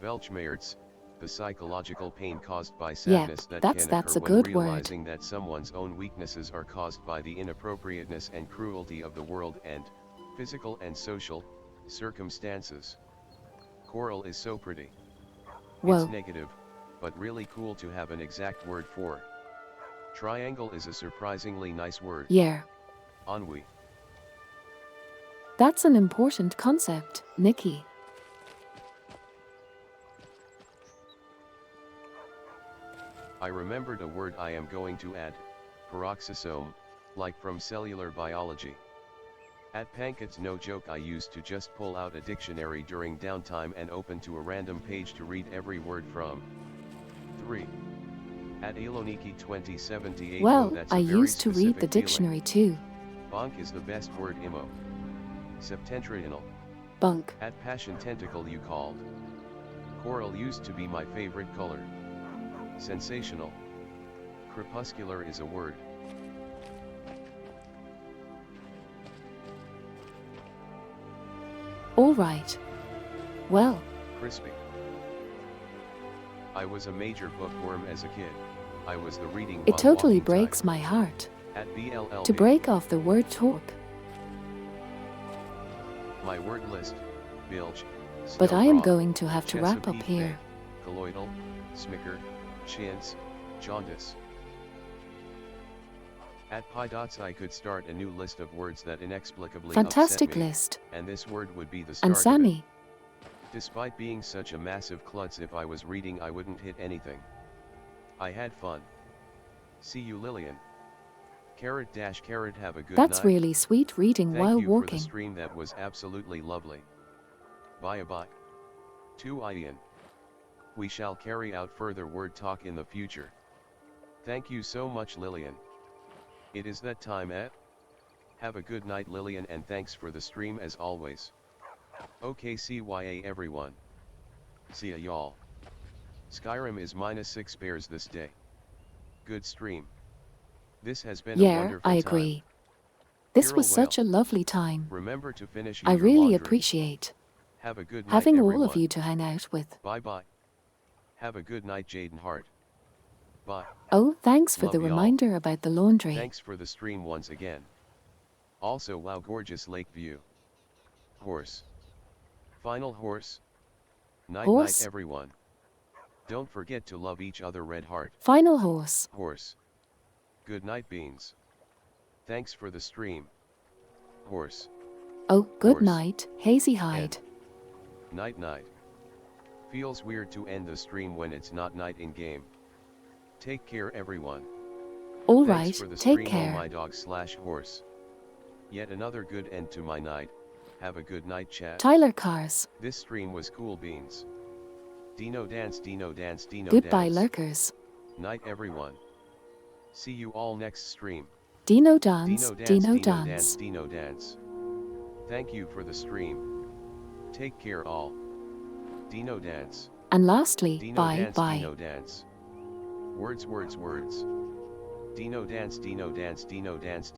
Weltschmerz, the psychological pain caused by sadness that that's can occur a when good word. realizing that someone's own weaknesses are caused by the inappropriateness and cruelty of the world and, physical and social, circumstances. Coral is so pretty. Whoa. It's negative, but really cool to have an exact word for. Triangle is a surprisingly nice word. Yeah. Ennui. That's an important concept, Nikki. I remembered a word I am going to add, peroxisome, like from cellular biology. At Pankets, no joke, I used to just pull out a dictionary during downtime and open to a random page to read every word from. 3. At Eloniki 2078. Well, That's I a very used to read the specific feeling. dictionary too. Bonk is the best word. Imo. Septentrional. Bunk. At Passion Tentacle, you called. Coral used to be my favorite color. Sensational. Crepuscular is a word. All right. Well. Crispy. I was a major bookworm as a kid. I was the reading It while totally walking breaks type. my heart At BLLB. to break off the word talk. My word list, bilge, But I am snowbra, going to have to wrap up Chesapeake here. Bay, colloidal, smicker, chintz, jaundice. At pi dots I could start a new list of words that inexplicably Fantastic upset me, list. and this word would be the start And of it. Sammy. Despite being such a massive klutz, if I was reading I wouldn't hit anything. I had fun. See you, Lillian. Carrot dash carrot, have a good That's night. really sweet reading Thank while you for the walking. stream, that was absolutely lovely. Bye bye. To Ian. We shall carry out further word talk in the future. Thank you so much, Lillian. It is that time, eh? Have a good night, Lillian, and thanks for the stream as always. Okay, CYA everyone. See ya, y'all. Skyrim is -6 bears this day. Good stream. This has been a Yeah, wonderful I time. agree. This Hero was whale. such a lovely time. Remember to finish I your really laundry. appreciate Have a good night, having everyone. all of you to hang out with. Bye bye. Have a good night, Jaden Hart. Bye. Oh, thanks for Love the y'all. reminder about the laundry. Thanks for the stream once again. Also, wow, gorgeous lake view. Horse. Final horse. Night Horse. night, everyone. Don't forget to love each other, Red Heart. Final horse. Horse. Good night, Beans. Thanks for the stream. Horse. Oh, good Horse. night, Hazy Hide. Night night. Feels weird to end the stream when it's not night in game. Take care, everyone. All Thanks right, for the take stream, care. oh my dog / horse. Yet another good end to my night. Have a good night, chat. Tyler Cars. This stream was cool beans. Dino dance, Dino dance, Dino Goodbye, dance. lurkers. Night, everyone. See you all next stream. Dino dance, Dino dance, Dino Dino dance. dance, Dino dance. Thank you for the stream. Take care all. Dino dance. And lastly, Dino bye dance, bye. Dino dance. Words, words, words. Dino dance, Dino dance, Dino dance.